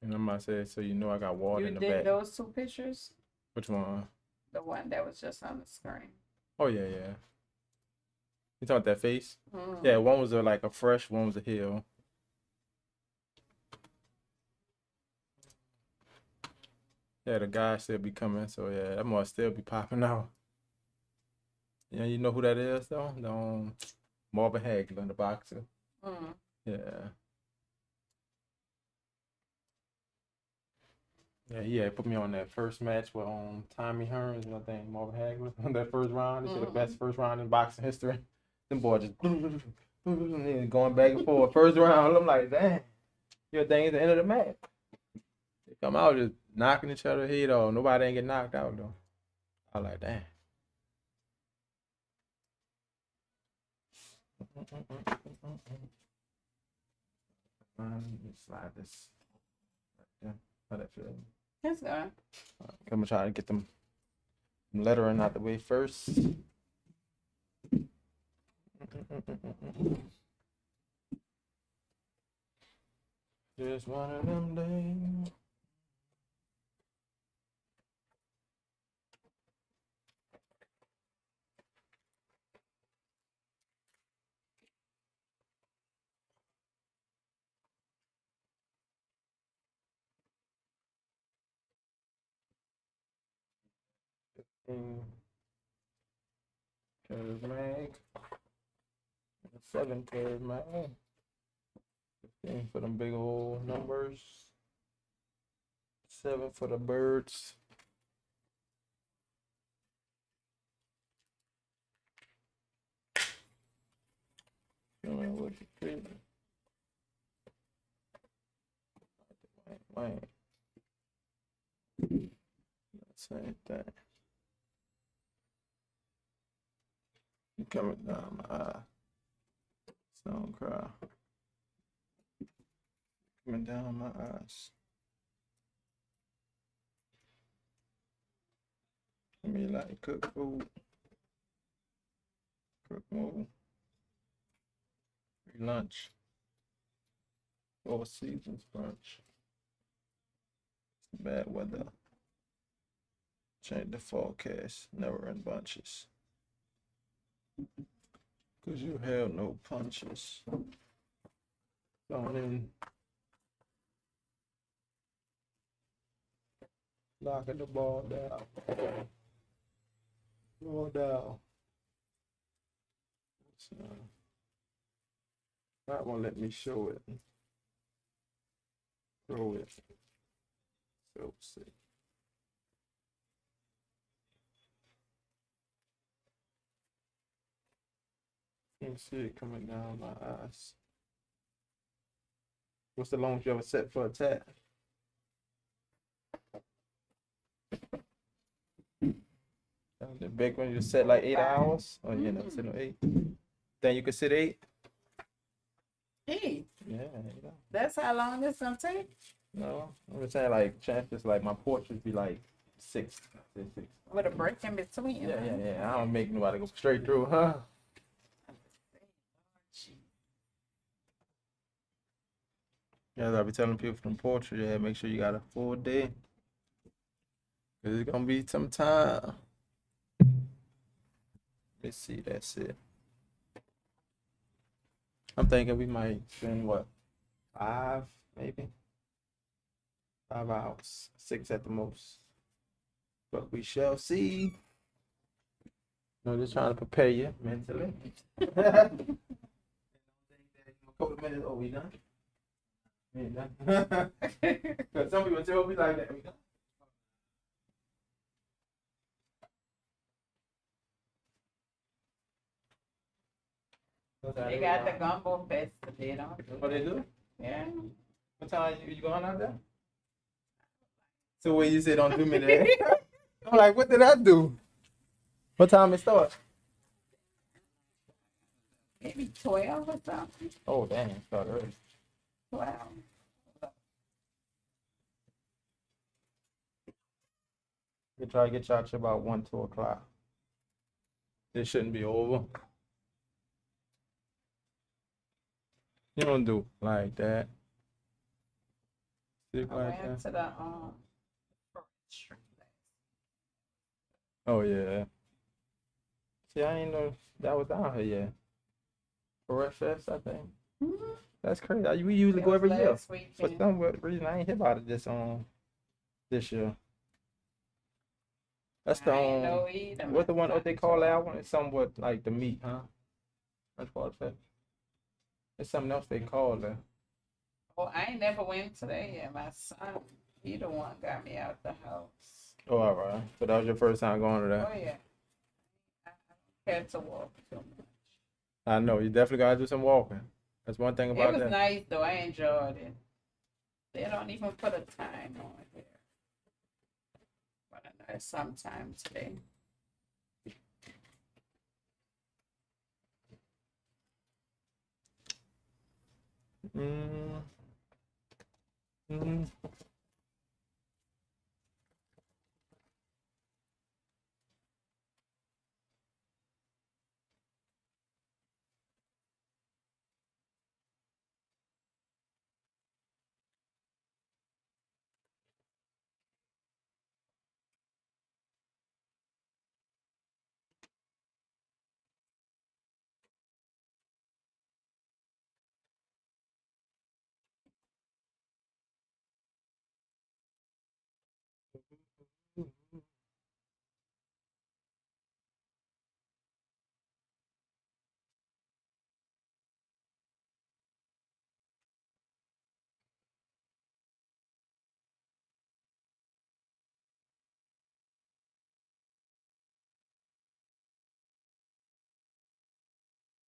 And I'm about to say, so you know I got water You in the did back. those two pictures? Which one? The one that was just on the screen. Oh yeah, yeah. You talking about that face? Yeah, Mm. one was like a fresh, one was a heel. Yeah, the guy still be coming, so yeah, that must still be popping out. Yeah, you know who that is though? The Marvin Hagler, the boxer. Mm. Yeah. Yeah, he had put me on that first match with Tommy Hearns and I think Marvin Hagler on that first round. He said the best first round in boxing history. Them boys just going back and forth. First round, I'm like, damn, your thing is the end of the match. They come out just knocking each other head off. Nobody ain't get knocked out though. I like, damn. Let me slide this. Yeah, how that feel? That's good. I'm gonna try to get them lettering out the way first. Just one of them days. Curve mag. 7 curve mag. 15 for them big old numbers. 7 for the birds. What the three? Wait. Same thing. You coming down my eye. Don't cry. Coming down my eyes. I mean, like cook food, cook more, free lunch, Four Seasons brunch. Bad weather. Change the forecast. Never in bunches. Cause you held no punches. Going in. Knocking the ball down. Ball down. So, that won't let me show it. Throw it. So see. You can see it coming down my eyes. What's the longest you ever set for a tat? The big one you set like 8 hours? Oh, you never set no 8. Then you could sit 8? Hey, Yeah, that's how long it's gonna take? No, I'm saying like chances like my porch would be like 6. With a break in between. Yeah. I don't make nobody go straight through, huh? Yeah, I be telling people from porch, yeah, make sure you got a full day. Cause it's gonna be some time. Let's see, that's it. I'm thinking we might spend what, 5 maybe? 5 hours, 6 at the most. But we shall see. No, just trying to prepare you mentally. Couple of minutes, oh, we done? We ain't done. Cause some people tell me like that. We done. They got the gumbo fest today, don't they? What they do? Yeah. What time you going out there? So when you say don't do me that, I'm like, what did I do? What time it start? Maybe 12 or something. Oh damn, it start early. 12. We try to get y'all to about 1, 2 o'clock. It shouldn't be over. You don't do like that. Stick I like went that. to the street. Oh yeah. See, I ain't know that was down here yet. Forest Fest, I think. Mhm. That's crazy. We usually It go was every year. last For weekend. some reason, I ain't hear about it this year. That's the I ain't know either. what's the one? My What they son call that told one? me. It's somewhat like the meat, huh? That's what it. It's something else they call it. Well, I ain't never went to that yet. My son, he the one got me out the house. Oh, all right. So that was your first time going to that. Oh yeah. I had to walk too much. I know you definitely gotta do some walking. That's one thing It about was that. nice though. I enjoyed it. They don't even put a time on here. But I know it's sometime today. Mm, mm.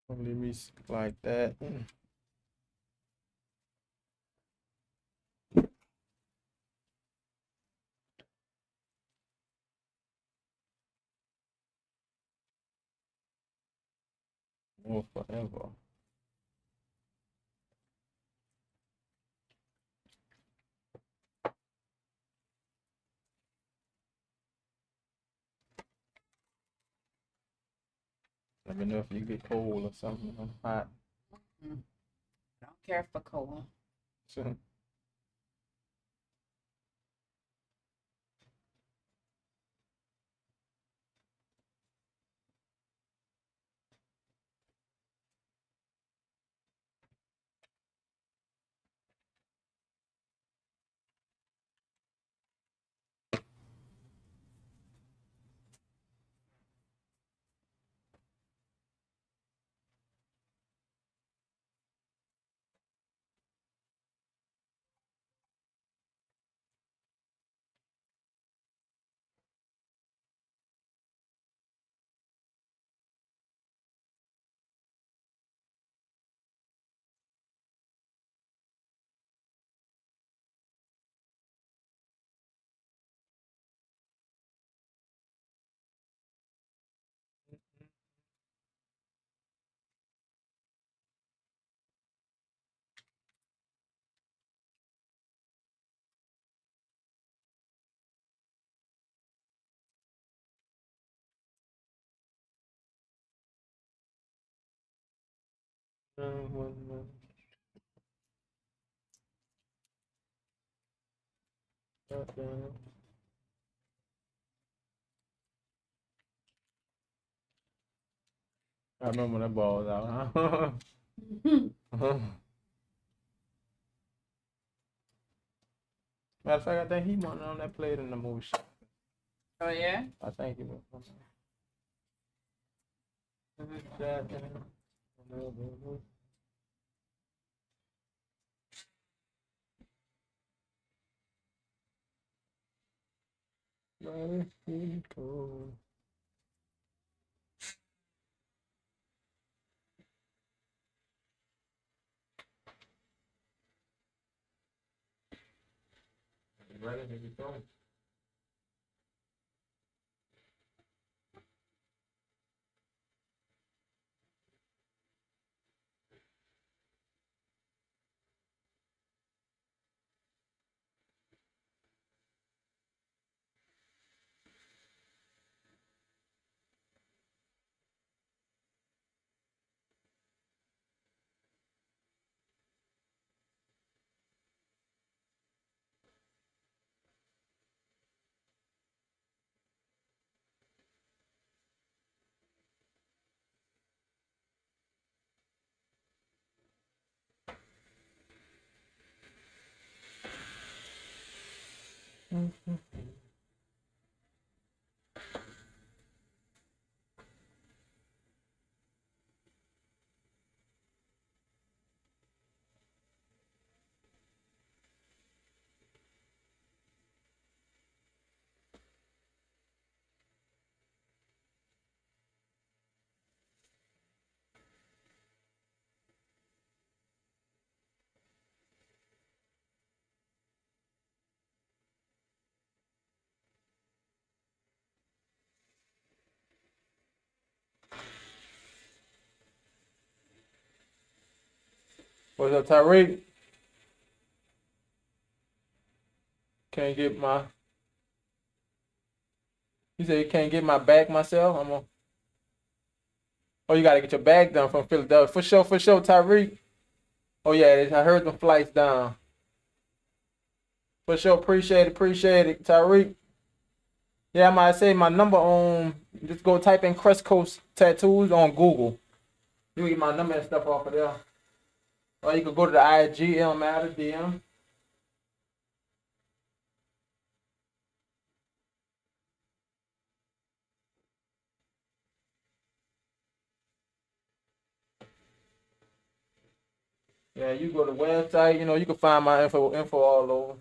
Let me like that. Oh, forever. Let me know if you get cold or something. I'm hot. Mm. Don't care for cold. So, I remember when that ball was out, huh? Matter of fact, I think he won on that played in the movie. Oh yeah? I think he was. Ready? Here we go. What's up, Tyreek? Can't get my. You said you can't get my bag myself. I'm on. Oh, you gotta get your bag done from Philadelphia. For sure, Tyreek. Oh yeah, I heard the flights down. For sure, appreciate it, Tyreek. Yeah, I might say my number on. Just go type in Crest Coast Tattoos on Google. You can get my number and stuff off of there. Or you could go to the IG, it don't matter, DM. Yeah, you go to the website, you can find my info all over.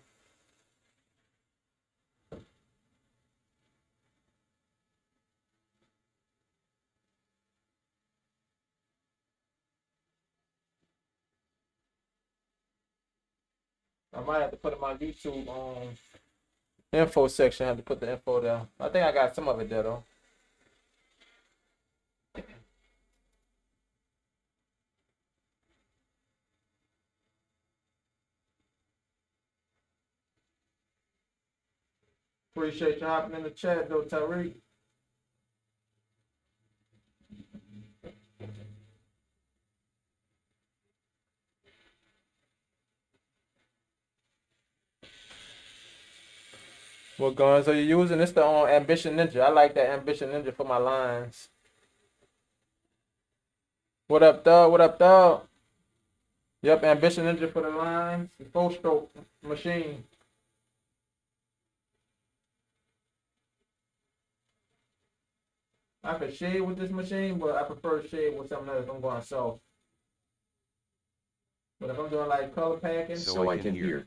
I might have to put in my YouTube info section. I have to put the info there. I think I got some of it there though. Appreciate you hopping in the chat though, Tyreek. What guns are you using? It's the Ambition Ninja. I like that Ambition Ninja for my lines. What up, dog? What up, dog? Yep, Ambition Ninja for the lines. The 4-stroke machine. I could shade with this machine, but I prefer shade with something else if I'm going soft. But if I'm doing like color packing, so I can hear.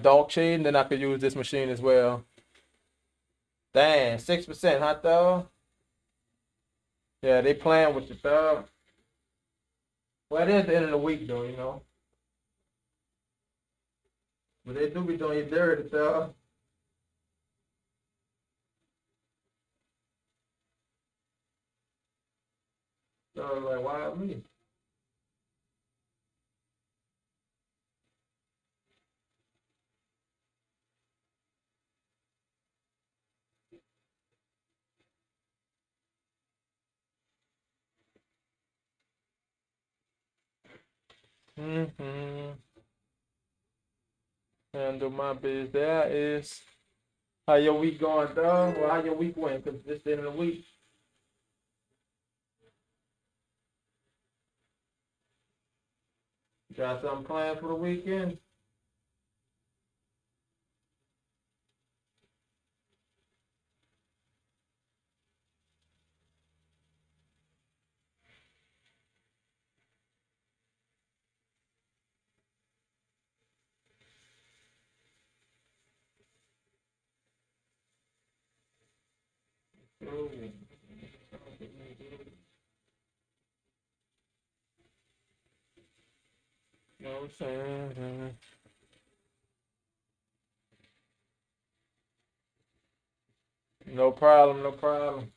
Dark shade, then I could use this machine as well. Dang, 6%, hot dog. Yeah, they playing with you, dog. Well, it is the end of the week, though. But they do be doing you dirty, dog. So, like, why me? Handle my biz. There is. How your week going, dog? Well, how your week went? Because this the end of the week. Got something planned for the weekend? Oh. You know what I'm saying? No problem, no problem.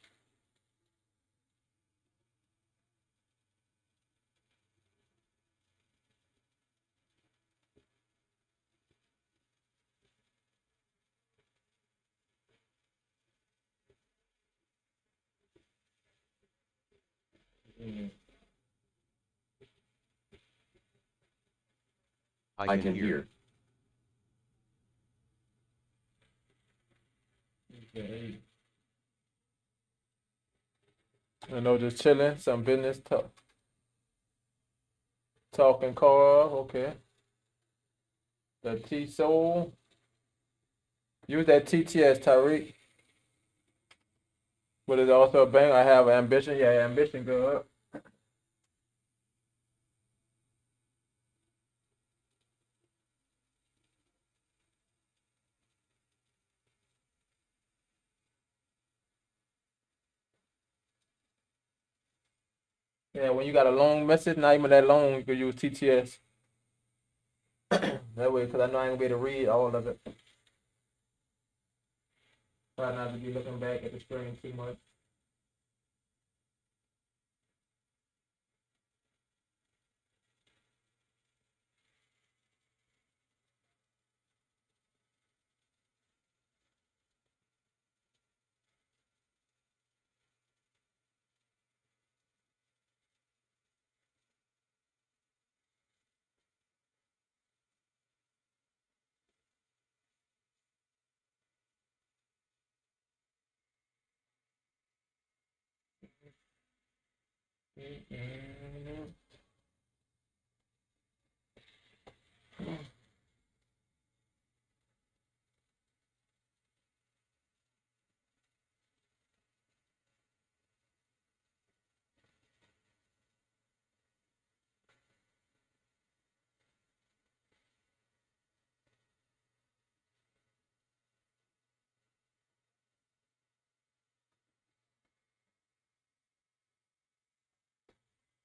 I can hear. Okay. I know, just chilling, some business talk. Talking car, okay. The T-Soul. Use that TTS, Tyreek. But it's also a bang. I have ambition. Yeah, ambition good. Yeah, when you got a long message, not even that long, you can use TTS. That way, because I know I ain't gonna be able to read all of it. Try not to be looking back at the screen too much.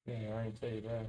Yeah, I ain't tell you that.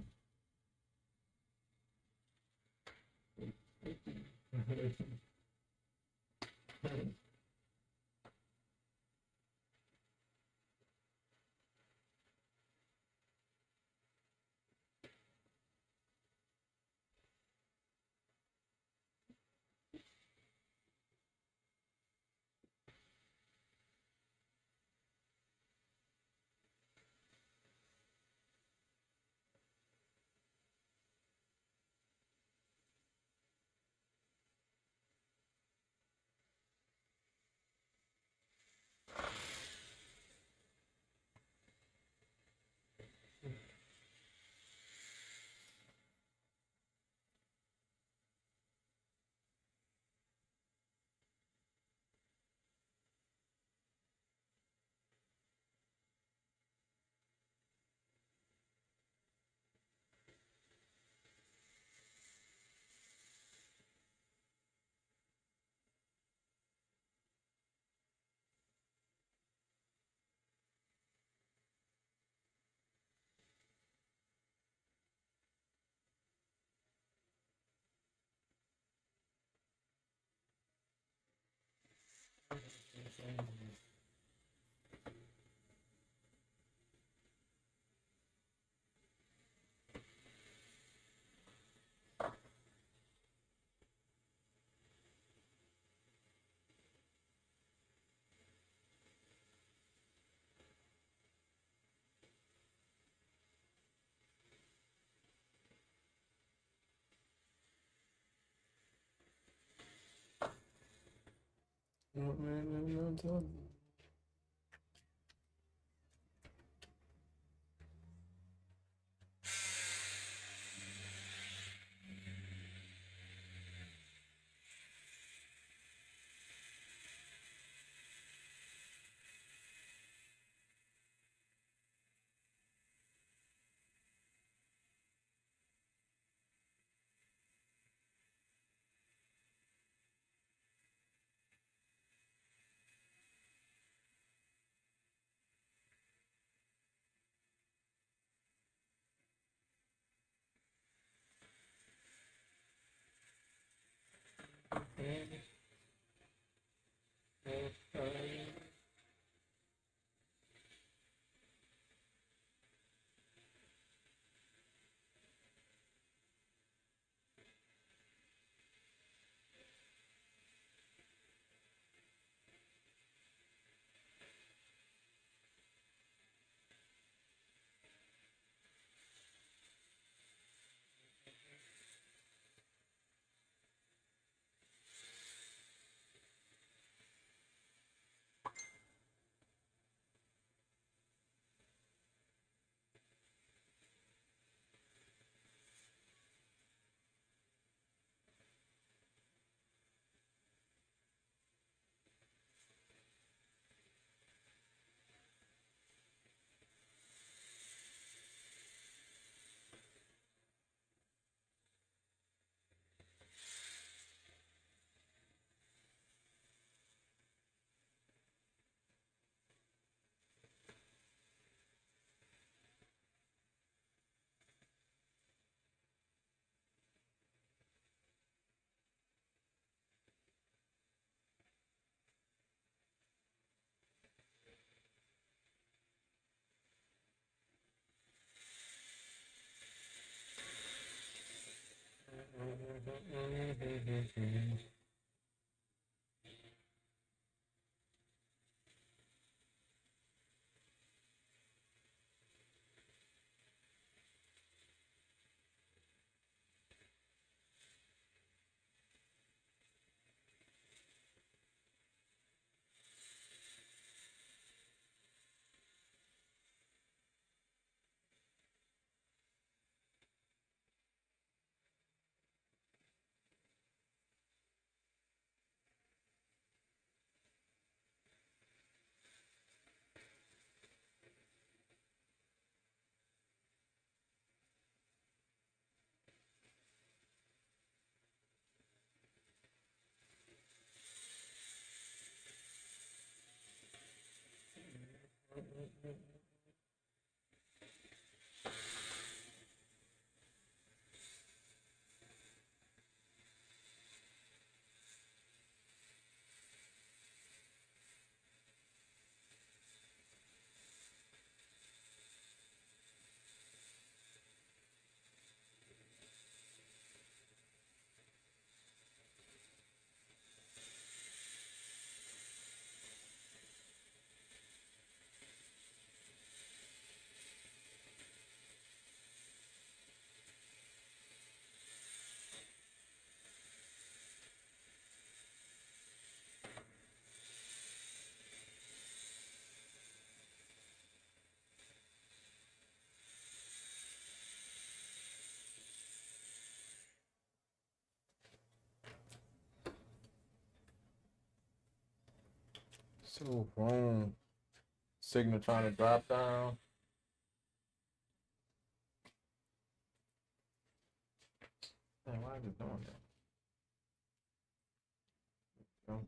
So wrong. Signal trying to drop down. Man, why is it doing that? Go.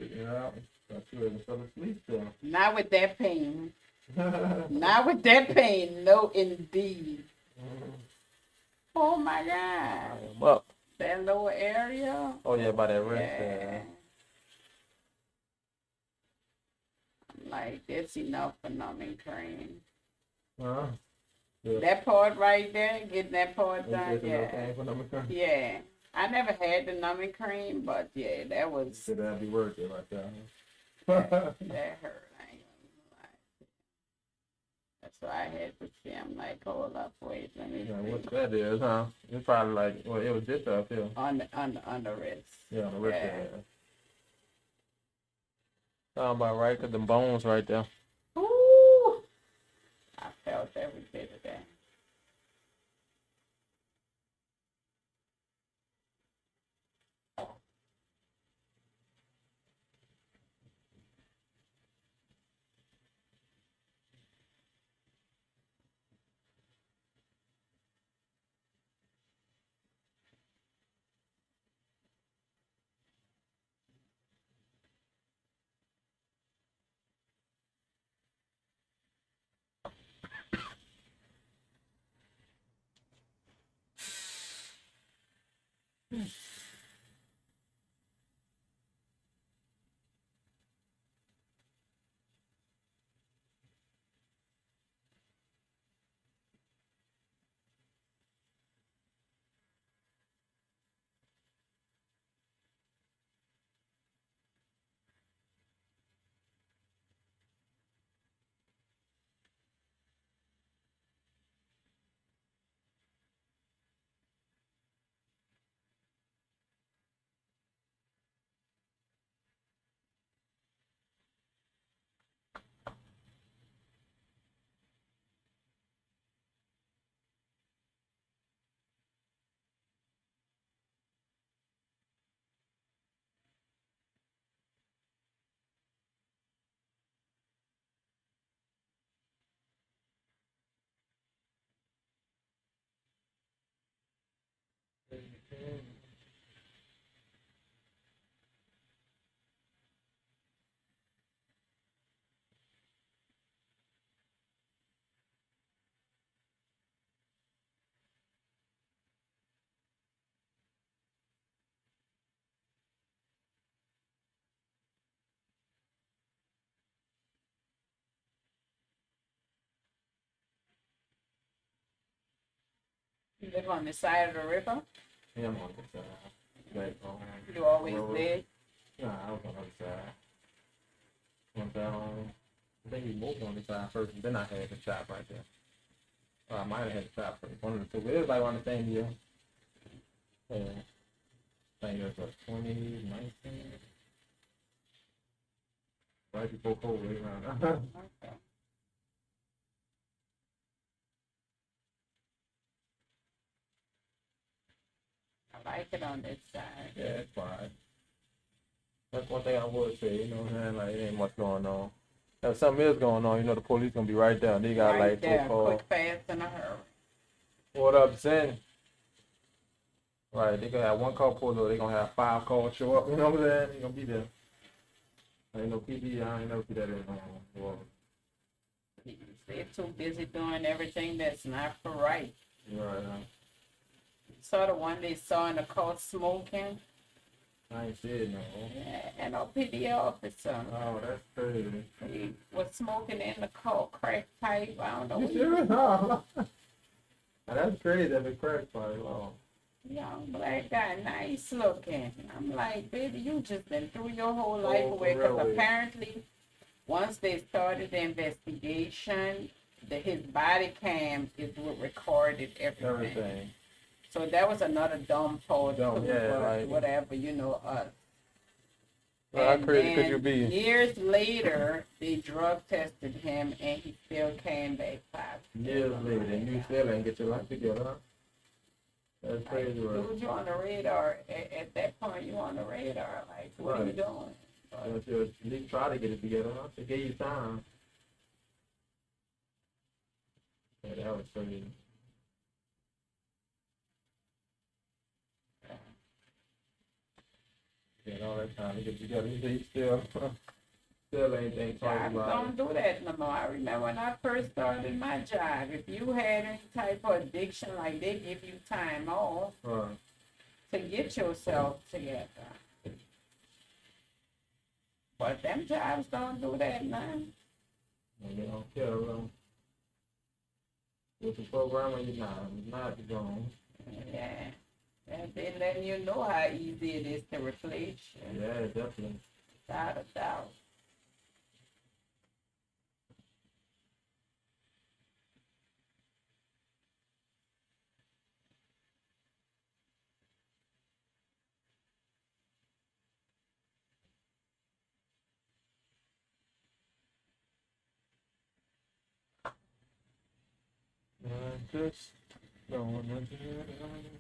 Yeah, I should fell asleep there. Not with that pain. Not with that pain. No, indeed. Oh my God. I'm up. That lower area. Oh yeah, by that wrist Yeah. there. Like, that's enough for numbing cream. Huh? Yeah. That part right there, getting that part You done, said it's yeah. okay for number cream? Yeah. I never had the numbing cream, but yeah, that was, Said that'd be worth it right there. that hurt. I ain't gonna lie. That's why I had to see. I'm like, hold up, wait, let me Yeah, see. what that is, huh? It's probably like, well, it was just up here. On the wrist. Yeah, the wrist Yeah. there. Sound about right, cause the bones right there. Ooh. I felt every bit of that. You live on the side of the river? Yeah, I'm on the side. Back on. You always road. live? Nah, I was on the other side. Went down. I think we moved on the side first, and then I had the shop right there. Or I might have had the shop first. One of the two. It was like around the same year. Yeah. I think it was 2019. Right before COVID. Okay. I like it on this side. Yeah, it's fine. That's one thing I would say, you know what I'm saying? Like, it ain't much going on. If something is going on, you know, the police gonna be right there. They got Right like there, so called. quick, fast, in a hurry. What up, saying? Right, they gonna have one call pull up, they gonna have 5 calls show up, you know what I'm saying? They gonna be there. Ain't no PD, I ain't never see that in well, They're too busy doing everything that's not for right. right, Saw the one they saw in the car smoking. I ain't see it no. Yeah, NOPD officer. Oh, that's crazy. He was smoking in the car, crack pipe. I don't know. You What serious? Oh, now, that's crazy that it cracked by law. young black guy, nice looking. I'm like, baby, you just been through your whole life Oh, away. Because really? apparently, once they started the investigation, his body cam is what recorded everything. Everything. So that was another dumb part Dumb, too, yeah, but like- whatever, you know, us. Well, how And crazy could then you be? years later, they drug tested him, and he still came back 5 Years later, and you still ain't get your life together, huh? That's crazy, right? Dude, you on the radar. At that point, you on the radar. Like, what are you Right. doing? But you at least try to get it together, huh? They gave you time. Yeah, that was crazy. And all that time to get together. He still, still ain't think twice Jobs about it. don't do that no more. I remember when I first started my job, if you had any type of addiction, like they give you time off to get yourself together. But them jobs don't do that now. And they don't care, with the program or you're not going. Yeah. And they letting you know how easy it is to replace you. Yeah, definitely. Without a doubt. Just going to do it.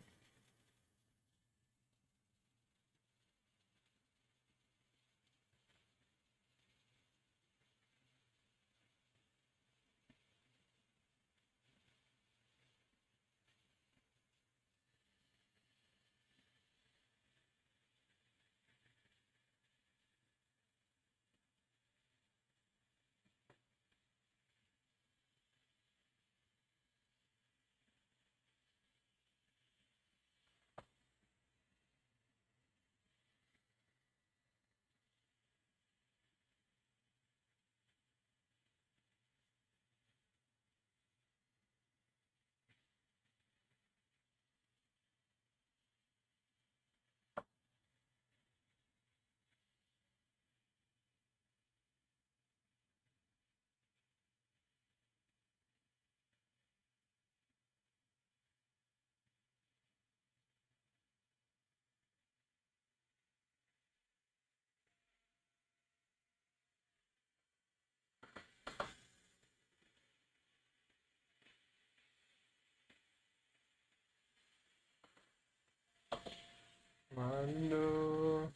Mando.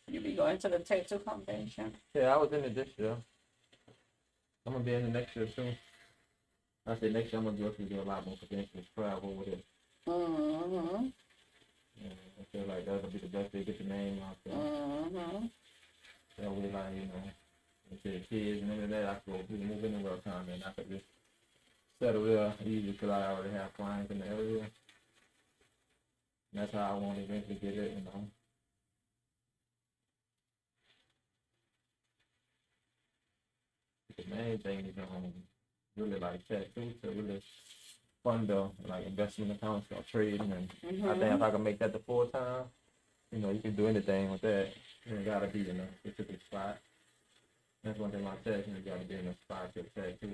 You be going to the tattoo convention? Yeah, I was in it this year. I'm gonna be in the next year too. I say next year I'm gonna go to do a lot more conventions, travel with it. Mm-hmm. Yeah, I feel like that'll be the best way to get your name out there. Mm-hmm. That way, like, with the kids and everything that, I could we can move in the real time and I could just settle there easy because I already have clients in the area. And that's how I want to eventually get it. The main thing is really like tattoos to really fund the like investment accounts or trading, and I think if I can make that the full time, you can do anything with that. You gotta be in a specific spot. That's one thing about tattoo, you gotta be in a spot to tattoo,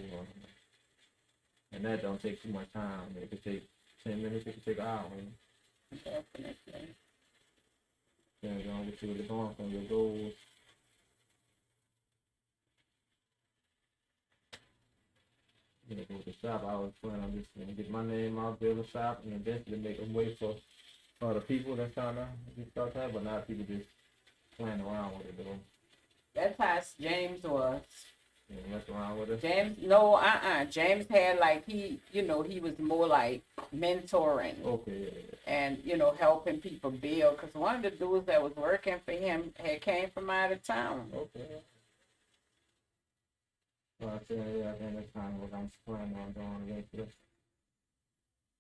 and that don't take too much time. It could take 10 minutes, it could take an hour. Definitely. Depends on what you're really going from your goals. Go to the shop. I was planning on just get my name out, build a shop, and eventually make a way for other people that's trying to just start that, but not people just playing around with it though. That's how James was. Mess around with it. James, no, James had like he was more like mentoring. Okay. And helping people build. Cause one of the dudes that was working for him had came from out of town. Okay. Well, I think that's kind of what I'm planning on doing eventually.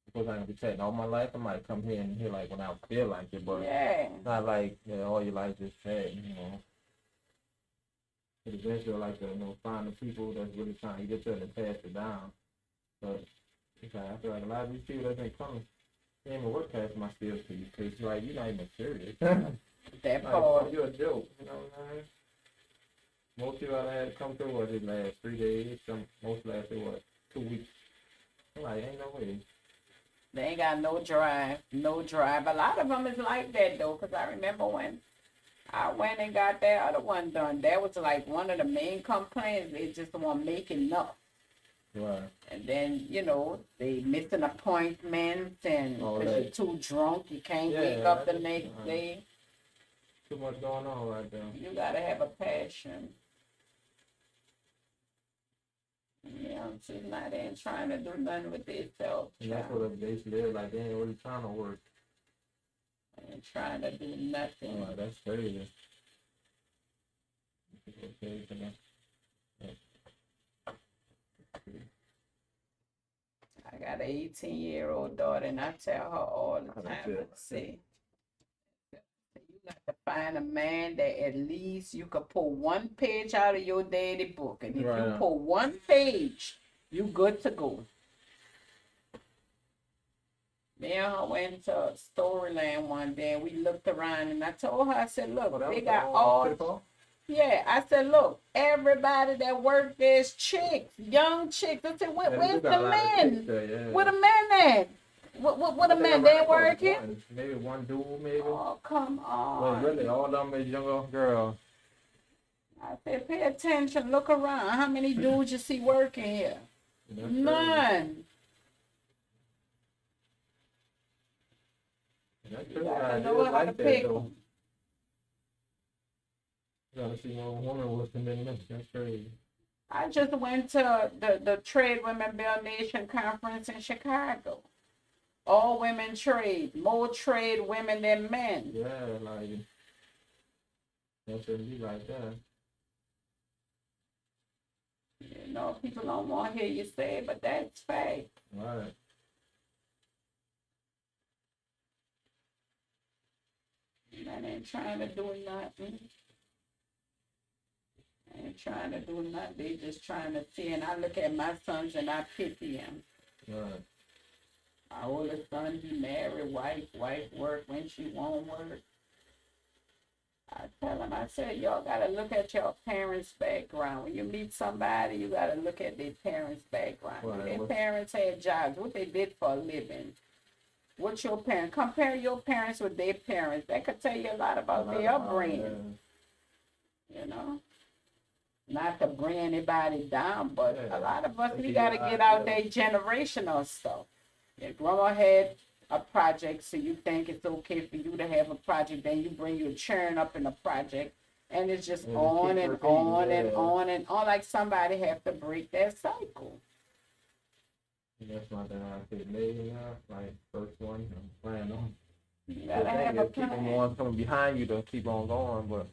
Because I'm gonna be chatting all my life, I might come here and hear like when I feel like it, but yeah, not like all your life just chatting, But eventually, I like to, find the people that's really trying to get there and pass it down. But it's like, I feel like a lot of these people that ain't coming, they ain't even work past my skills to you, because like, you're not even serious. That Like, part. you're a joke, you know what I mean? Most people I had come through, it last 3 days, most lasted, 2 weeks. I'm like, ain't no way. They ain't got no drive, no drive. A lot of them is like that though, because I remember when I went and got that other one done, that was like one of the main complaints. They just weren't making enough. Right. And then, they missing appointments and All because you're that. too drunk, you can't Yeah, wake up the that's- next day. Too much going on right there. You gotta have a passion. She's not in trying to do nothing with themselves. And that's what they live like. They ain't really trying to work. Ain't trying to do nothing. Oh, that's crazy. Okay, I got an 18-year-old daughter, and I tell her all the time, I say, you got to find a man that at least you could pull one page out of your daddy book. And if you pull one page, you good to go. Me and her went to Storyland one day, and we looked around, and I told her, I said, look, they got all... Yeah, I said, look, everybody that work there is chicks, young chicks. I said, where's the man? Where the man at? What a man, they working? Maybe one dude, maybe. Oh, come on. Well, really, all of them is younger girls. I said, pay attention, look around. How many dudes you see working here? None. You gotta know how to pick them. You gotta see one woman was committing. That's crazy. I just went to the Trade Women Bell Nation conference in Chicago. All women trade, more trade women than men. Yeah, like that shouldn't be like that. People don't want to hear you say it, but that's fact. Right. Man ain't trying to do nothing. Ain't trying to do nothing. They just trying to see. And I look at my sons and I pity him. Right. My oldest son, he married, wife work when she won't work. I tell him, I said, y'all got to look at your parents' background. When you meet somebody, you got to look at their parents' background. Right. Their parents had jobs, what they did for a living. What's your parents? Compare your parents with their parents. That could tell you a lot about their upbringing. Not to bring anybody down, but a lot of us, we got to get out that generational stuff. Your grandma had a project, so you think it's okay for you to have a project, then you bring your churn up in a project, and it's just on and on and on and on, like somebody have to break that cycle. That's my thing. I said, maybe now, like first one, I'm planning on. You gotta have a plan. Keep on coming behind you to keep on going, but.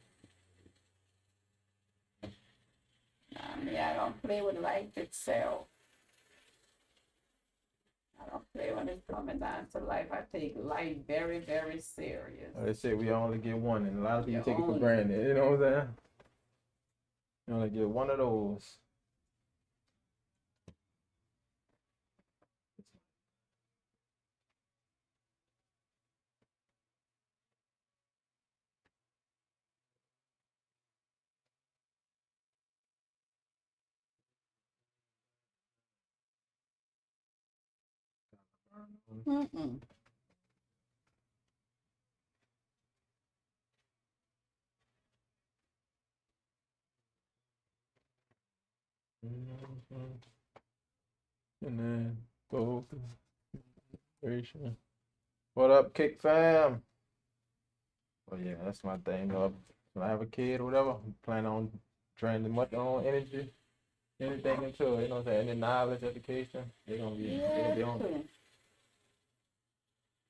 I don't play with life itself. I don't play when it's coming down to life. I take life very, very serious. They say we only get one, and a lot of people take it for granted. You know what I'm saying? You only get one of those. Mm-mm. And then go. What up, Kick Fam? Oh yeah, that's my thing. When I have a kid or whatever, I'm planning on draining much on energy, anything into it. You know what I'm saying? Any knowledge, education, they're gonna be on it.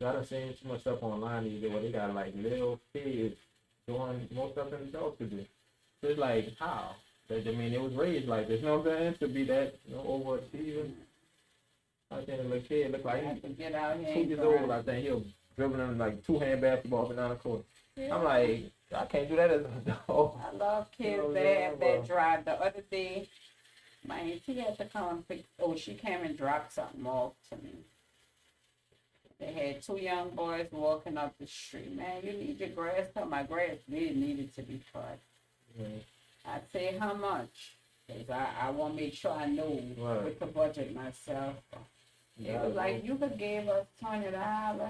I done seen too much stuff online these days where they got like little kids doing more stuff than adults could do. So it's like, how? I mean, it was raised like this, you know what I'm saying? To be that, overachieving. I think a little kid look like he's 2 years old. I think he'll dribbling like 2-hand basketball up and down the court. Yeah. I'm like, I can't do that as an adult. I love kids know what that I'm have saying? that drive. The other day, my auntie had to come and pick. Oh, she came and dropped something off to me. They had two young boys walking up the street. Man, you need your grass cut. My grass really needed to be cut. Yeah. I say how much? Because I want to make sure I know Right. what to budget myself. It was like, you could give us $20. I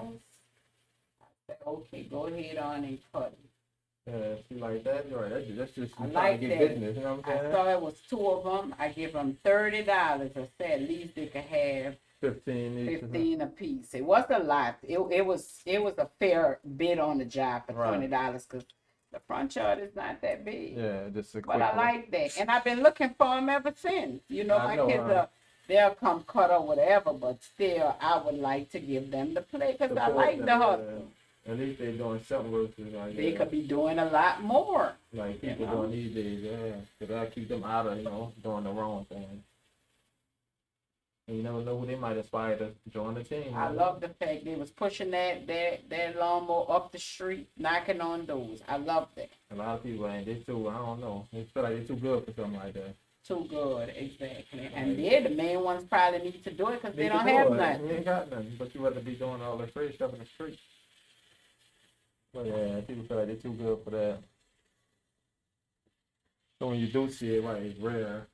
said, okay, go ahead on and cut it. Yeah, she like that, right? That's just I you trying like to get that. business. You know what I I'm saying? saw it was two of them. I give them $30. I said at least they could have 15 each. 15 a piece. It wasn't a lot. It was a fair bid on the job for Right. $20 because the front yard is not that big. Yeah, just a quick But I one. like that, and I've been looking for them ever since. You know, I my know, kids huh? they'll come cut or whatever, but still, I would like to give them the play because I Support like them, the hustle. yeah. At least they doing something versus like They could be doing a lot more. like people you know? doing these days, yeah. Cause I keep them out of doing the wrong thing. And you never know who they might inspire to join the team. I love the fact they was pushing that lawnmower up the street, knocking on doors. I love that. A lot of people ain't. They too. I don't know. They feel like they're too good for something like that. Too good, exactly. And they're the main ones probably need to do it because they Need to don't do have it. nothing. You ain't got nothing, but you rather be doing all that free stuff in the street. But yeah, people feel like they're too good for that. So when you do see it, right, it's rare.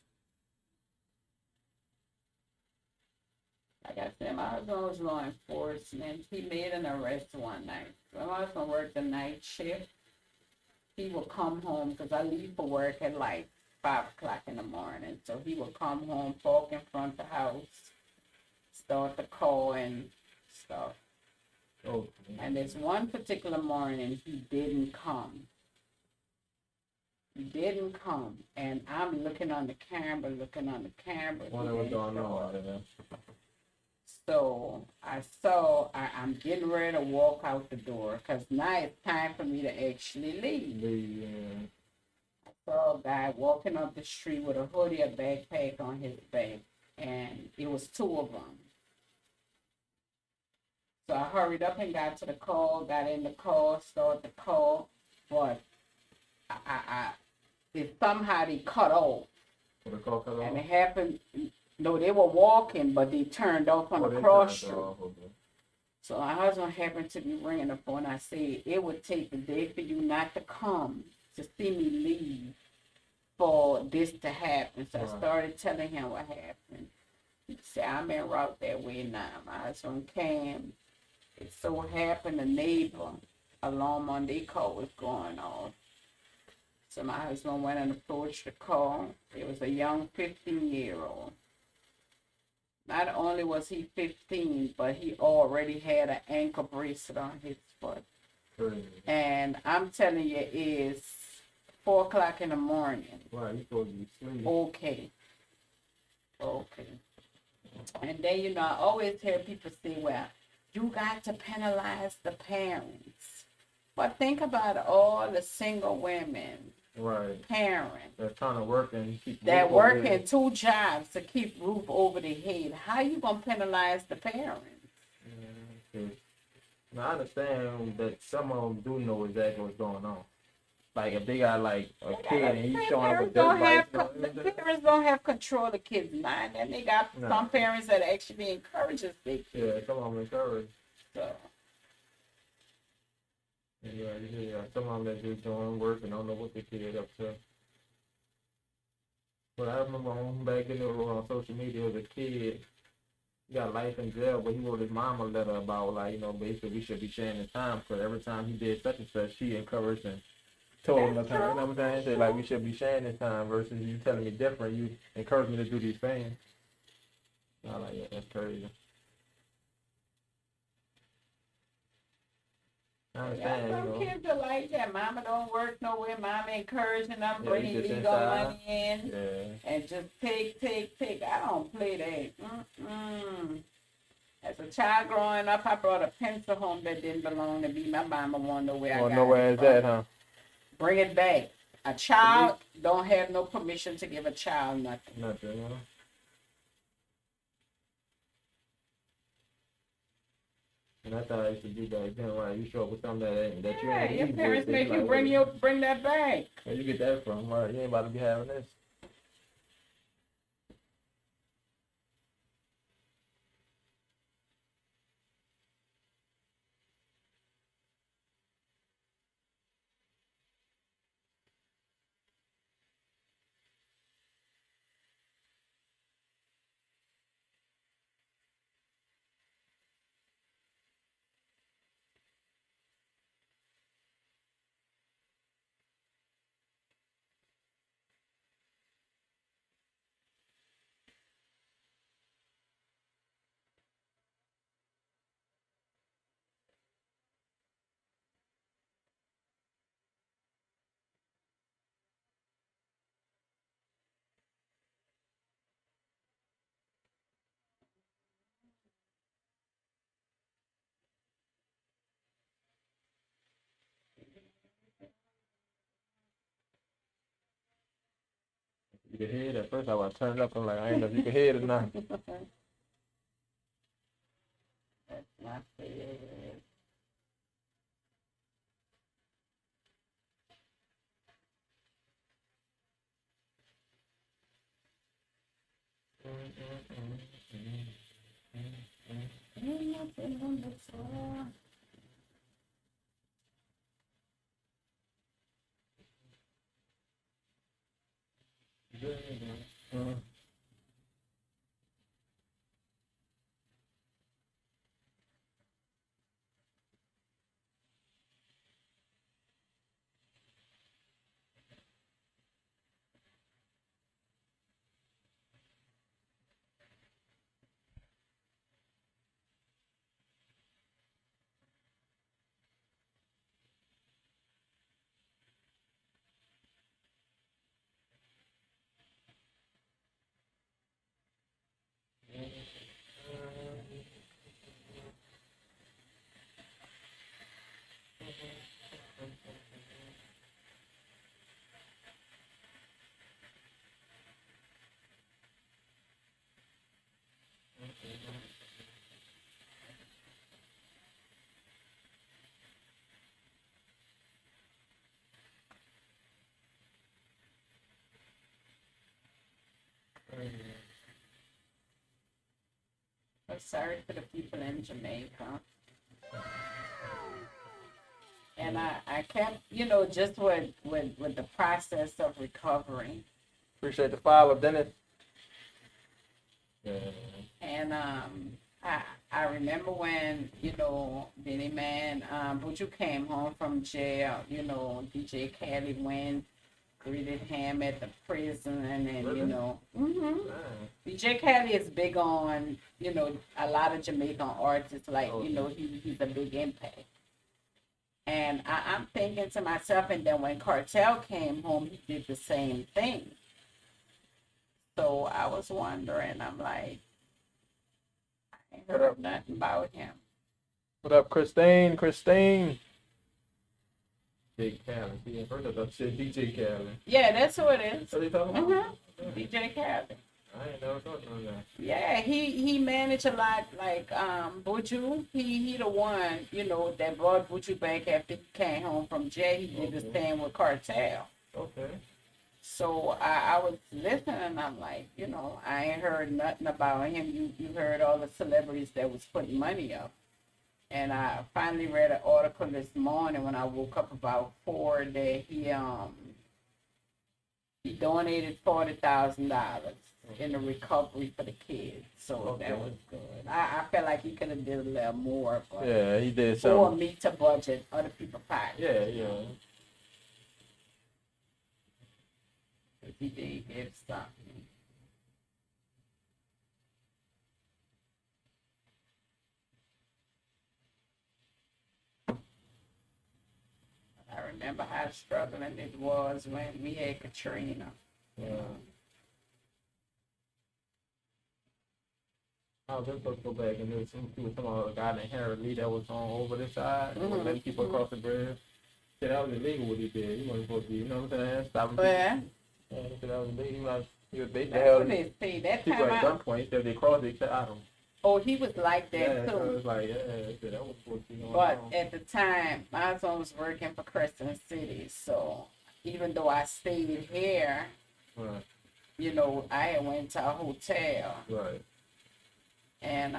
Like I said, my husband was law enforcement. He made an arrest one night. My husband worked the night shift. He would come home because I leave for work at like 5 o'clock in the morning. So he would come home, park in front of the house, start the car and stuff. Oh, And there's one particular morning he didn't come. He didn't come. And I'm looking on the camera. wonder what's going on. Yeah. So I'm getting ready to walk out the door because now it's time for me to actually leave. I saw a guy walking up the street with a hoodie, a backpack on his back, and it was two of them. So I hurried up and got to the car, got in the car, started the car, but somehow they cut off. For the car cut off? And it happened. No, they were walking, but they turned off on the cross street. So my husband happened to be ringing the phone. I said, it would take a day for you not to come to see me leave for this to happen. So I started telling him what happened. He said, I'm en route that way now. My husband came. It so happened a neighbor alarm on their car was going off. So my husband went and approached the car. It was a young 15-year-old. Not only was he 15, but he already had an ankle bracelet on his foot. And I'm telling you, it's 4 o'clock in the morning. Right, you supposed to be asleep. Okay. And then, I always hear people say, well, you got to penalize the parents. But think about all the single women. Right. Parents. They're trying to work and keep. They're working 2 jobs to keep roof over their head. How you gonna penalize the parents? Now, I understand that some of them do know exactly what's going on. Like if they got like a kid and he's showing up with The parents don't have control of the kids' mind, and they got some parents that actually encourages their kids. Yeah, some of them encourage. So. Yeah. Some of them that just doing work and don't know what the kid up to. But I remember back in on social media, as a kid, he got life in jail, but he wrote his mom a letter about basically we should be sharing his time because every time he did such and such, she encouraged and told him the time. You know what I'm saying? Said, like we should be sharing this time versus you telling me different. You encourage me to do these things. I like yeah, that's crazy. I understand, Some kids are like that. Mama don't work nowhere. Mama encouraging them, bringing just legal inside. money in, and just take. I don't play that. As a child growing up, I brought a pencil home that didn't belong to me. My mama wanted to know where I got nowhere it is from. that, huh? Bring it back. A child don't have no permission to give a child nothing. Nothing, huh? And that's how I used to do back then. Right? You show up with something that you Yeah, ain't your need, parents they make be you like, bring that back. where you get that from? Right? You ain't about to be having this. You can hear it. At first, I was turning it up. I'm like, I ain't know if you can hear it or not. That's my favorite. Ain't nothing on the floor. I'm sorry for the people in Jamaica. And I kept, just with the process of recovery. Appreciate the follow, Dennis. Yeah. And I remember when, Benny Man, Buju came home from jail, DJ Khaled went, greeted him at the prison, and then, Really? DJ Khaled is big on, a lot of Jamaican artists, like, he's a big impact. And I'm thinking to myself, and then when Cartel came home, he did the same thing. So I was wondering, I'm like, I ain't heard nothing about him. What up, Christine? Christine. DJ Khaled. See, first I thought said DJ Khaled. Yeah, that's who it is. What are you talking about? DJ Khaled. I ain't never thought of that. Yeah, he managed a lot, like Buju. He the one, that brought Buju back after he came home from jail. He did the same with Cartel. Okay. So I was listening, and I'm like, I ain't heard nothing about him. You heard all the celebrities that was putting money up. And I finally read an article this morning when I woke up about 4 that he donated $40,000 in the recovery for the kids. So that was good. I felt like he could have did a little more. But Yeah, he did for something. me to budget other people's pockets. Yeah. If he did give something. I remember how struggling it was when we had Katrina. Yeah. I was just supposed to go back and do some people talking about a guy named Harry Lee that was on over this side, letting people across the bridge. Said that was illegal what he did. He wasn't supposed to be, you know what I'm saying? Stopping people. Yeah. Yeah, he said that was illegal. He was basically That's held what they say. That people time at gunpoint. He said if they crossed, they shot him. Oh, he was like that Yeah, so too. it's like, yeah, that was what's going But on. at the time, my husband was working for Crescent City, so even though I stayed here, Right, you know, I had went to a hotel, right. and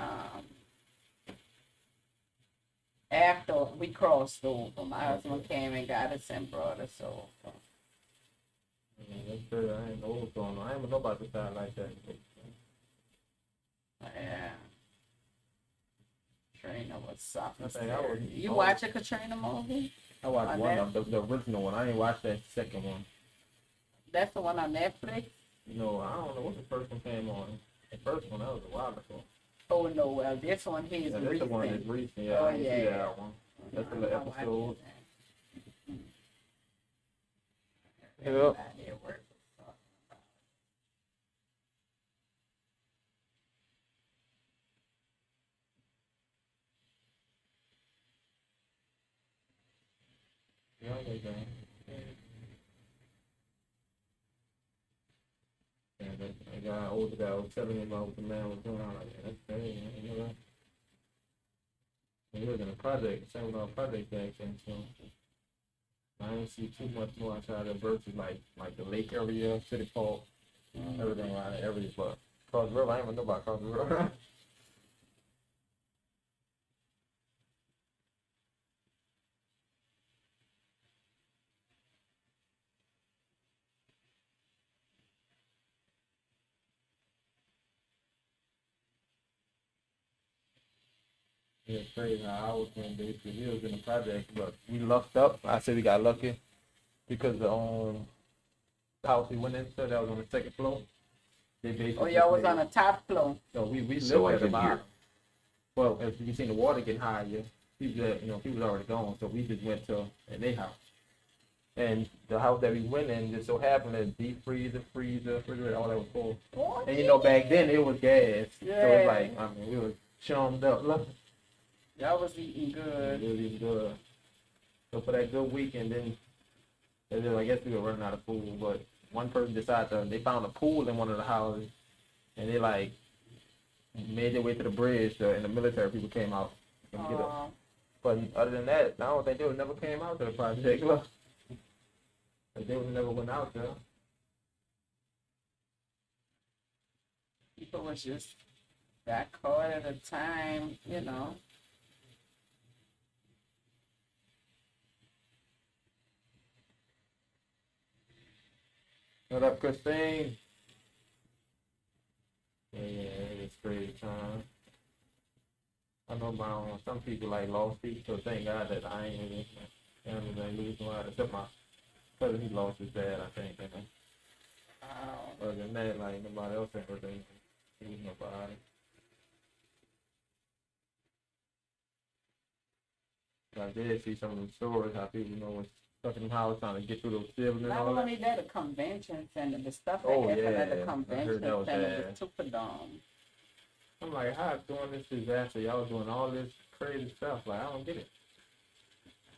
after we crossed over, my husband came and got us and brought us over. That's good. I ain't know what was going on. I ain't know about the side like that. Yeah. Katrina was something. I think I was- You watch a Katrina movie? I watched On one of them, the original one. I ain't watched that second one. That's the one on Netflix? No, I don't know what the first one came on. The first one, that was a while ago. Oh, no, well, this one here is Yeah, that's recent. the one that's recent. Yeah, Oh, I didn't see yeah. that one. That's the I'm little not watching episode. that. Yep. Everybody at work was talking about Yeah, they done. And the guy, older guy, was telling me about what the man was doing. I was like, that's crazy, man. You know that? He was in a project, same with our project back then, so I didn't see too much more outside of versus like the lake area, City Park, it. everything around the area, but Cross River, I didn't even know about Cross River. Yeah, it's crazy how I was in basically we was in the project, but we lucked up. I said we got lucky because the house we went into that was on the second floor. They basically Oh, y'all was made- on the top floor. So we lived So I at the can bottom. hear. Well, as you seen the water getting higher, people that he was already gone, so we just went to in their house. And the house that we went in just so happened that deep freezer, refrigerator, all that was full. Oh, And you know back then it was gas. So Yeah. it's like I mean we was chummed up. Look, y'all was eating it good. was even good. So for that good weekend then I guess we were running out of food, but one person decided they found a pool in one of the houses and they like made their way to the bridge and the military people came out and get us. But other than that, I don't think they would never came out to the project. Look. Like, they would never went out there. People was just got caught at a time, you know. What up, Christine? Yeah, it's crazy time. I know about some people like lost people, so thank God that I ain't really family ain't losing a lot, except my cousin, he lost his dad, I think, you know. Other than that, like nobody else ain't hurt anything. He was nobody. I did see some of them stories how people was stuck in the house trying to get through those siblings and Not all that. only that, the convention center, the stuff that Oh, happened at yeah, the I heard convention that was center bad. was Superdome. I'm like, how doing this disaster? Y'all doing all this crazy stuff? Like, I don't get it.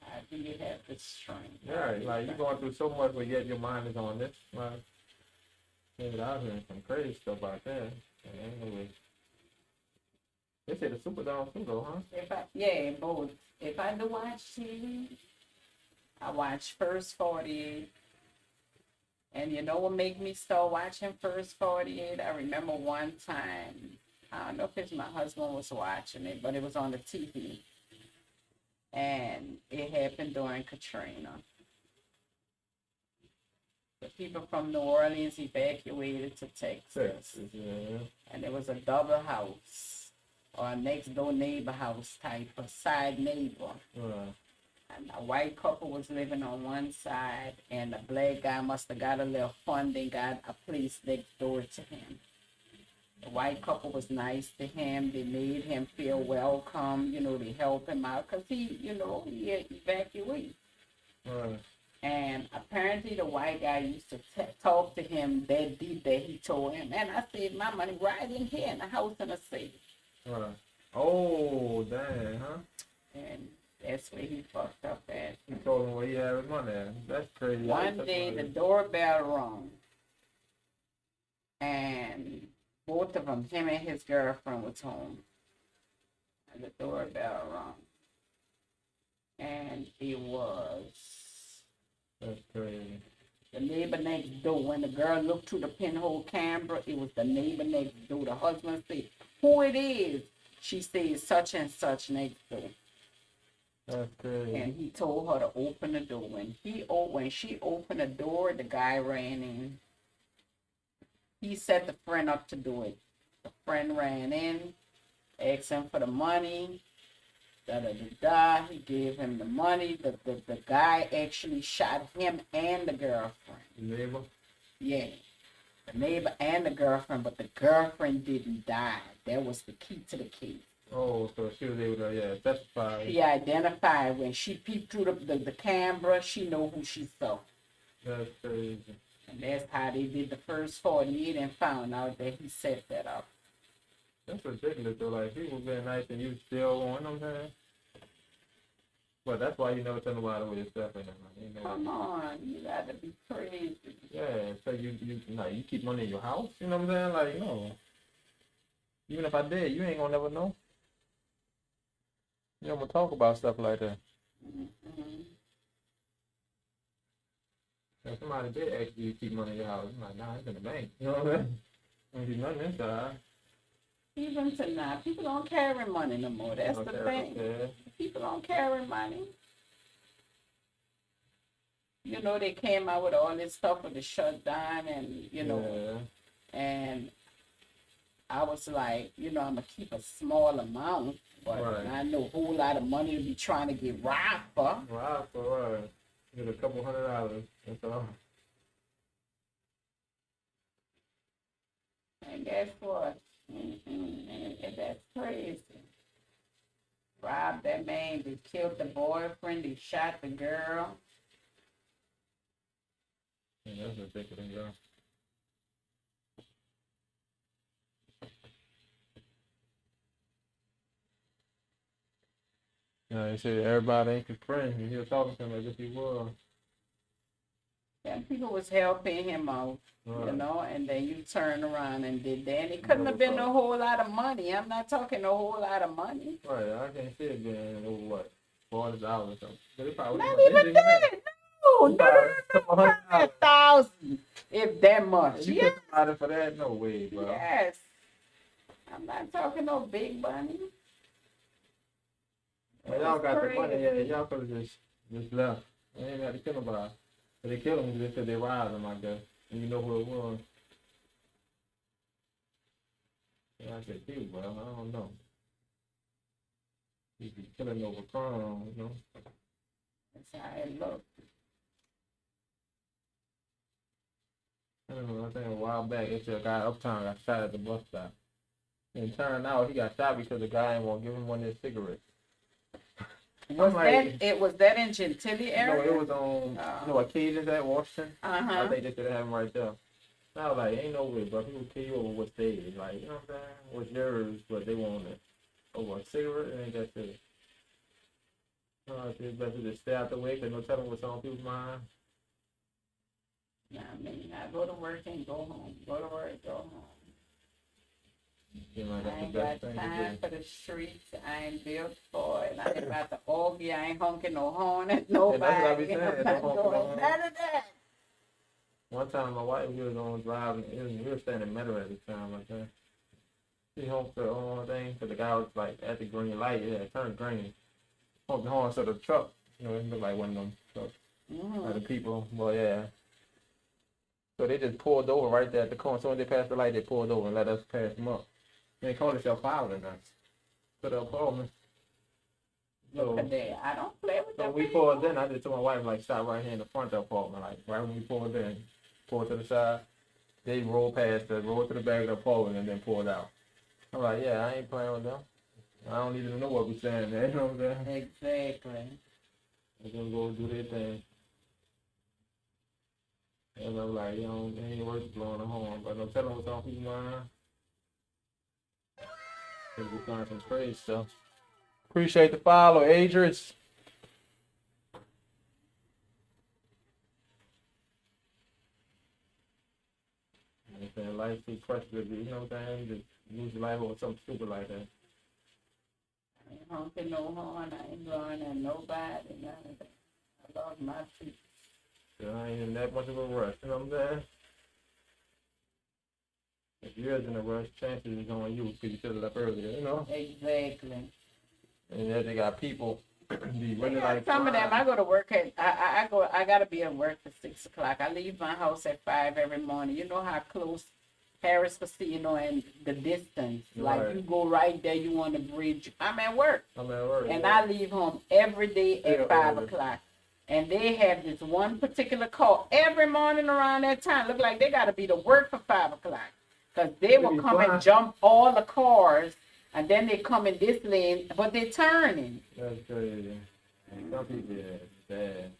How do you have the strength? Yeah, like you're going through so much, but yet your mind is on this. Like, maybe I was hearing some crazy stuff out there. And anyway, they said the Superdome too, though, huh? Yeah, both. If I do watch TV, I watch First 48. And you know what made me start watching First 48? I remember one time, I don't know if it's my husband was watching it, but it was on the TV. And it happened during Katrina. The people from New Orleans evacuated to Texas. Yeah. And there was a double house or a next door neighbor house type of side neighbor. And a white couple was living on one side, and the black guy must have got a little funding, got a place next door to him. The white couple was nice to him. They made him feel welcome. You know, they helped him out because he had evacuated. And apparently the white guy used to talk to him that deep that he told him, man, I saved my money right in here in the house in the safe. Oh, dang, huh? And that's where he fucked up at. He told him where he had his money at. That's crazy. One day the doorbell rung, and both of them, him and his girlfriend, was home. and the doorbell rang. And it was That's crazy. the neighbor next door. When the girl looked through the pinhole camera, it was the neighbor next door. The husband said, "Who it is?" She said, "Such and such next door." That's crazy. And he told her to open the door. When she opened the door, the guy ran in. He set the friend up to do it. The friend ran in, asked him for the money. Da da da da. He gave him the money. The guy actually shot him and the girlfriend. Neighbor? Yeah, the neighbor and the girlfriend, but the girlfriend didn't die. That was the key to the case. Oh, so she was able to, testify. He identified when she peeped through the camera. She know who she saw. That's crazy. And that's how they did the first 48 and found out that he set that up. That's ridiculous though. Like people being nice and you still want them, man. But that's why you never tell nobody where your stuff is. You know. Come on, you gotta be crazy. Yeah, so you keep money in your house. You know what I'm saying? Like no. Even if I did, you ain't gonna never know. You don't gonna talk about stuff like that. Mm-hmm. If somebody did ask you to keep money in your house, I'm like, nah, it's in the bank. You know what I'm saying? Ain't do nothing inside. Even tonight, people don't carry money no more. That's the thing. Yeah. People don't carry money. You know, they came out with all this stuff with the shutdown and, you know, and I was like, you know, I'm going to keep a small amount, but Right. I know a whole lot of money to be trying to get robbed for. Wow, right. Get a couple $100. That's all. And guess what? And that's crazy. Robbed that man, they killed the boyfriend, they shot the girl. Yeah, that's ridiculous, yeah. Yeah, they say everybody ain't your friend. You hear talking to him as if he was. And people was helping him out, Right. you know, and then you turn around and did that. And it couldn't have been a whole lot of money. I'm not talking a whole lot of money. Right, I can't see it being over what, $40 or something. But it probably Not was- even that. No, Couple $100. 100,000, if that much. You Yeah. get somebody for that? No way, bro. Yes. I'm not talking no big money. Well, y'all got the money, yeah. Y'all could have just left. They ain't got to kill nobody. But they killed him just because they robbed him, I guess. And you know who it was. Yeah, I said, dude, well, I don't know. He be killing over crime, you know. That's how it looked. I don't know, I think a while back, it's a guy uptown got shot at the bus stop. And it turned out he got shot because the guy didn't want to give him one of his cigarettes. Was like- that in Gentilly No, area? it was on, you know, occasions at Washington. I Uh-huh. think they should have him right there. And I was like, ain't no way, bro. People kill you over what's theirs. Like, you know what I'm saying? What's yours, but they want it. Over a cigarette, it ain't that serious. It's better to stay out the way, because no telling what's on people's mind. Yeah, I mean, I go to work and go home. Go to work, go home. You know, I that's the ain't best got thing time to for the streets. I ain't built for it. I ain't about to argue. I ain't honking no horn at nobody. that's what I be saying, I'm don't not honk no doing horn. none of that. do. One time, my wife, we was on driving, we were staying in Metro at the time, like that. She honked the horn thing, because the guy was, like, at the green light, it turned green. Honked the horn to the truck. You know, it looked like one of them trucks. Like the people, well, yeah. So they just pulled over right there at the corner. So when they passed the light, they pulled over and let us pass them up. They called themselves violent us. To the apartment. Look So, at that. I don't play with so them we people. pulled in. I just told my wife, like, stop right here in the front of the apartment. Like, right when we pulled in, pulled to the side. They rolled past us, rolled to the back of the apartment, and then pulled out. I'm like, yeah, I ain't playing with them. I don't need to know what we're saying there. You know what I'm saying? Exactly. They're going to go do their thing. And I'm like, you know, it ain't worth blowing a horn, but I'm telling what's on people's mind. Cause we find some crazy stuff. Appreciate the follow, Adris. I'm saying life too precious to be, you know what I'm saying? Just lose your life over something stupid like that. ain't honking no horn. I ain't blowing at nobody. None of that. I lost my feet. So I ain't in that much of a rush. You know what I'm saying? If you're in a rush, chances is on you because you should have left earlier. You know. Exactly. And then they got people be running Yeah, like some of them, flies. I go to work at, I gotta be at work at 6 o'clock. I leave my house at 5 every morning. You know how close Harris Casino and the distance. Like Right. you go right there, you on the bridge. I'm at work. I'm at work. And yeah. I leave home every day at Yeah, 5 early. o'clock. And they have this one particular call every morning around that time. Look like they gotta be to work for 5 o'clock. Cause they will be come flying. and jump all the cars and then they come in this lane, but they're turning. That's crazy. Some people, yeah, it's bad.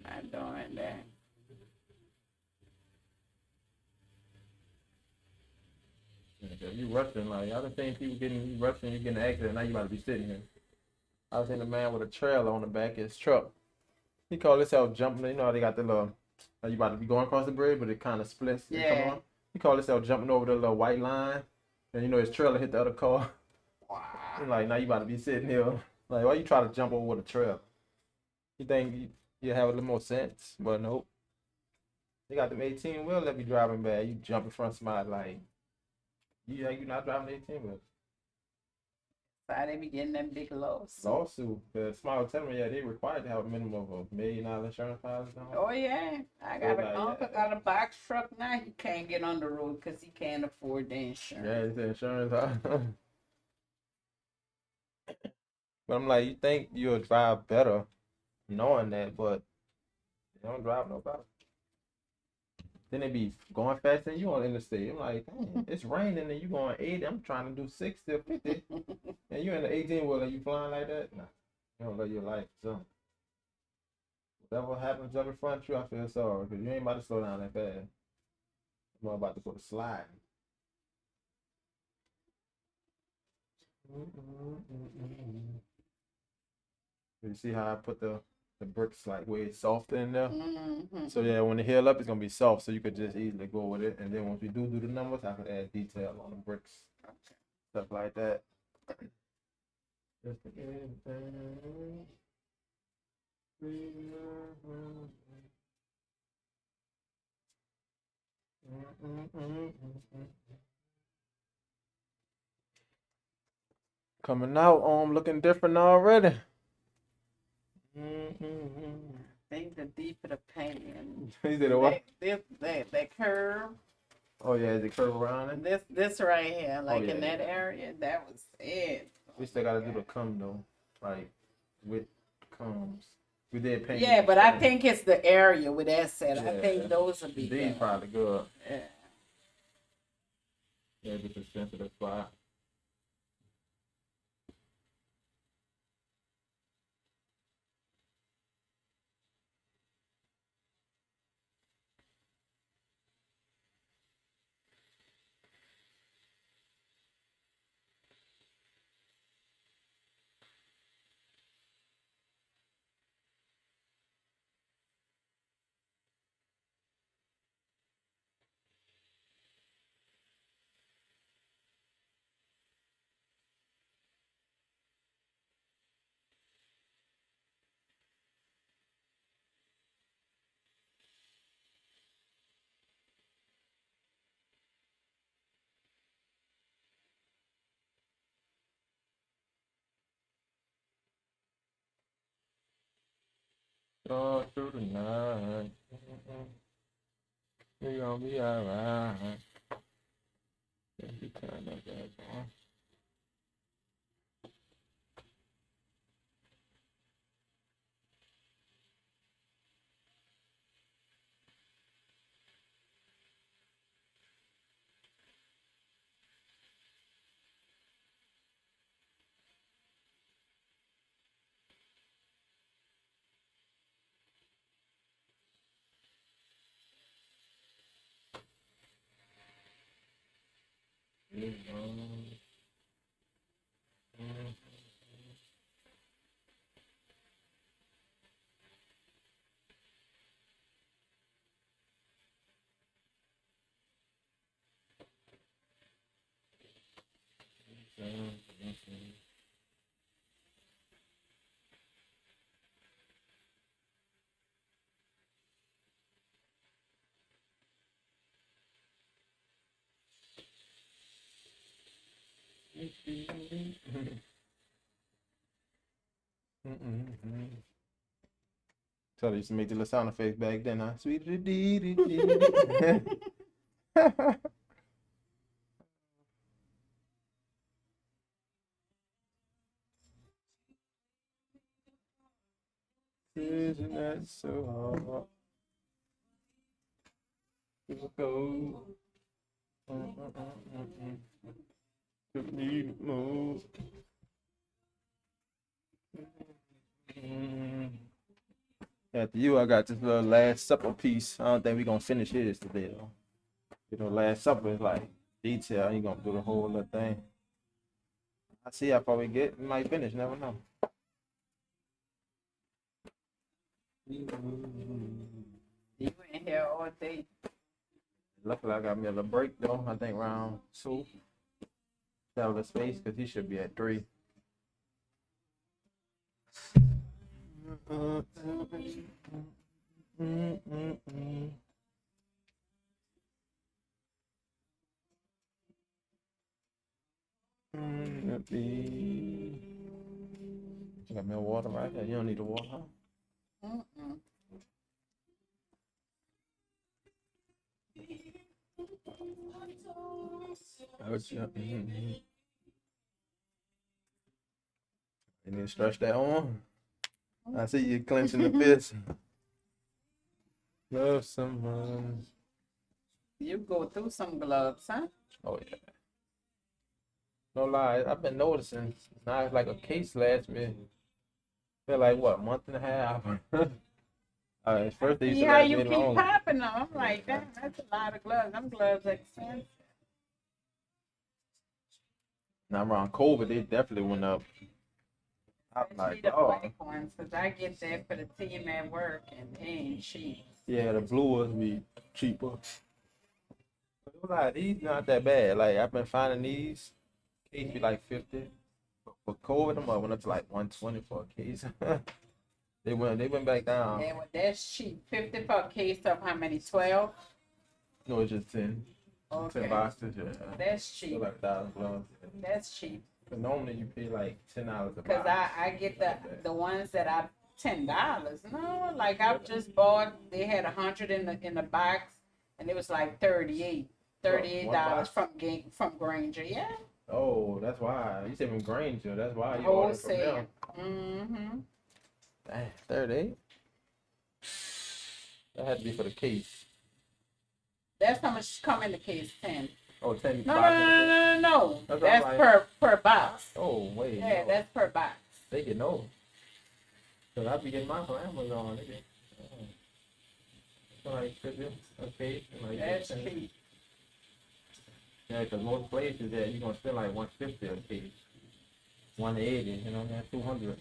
Not doing that. Yeah, you rushing, like, I done seen people getting rushing, you getting an accident, now you about to be sitting here. I was seeing a man with a trailer on the back of his truck. He called himself jumping, you know how they got the little, how you about to be going across the bridge, but it kind of splits. and come Yeah. on. He called himself jumping over the little white line, and you know his trailer hit the other car. Wow. I'm like, now you about to be sitting here. Like, why you try to jump over with a trailer? You think you have a little more sense, but nope. They got them 18 wheel that be driving bad. You jump in front of somebody like, you not driving 18 wheel. Why they be getting them big lows? Lawsuit. The small telling me, yeah, they required to have a minimum of $1 million insurance policy. Oh yeah, I got an uncle got a box truck now. He can't get on the road because he can't afford the Yeah, insurance. it's the insurance. But I'm like, you think you'll drive better knowing that, but you don't drive no better. Then they be going faster than you on the interstate. I'm like, dang, it's raining and you going 80. I'm trying to do 60 or 50. And you in the 18 wheel and you flying like that? Nah, you don't love your life. So, whatever happens up in front of you, I feel sorry because you ain't about to slow down that fast. I'm about to go to slide. You see how I put the bricks like way soft in there? Mm-hmm. So yeah, when the hill up, it's gonna be soft, so you could just easily go with it. And then once we do the numbers, I could add detail on the bricks, stuff like that. Just to get everything. Coming out, looking different already. I think the deeper the paint, He did a what? that curve, Oh yeah, is it curve around it? this right here, like yeah, in that yeah. area, that was it. We still gotta do the cum though, like with combs. We did paint. Yeah, but I think it's the area with that said. I Yeah. think those would be these good. probably good. Yeah. Yeah, it's a sensitive spot. All through the night. We gonna be alright. Let me turn that back on. So they used to make the little sound effects back then, huh? Sweet dee. Isn't that so hard? People go. Took me to move. After you, I got this little Last Supper piece. I don't think we're gonna finish his today though. You know, Last Supper is like detail. You gonna do the whole little thing. I see how far we get. We might finish. Never know. You in here all day. Luckily, I got me a little break though. I think round 2. Have the space because he should be at 3. I got me a water right there. You don't need the water, huh? Mm-mm. You need to stretch that on. I see you clenching the fist. Love someone. You go through some gloves, huh? Oh yeah. No lie, I've been noticing. Now it's like a case lasts me. Feel like what, a month and a half. At first they used See to how last you me keep longer. popping them. I'm like, damn, that's a lot of gloves. Them gloves are expensive. Now around COVID, they definitely went up. I'm Especially like, the oh, black ones, because I get that for the team at work and they ain't cheap. yeah, the blue ones be cheaper. But no lie, these not that bad. Like I've been finding these case be like 50. But for COVID, them up went up to like 120 for a case. They went back down. Yeah, well, that's cheap. 50 for a case of how many? 12? No, it's just 10. 10 Okay. boxes, yeah. That's Feel cheap. like 1,000 gloves. That's cheap. But normally you pay like $10 a Because box. I get the ones that I $10. No, like I've just bought, they had 100 in the box and it was like $38 box? from Granger. Yeah. Oh, that's why. You said from Granger. That's why you ordered from Wholesale. them. Mm-hmm. Dang, 38? That had to be for the case. That's how much come in the case, 10. Oh, 10 No, boxes. no. That's That's all right. per box. Oh, wait. Yeah, no. that's per box. They get no. Because I be getting mine from Amazon. They get, so like 50 a case. Like That's 10. cheap. Yeah, because most places that you're going to spend like 150 a case. 180, you know what I mean? 200.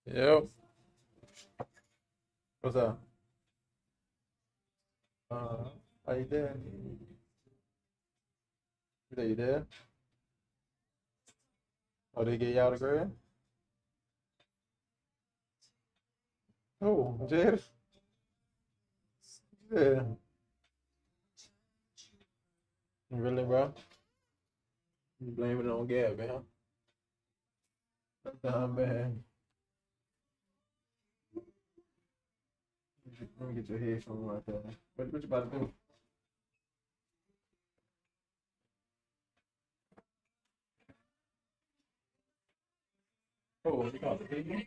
Yep. What's up? Are you there? You there? Oh, they get y'all the grade? Oh, Jada. Yeah. Really, bro? You blaming it on Gab, man? Nah, man. Let me get your headphones right there. What you about to do? Oh, you got the TV?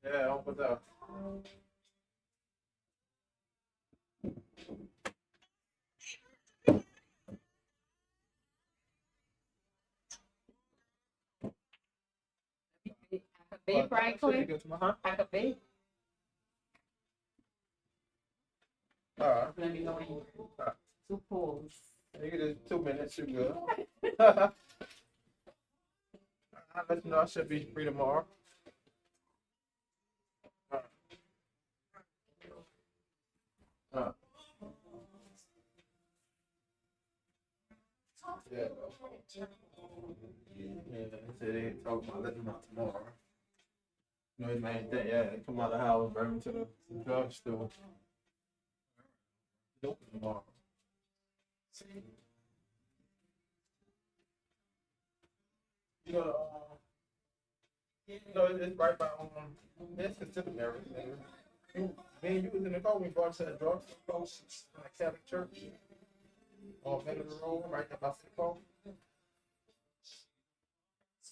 Yeah, what's up? Be Franklin. Huh? I could be. All right. Let me know when you two pulls. You get this 2 minutes, you good. I'll let you know I should be free tomorrow. Uh, yeah. Yeah, they said they talk about letting them out tomorrow. You know, his main thing, yeah, they come out of the house, bring him to the drugstore. Nope, tomorrow. You know, it's right by, it's considered everything. Me and you was in the car, we brought to the drugstore, like Catholic Church. On Middle Road, right there by City.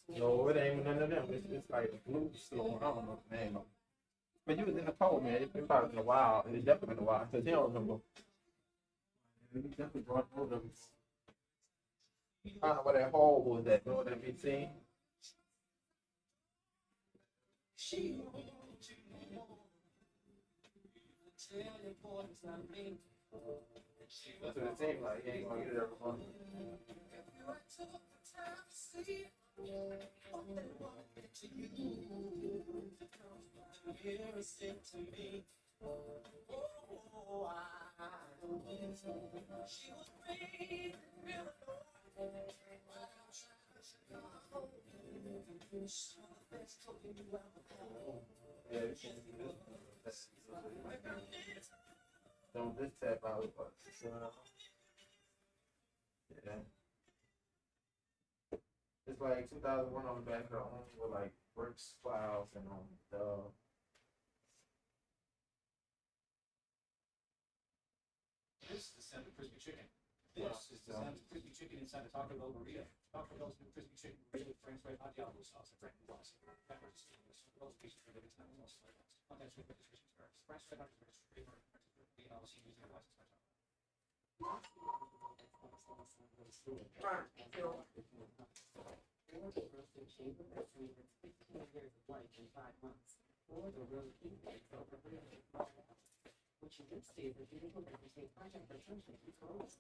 No, it ain't none of them. It's like a blue store. I don't know the name of it. But you was in the cold, man. It's been probably been a while. It's definitely been a while. Because he don't remember. He definitely brought all them. I don't know where that hole was at. You know what that be seen? That's what it seemed like. He ain't gonna get it every month. Yeah, don't this tap out. Yeah. It's like 2001 on the back of the home with like bricks, clouds, and the. This is the sound of crispy chicken. This is the sound of crispy chicken inside a Taco Bell burrito. Taco Bell's new crispy chicken burrito with French fried hot Diablo sauce and Franken sauce. Peppers, those pieces for the time most content with this Christmas cards. French fried hot Diablo flavor. And also using a license by Taco. What you can see is that you look at the same project for something it's always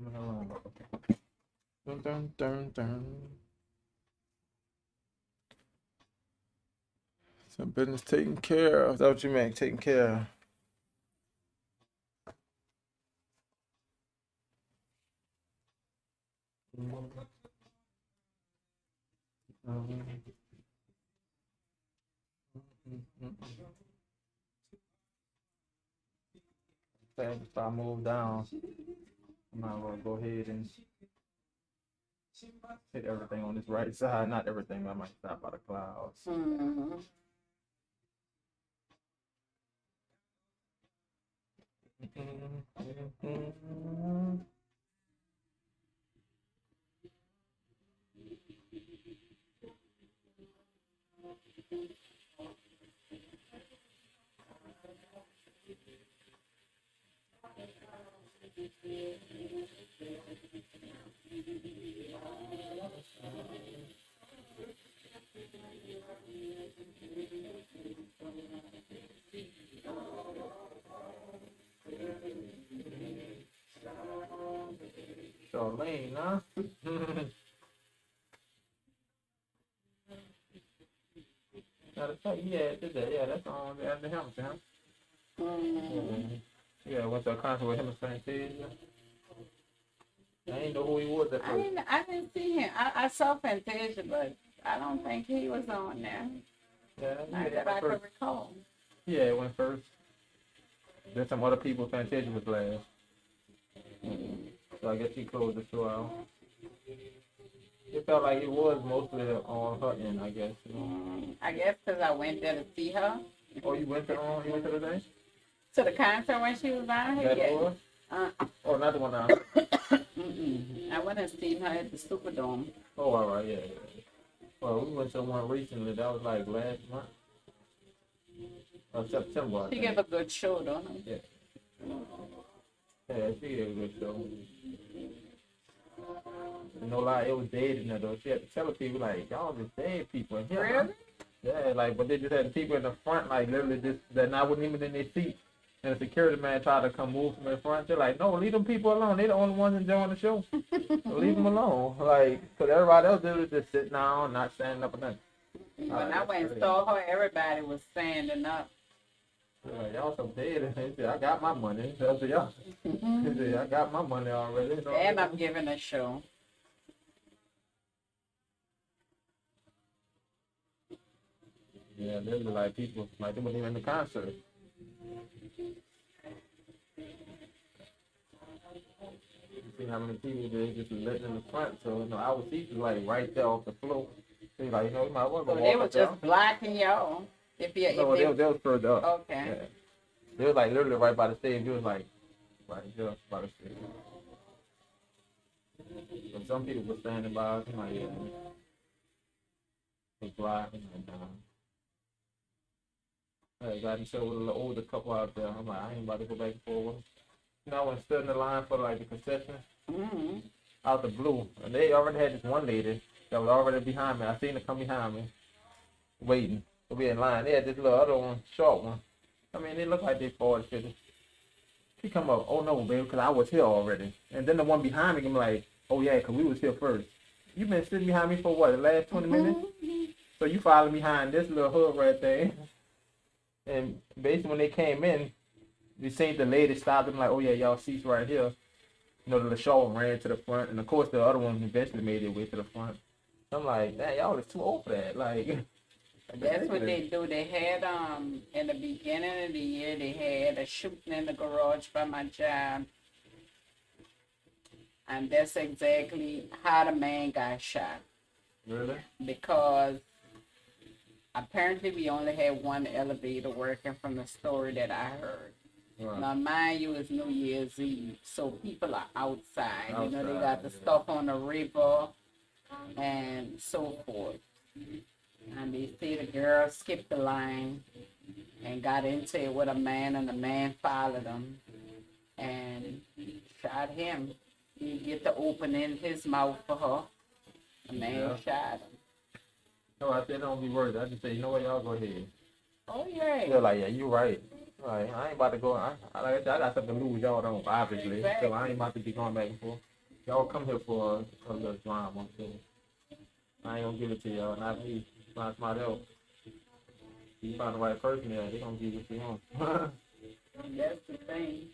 Dun, dun, dun, dun. Some business taken care of. Is that what you meant? Taken care of. If I move down, I'm not gonna go ahead and hit everything on this right side. Not everything, I might stop by the clouds. Mm-hmm. Charlene, huh? Matter of fact, yeah, today, yeah, that's on at the Hamilton, huh? Mm-hmm. Yeah, went to a concert with him and Fantasia. I didn't know who he was at first. I didn't see him. I saw Fantasia, but I don't think he was on there. Yeah, Not yeah, that I at can first. recall. Yeah, it went first. Then some other people, Fantasia was last. So I guess he closed the show out. It felt like it was mostly on her end, I guess. You know? I guess because I went there to see her. Oh, you went to the day? To the concert when she was down here? That Yeah. was? Oh, not the one now. I went and seen her at the Superdome. Oh, all right, yeah, yeah. Well, we went to one recently. That was like last month. September. I She think. gave a good show, don't she? Yeah. Yeah, she gave a good show. No lie, it was dead in there though. She had to tell the people like, y'all just dead people in here. Really? Yeah, like, but they just had the people in the front, like literally just that not wasn't even in their seat. And the security man tried to come move from the front. They're like, no, leave them people alone. They're the only ones enjoying the show. So leave them alone. Like, because everybody else literally just sitting down, not standing up or nothing. When I went and saw her, everybody was standing up. They're like, y'all so dead. They said, I got my money. So I said, y'all. They said, I got my money already. You know? And I'm giving a show. Yeah, there's like people, like they weren't even in the concert. You see how many people they just letting in the front, so you know our seats was like right there off the floor. So you like, you know, you might well go So walk they were up there. just blocking y'all. If you, No, if they was further up. okay. Yeah. They was like literally right by the stage. It was like right there by the stage. But some people were standing by, you know, yeah, was blocking and I got into it with a little older couple out there. I'm like, I ain't about to go back and forth. You know, I went and stood in the line for like the concession Mm-hmm. out the blue, and they already had this one lady that was already behind me. I seen her come behind me, waiting to be in line. They had this little other one, short one. I mean, they look like they 40, 50. She come up, oh no, baby, because I was here already. And then the one behind me, I'm like, oh yeah, because we was here first. You been sitting behind me for what, the last 20 minutes? So you followed behind this little hood right there. And basically when they came in, we seen the lady stop them like, oh yeah, y'all seats right here. You know, the short one ran to the front, and of course the other one eventually made their way to the front. I'm like, damn, y'all is too old for that. Like, That's what they do. They had in the beginning of the year they had a shooting in the garage by my job. And that's exactly how the man got shot. Really? Because apparently we only had one elevator working from the story that I heard. Right. Now, mind you, it's New Year's Eve, so people are outside. You know, they got the Outside, yeah. stuff on the river and so forth. And they say the girl skipped the line and got into it with a man, and the man followed him and shot him. He get to open in his mouth for her. The man Yeah. shot him. No, I said don't be worried. I just say, you know what, y'all go ahead. Oh, yeah. They're like, yeah, you right. Like, I ain't about to go. Like I said, I got something to lose. Y'all don't, obviously. So I ain't about to be going back and forth. Y'all come here for a little drama, so I ain't gonna give it to y'all. Not me. Find somebody else. You find the right person there, they gonna give it to him. That's the thing.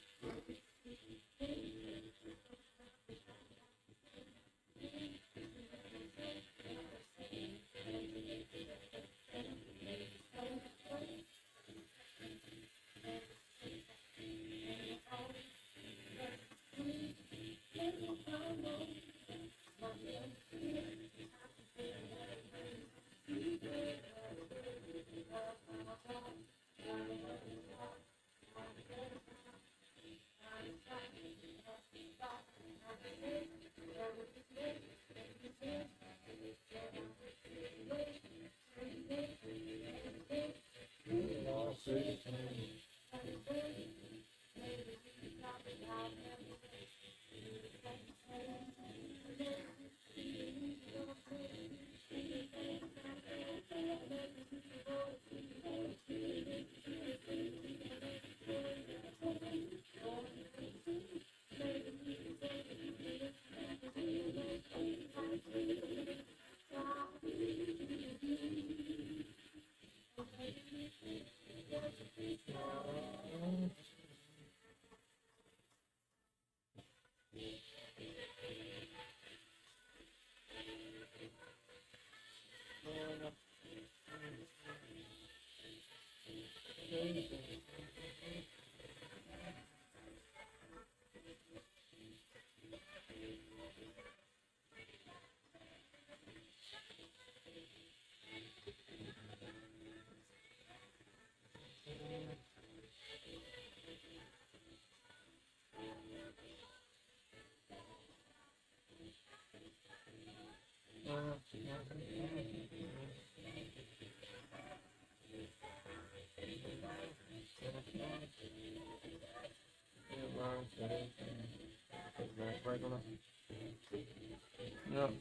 Yep.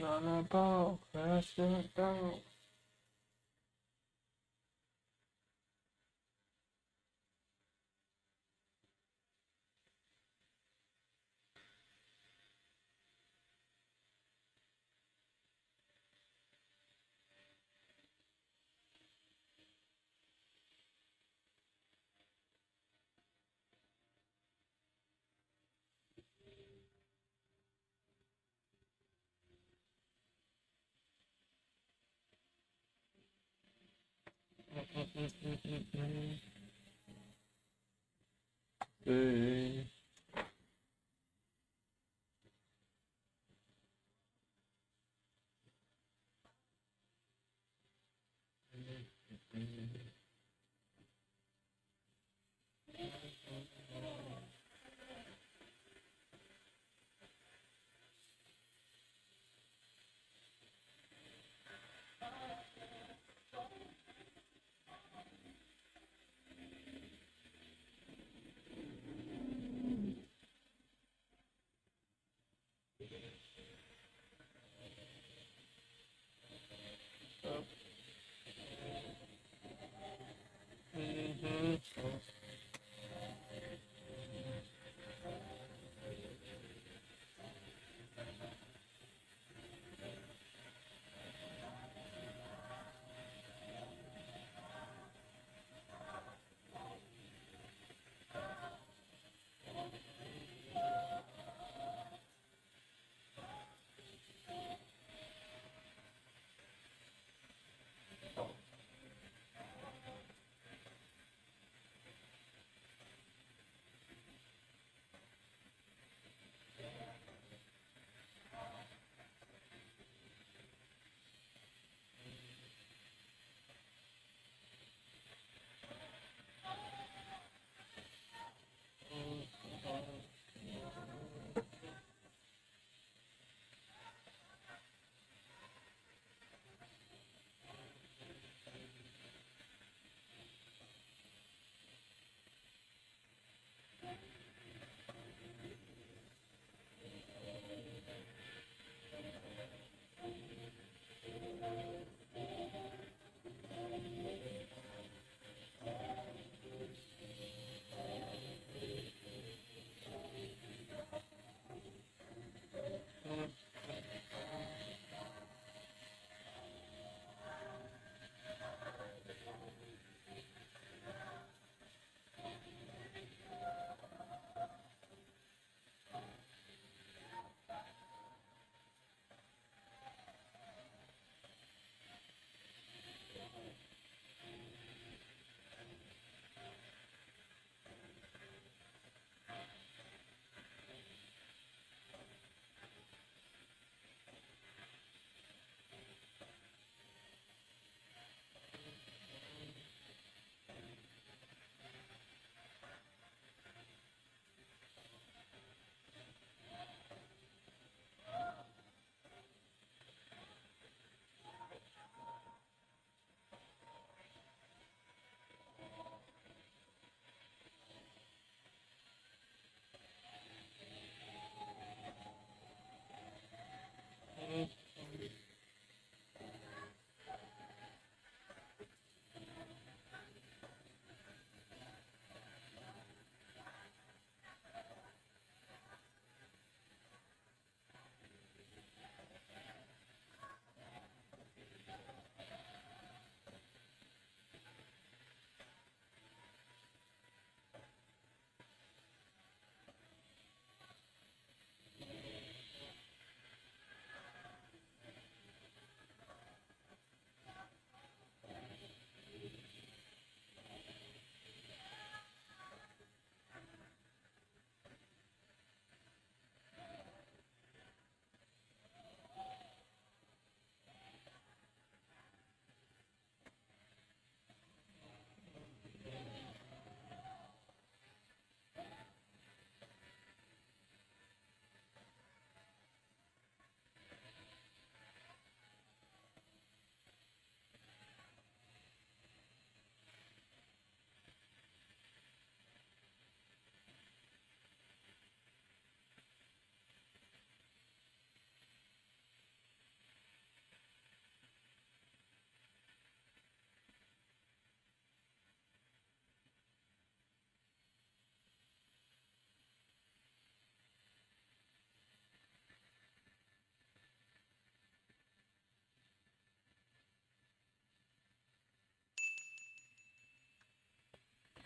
On the ball, crash the dog. Hey.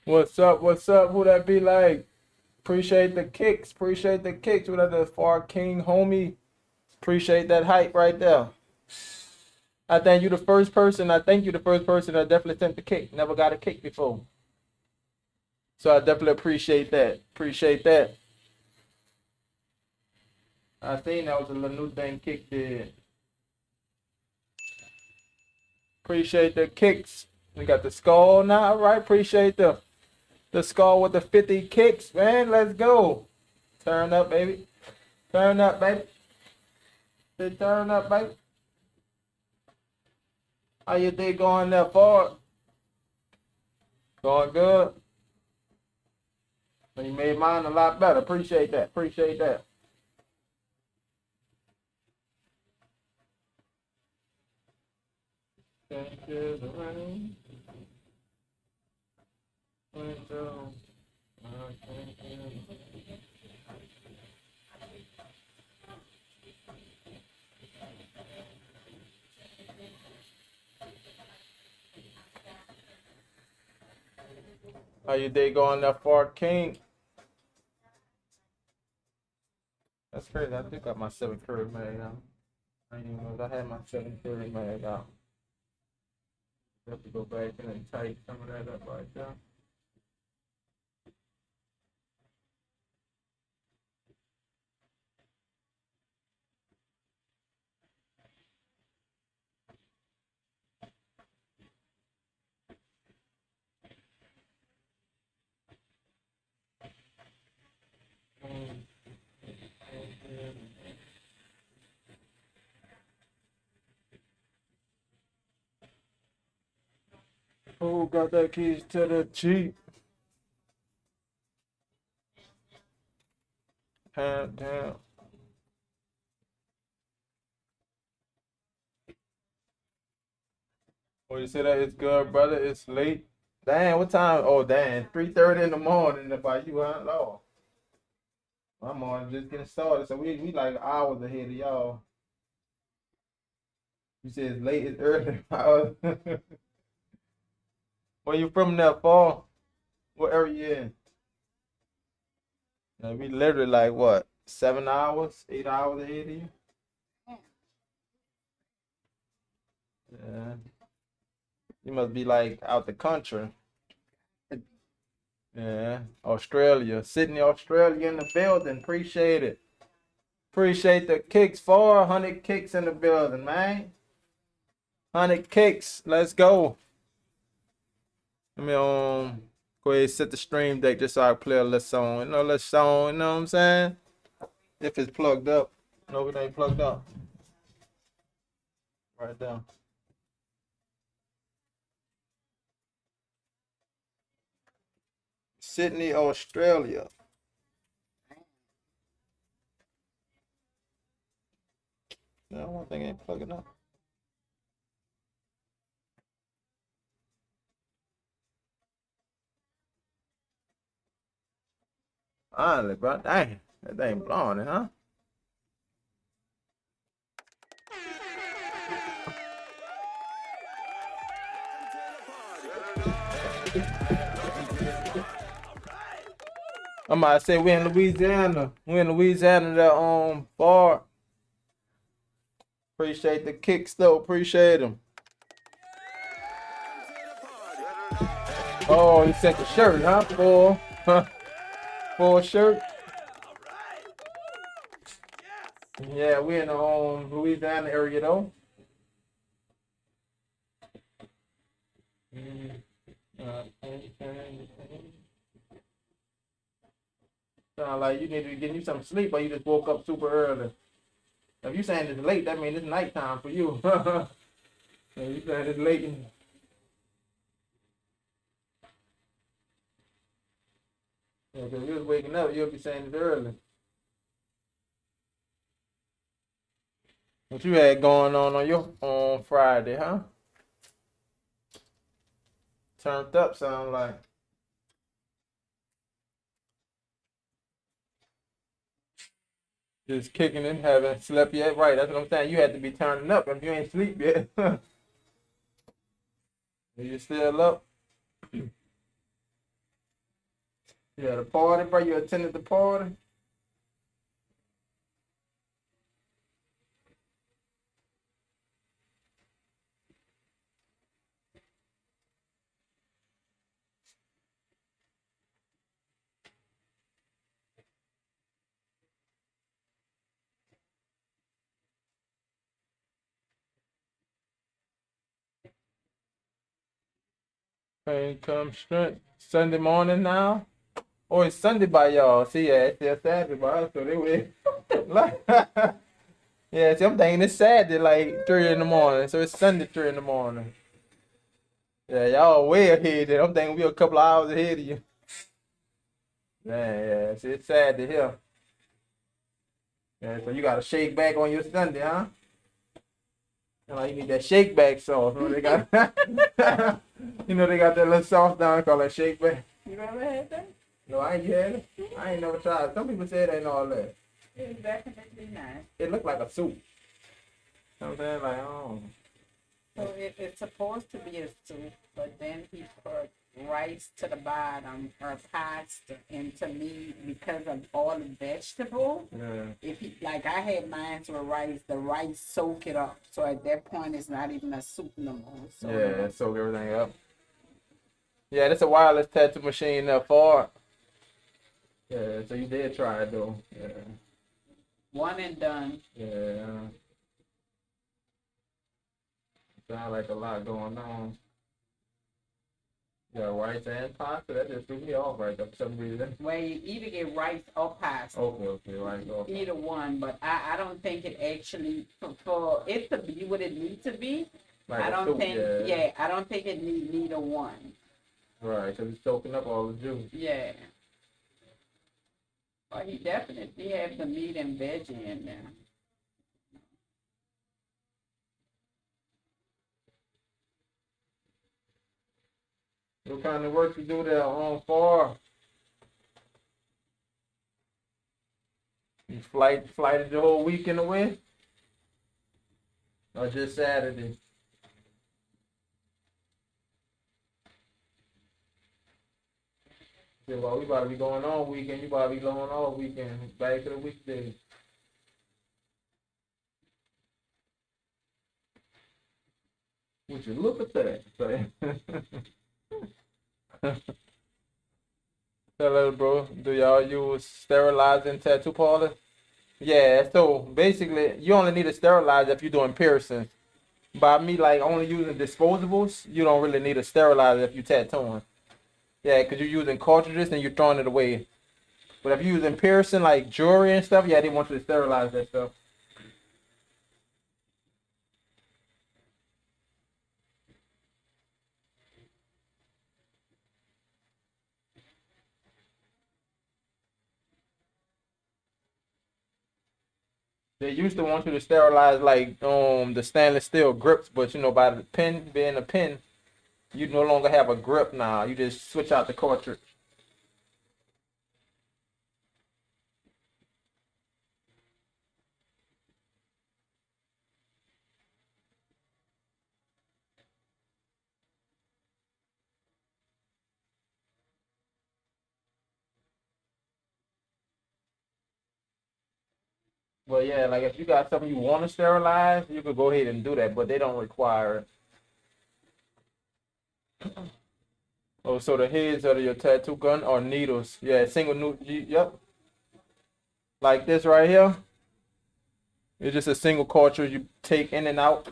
What's up? What's up? Who that be like? Appreciate the kicks. Appreciate the kicks. What the Far King homie? Appreciate that hype right there. I think you the first person. I think you the first person that definitely sent the kick. Never got a kick before. So I definitely appreciate that. Appreciate that. I seen that was a little new thing Kick did. Appreciate the kicks. We got the skull now. All right. Appreciate the skull with the 50 kicks, man. Let's go. Turn up, baby. Turn up, baby. Turn up, baby. How you day going there forward? Going good? You made mine a lot better. Appreciate that. Appreciate that. Thank you, the rain. Thank you. Thank you. How your day going there, Far King? That's crazy. I just got my 7th curve made out. I didn't even know I had my 7th curve made out. Have to go back in and tighten some of that up right there. Who got that keys to the Jeep? Hand down. Well, you say that it's good, brother. It's late. Damn, what time? Oh, damn, 3:30 in the morning. About you, huh? Lord. My morning just getting started, so we like hours ahead of y'all. You said it's late, it's early. Where you from there, fall? What area you in? Now, we literally like what? 7 hours, 8 hours ahead of you? Yeah. You must be like out the country. Yeah. Australia. Sydney, Australia in the building. Appreciate it. Appreciate the kicks. 400 kicks in the building, man. 100 kicks. Let's go. Let me go ahead and set the stream deck just so I can play a little song. You know, a little song, you know what I'm saying? If it's plugged up. No, it ain't plugged up. Right there. Sydney, Australia. No, one thing ain't plugging up. Honestly, bro, dang, that thing blowing it, huh? I'm about to say we in Louisiana. We in Louisiana that bar. Appreciate the kicks though. Appreciate them. Oh, you sent the shirt, huh? Full shirt. Yeah, we in the Louisiana area though. Sound like you need to be getting you some sleep, or you just woke up super early. If you saying it's late, that means it's nighttime for you. If you saying it's late. Yeah, because if you was waking up, you'll be saying it's early. What you had going on your Friday, huh? Turned up, sound like. Just kicking and haven't slept yet. Right, that's what I'm saying. You had to be turning up if you ain't sleep yet. You still up? Yeah, the party, bro. You attended the party? Pain come straight. Sunday morning now? Oh, it's Sunday by y'all. See, yeah, it's still Saturday by us, so they wait. Yeah, see, I'm thinking it's Saturday, like 3 in the morning. So it's Sunday, 3 in the morning. Yeah, y'all way ahead. I'm thinking we a couple of hours ahead of you. Man, yeah, see, it's Saturday here. Yeah, so you got to shake back on your Sunday, huh? You need that shake back sauce. You know, they got, they got that little sauce down called that shake back. You ever had that? No, I ain't had it. I ain't never tried it. Some people say it ain't all that. It's definitely nice. It looked like a soup. You know what I'm saying? Like, oh. So it's supposed to be a soup, but then he put rice to the bottom or pasta, and to me, because of all the vegetables, Yeah. if he like I had mine with rice, the rice soak it up. So at that point, it's not even a soup no more. So Yeah, soak everything up. Yeah, that's a wireless tattoo machine there for it. Yeah, so you did try it though. Yeah. one and done. Yeah. Sound like a lot going on. Yeah, rice and pasta. That just threw me off right there for some reason. Where you either get rice or pasta. Okay, rice off. Either one, but I don't think it actually for it to be what it needs to be. Like I a don't soup, think yeah. I don't think it need neither one. Right, because it's soaking up all the juice. Yeah. Well, he definitely have the meat and veggie in there. What kind of work you do there on for? You flighted the whole weekend away? Or just Saturday? Yeah, well, we about to be going on weekend. You about to be going all weekend. Back to the weekday. Would you look at that? Hello, bro. Do y'all use sterilizing tattoo parlor? Yeah, so basically, you only need to sterilize if you're doing piercings. By me, like, only using disposables, you don't really need a sterilizer if you're tattooing. Yeah, because you're using cartridges and you're throwing it away. But if you're using piercing, like jewelry and stuff, yeah, they want you to sterilize that stuff. They used to want you to sterilize like the stainless steel grips, but by the pin being a pin, you no longer have a grip now. You just switch out the cartridge. But yeah, like if you got something you want to sterilize, you could go ahead and do that, but they don't require it. Oh, so the heads of your tattoo gun are needles. Yeah, single needle. Yep. Like this right here. It's just a single cartridge you take in and out.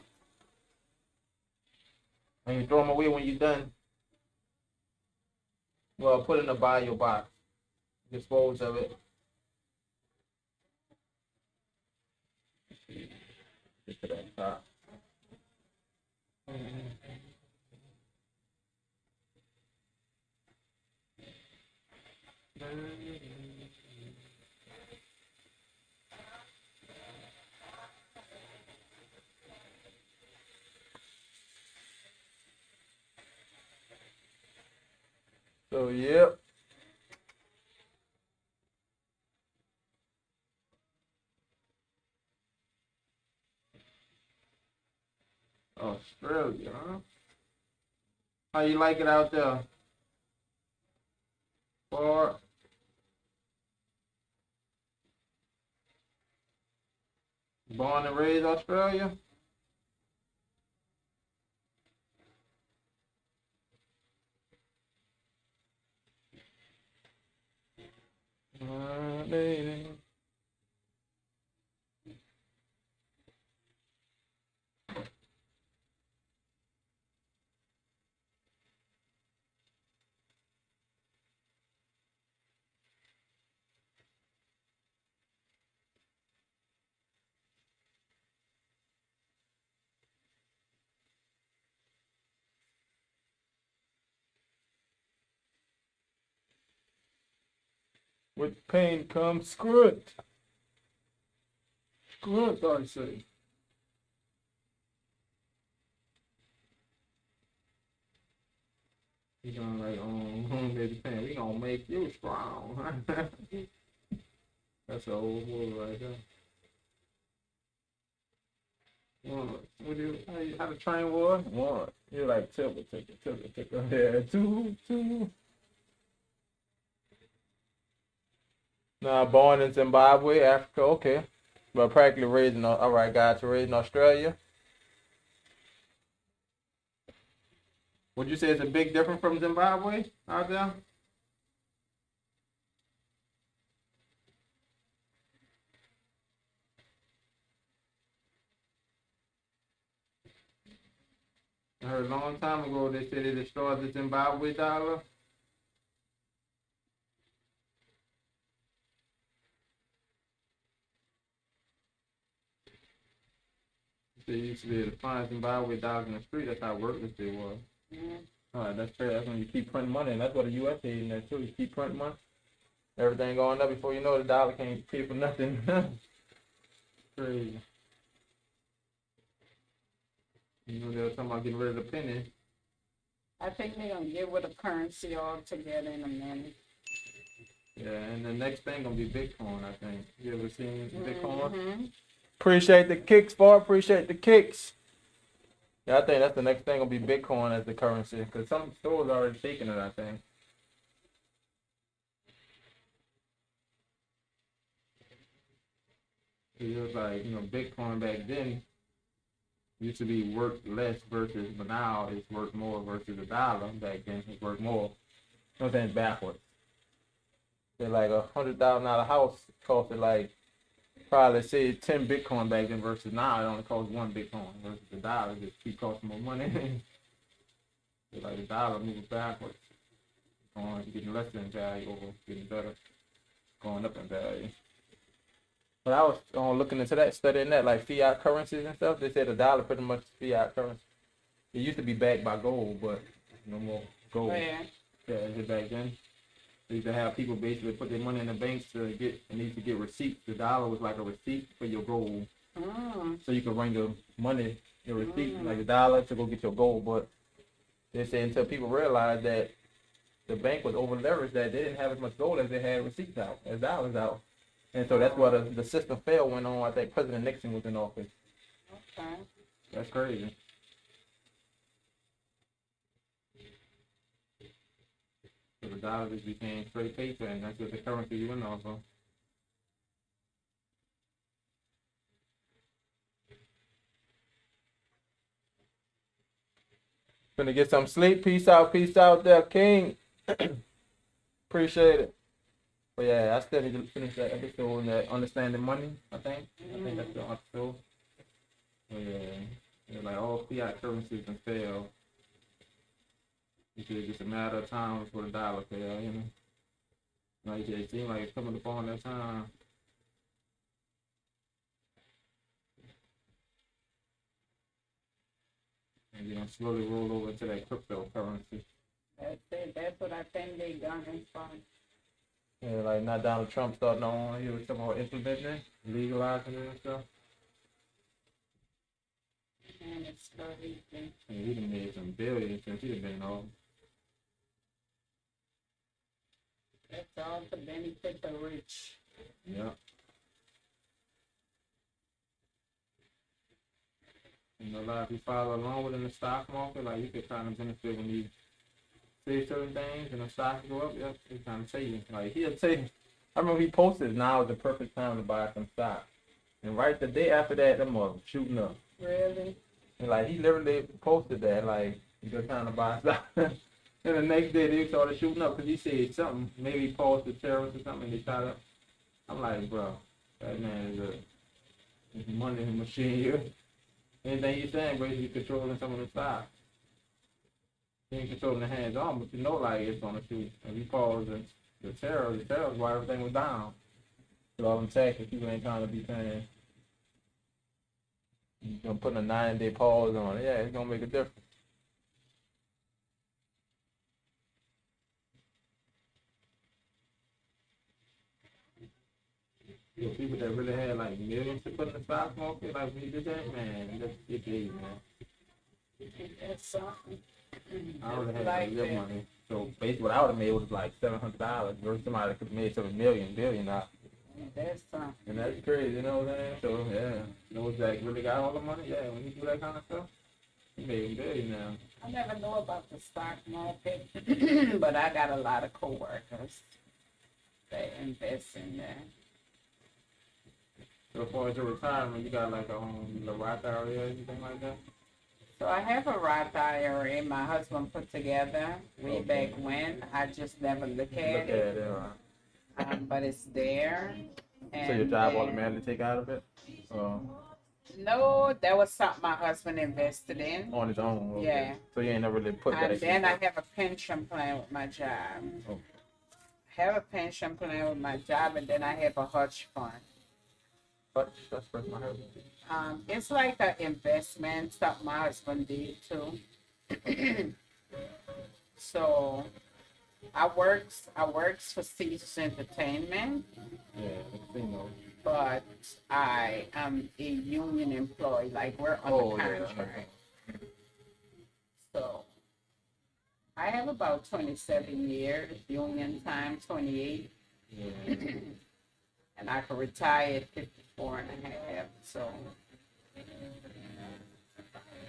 And you throw them away when you're done. Well, put in the bio box. Dispose of it. Get to that top. So, yep. Australia, huh? How you like it out there? Far? Born and raised Australia. Lady. With pain comes script. Script, I say. He's gonna like, baby pain, we gonna make you strong. That's an old boy right there. One. What do you, how to train war? One. You're like, tickle. Yeah, two. Nah, born in Zimbabwe, Africa, okay. But practically raised in, all right, guys, raised in Australia. Would you say it's a big difference from Zimbabwe out there? I heard a long time ago they said they destroyed the Zimbabwe dollar. They used to be able to find Zimbabwe dollars in the street. That's how worthless they were. Alright, that's fair. That's when you keep printing money, and that's what the U.S. is in there too. You keep printing money, everything going up. Before you know, the dollar can't pay for nothing. Crazy. You know, they were talking about getting rid of the penny. I think they're gonna get rid of currency altogether in a minute. Yeah, and the next thing gonna be Bitcoin, I think. You ever seen Bitcoin? Mm-hmm. Appreciate the kicks, boy. Appreciate the kicks. Yeah, I think that's the next thing gonna be Bitcoin as the currency, because some stores are already taking it, I think. It was like, Bitcoin back then used to be worth less versus, but now it's worth more versus a dollar. Back then it's worth more. I'm saying it's backwards. They're like $100,000 house costed like probably say 10 Bitcoin back then versus now it only costs 1 Bitcoin versus the dollar just keep costing more money. It's like the dollar moving backwards, getting less in value over getting better, going up in value. But I was looking into that, studying that, like fiat currencies and stuff. They said the dollar pretty much fiat currency. It used to be backed by gold, but no more gold. Where? Yeah, is it back then? They used to have people basically put their money in the banks to get receipts. The dollar was like a receipt for your gold. So you could bring your money, your receipt, like a dollar to go get your gold. But they say until people realized that the bank was over leveraged, that they didn't have as much gold as they had receipts out, as dollars out. And so that's why the system failed went on. I think President Nixon was in office. Okay. That's crazy. So the dollar just became straight paper, and that's what the currency you went off of. Gonna get some sleep. Peace out there, King. Appreciate it. But yeah, I still need to finish that episode on that understanding money. I think that's the episode. But yeah, like all fiat currencies can fail. It's just a matter of time before the dollar fail. Like it seems like it's coming upon that time. And slowly roll over into that cryptocurrency. That's it. That's what I think they gunning for. Yeah, like not Donald Trump starting on, he was talking about implementing it, legalizing it and stuff. And it's crazy. And he done made some billions since he done been on. That's all to benefit the rich. Yeah. A lot of you follow along within the stock market, like you could kind of benefit when you say certain things and the stocks go up, yep, it's kind of saving. Like he'll say, I remember he posted now is the perfect time to buy some stock. And right the day after that, them mother shooting up. Really? And like he literally posted that, like you're trying to buy stuff. And the next day they started shooting up because he said something. Maybe he paused the terrorists or something and they shot up. I'm like, bro, that man is a money machine here. Anything he's saying, basically controlling some of the stocks. He ain't controlling the hands on, but you know, like it's gonna shoot. And he paused the terrorists why everything was down. So all them taxes, people ain't trying to be paying. You know, putting a 9-day pause on it, yeah, it's gonna make a difference. You know, people that really had like millions to put in the stock market, like we did that, man, that's it, man. That's something. I would have had Like real that. money. So basically, what I would have made was like $700 versus somebody that could have made $7 billion out. That's something. And that's crazy, you know what I'm saying? So yeah, those that really got all the money, yeah, when you do that kind of stuff, you made a billion now. I never know about the stock market, but I got a lot of coworkers that invest in that. So as far as your retirement, you got like a little Roth IRA or anything like that? So I have a Roth IRA my husband put together way back when. I just never look at Look at it, it, but it's there. And So your job then- automatically take out of it? No, that was something my husband invested in. On its own? Okay. Yeah. So you ain't never really put that And then I in. have a pension plan with my job. Okay. I have a pension plan with my job, and then I have a hedge fund. But that's first my husband. It's like an investment, something my husband did too. So I works for Caesars Entertainment, Yeah, you know. but I am a union employee, like we're on Oh, the yeah. contract. So I have about 27 years, union time 28, Yeah. and I can retire at 54 and a half. So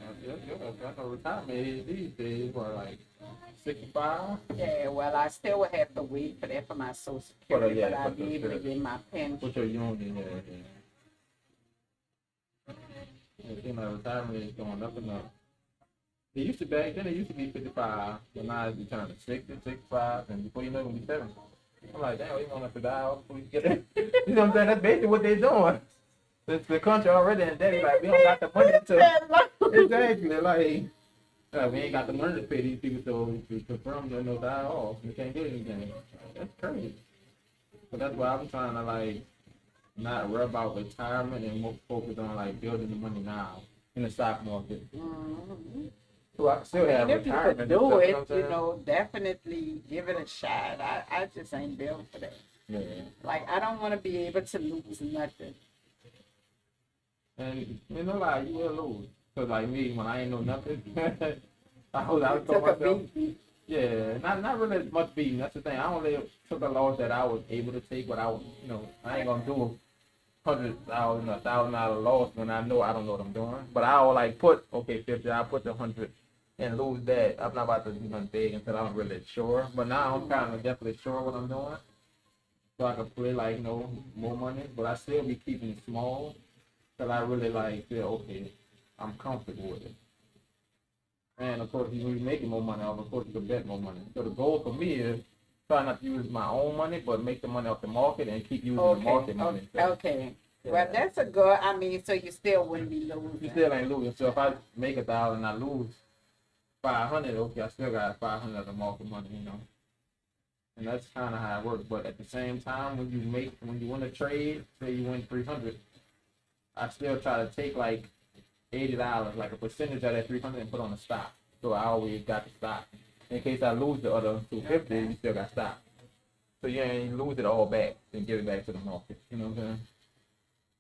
I know retirement age these days were like 65. yeah, well, I still would have to wait for that for my Social Security, yeah, but I'll for be able to the- get my pension. What's your union? It seems like retirement is going up and up. It used to back then. It used to be 55, but now it's turning to 60, 65, and before you know it, it'll be 70. I'm like, damn, we want us to die off before we get it. You know what I'm saying? That's basically what they're doing. The country already in debt. Like we don't got the money to exactly like we ain't got the money to pay these people to confirm they're no die off. We can't get anything. That's crazy. So that's why I'm trying to like not worry about retirement and more focus on like building the money now in the stock market. Mhm. So I can still have If you retirement. could and do stuff, it, what I'm saying? definitely give it a shot. I just ain't built for that. Yeah. Like, I don't want to be able to lose nothing. And you know, like you will lose. Cause like me, when I ain't know nothing, I was Took told a myself, beat. yeah, not really as much beating. That's the thing. I only took a loss that I was able to take, but I was, I ain't gonna do $100,000, $1,000 loss when I know I don't know what I'm doing. But I'll like put 50. I'll put the 100 and lose that. I'm not about to do nothing big until I'm really sure. But now I'm kind of definitely sure what I'm doing, so I can play like more money. But I still be keeping it small till I really like feel okay. I'm comfortable with it. And of course, you're making more money, of course, you can bet more money. So the goal for me is try not to use my own money, but make the money off the market and keep using the market money. Okay. Yeah. Well, that's a good, so you still wouldn't be losing. You still ain't losing. So if I make $1,000 and I lose 500, okay, I still got 500 of the market money, And that's kind of how it works. But at the same time, when you win a trade, say you win 300, I still try to take like $80, like a percentage of that 300, and put on the stock. So I always got the stock. In case I lose the other 250, you still got stock. So you ain't lose it all back and give it back to the market. You know what I'm saying?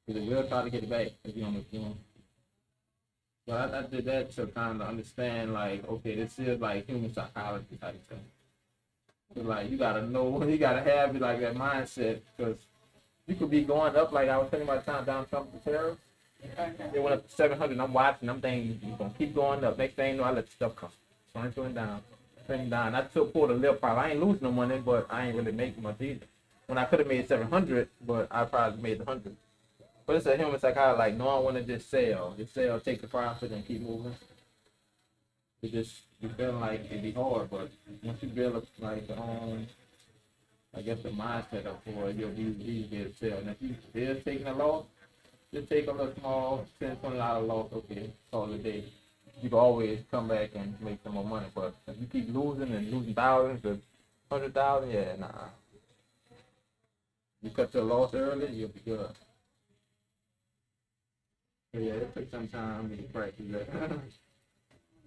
Because it will try to get it back if you don't. But I did that to kind of understand, like, okay, this is like human psychology type thing. So like, you gotta know, you gotta have like that mindset, because you could be going up, like I was telling you about the time Donald Trump was terrorist. They went up to 700. I'm watching. I'm thinking you're gonna keep going up. Next thing you know, I let the stuff come. So I'm going down. I pulled a little profit. I ain't losing no money, but I ain't really making much either. When I could have made 700, but I probably made 100. But it's a human psychology, like knowing when to just sell, take the profit and keep moving. It just you feeling like it'd be hard, but once you build up like I guess the mindset up for it, you'll be easy to sell. And if you still taking a loss, just take a little small $10, $20 loss, okay, call it a day. You can always come back and make some more money. But if you keep losing and losing thousands or 100,000, yeah, nah. You cut your loss early, you'll be good. But yeah, it took some time to practice that.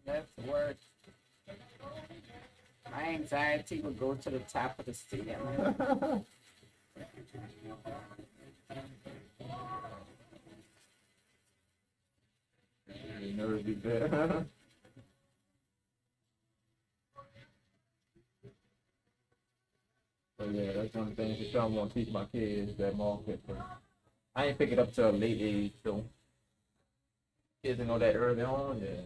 That's work. My anxiety would go to the top of the ceiling. You never be bad. So yeah, that's one of the things that I'm gonna teach my kids that market. But I ain't pick it up till a late age, so kids know that early on, yeah.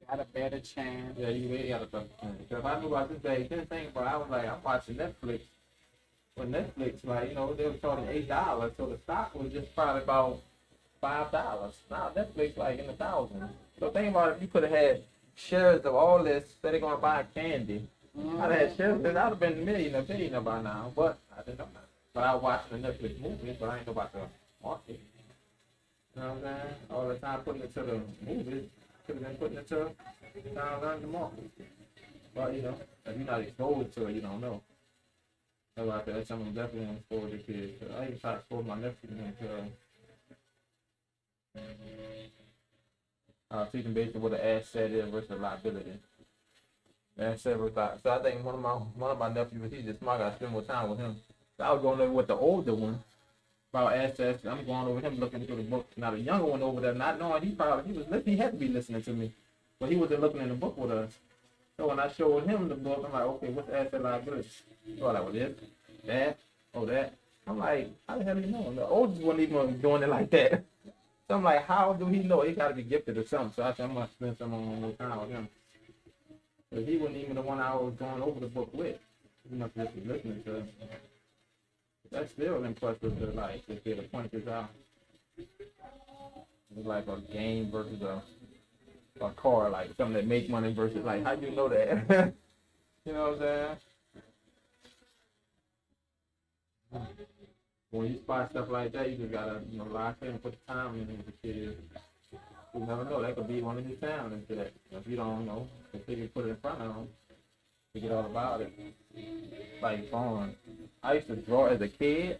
Got a better chance. Yeah, you really got a better chance. Because if I knew about this day, didn't think about it, I was like, I'm watching Netflix. When Netflix, like, you know, they were charging $8, so the stock was just probably about $5. Now Netflix like in the thousands. So think about it, if you could have had shares of all this, say they're gonna buy candy. I'd have had shares, I'd have been a billionaire by now. But I didn't know that. But I was watching the Netflix movies, but I ain't know about the market. You know what I'm saying? All the time putting it to the movies, could have been putting it to trying to learn the market. But you know, if you're not exposed to it, you don't know. So like that's something I'm definitely gonna expose the kids. So I even try to expose my nephew until teach them basically what an asset is versus a liability. Asset versus liability. So I think one of my nephews, he's just smart. I gotta spend more time with him. So I was going over with the older one about assets. I'm going over him looking through the book. Now the younger one over there, not knowing he had to be listening to me, but he wasn't looking in the book with us. So when I showed him the book, I'm like, okay, what's the asset liability? So I'm like, well, this, that, oh that. I'm like, how the hell do you know? The oldest wasn't even doing it like that. So I'm like, how do he know? He got to be gifted or something. So I said, I'm going to spend some more time with him. But he wasn't even the one I was going over the book with. He must just be listening to. That's still impressive to like to get a point this out. It's like a game versus a car, like something that makes money versus like how do you know that? You know what I'm saying? When you spot stuff like that, you just gotta lock in and put the time in with the kids. You never know, that could be one of his talents to that. If you don't know, if they can put it in front of them, you get all about it. Like drawing. I used to draw as a kid,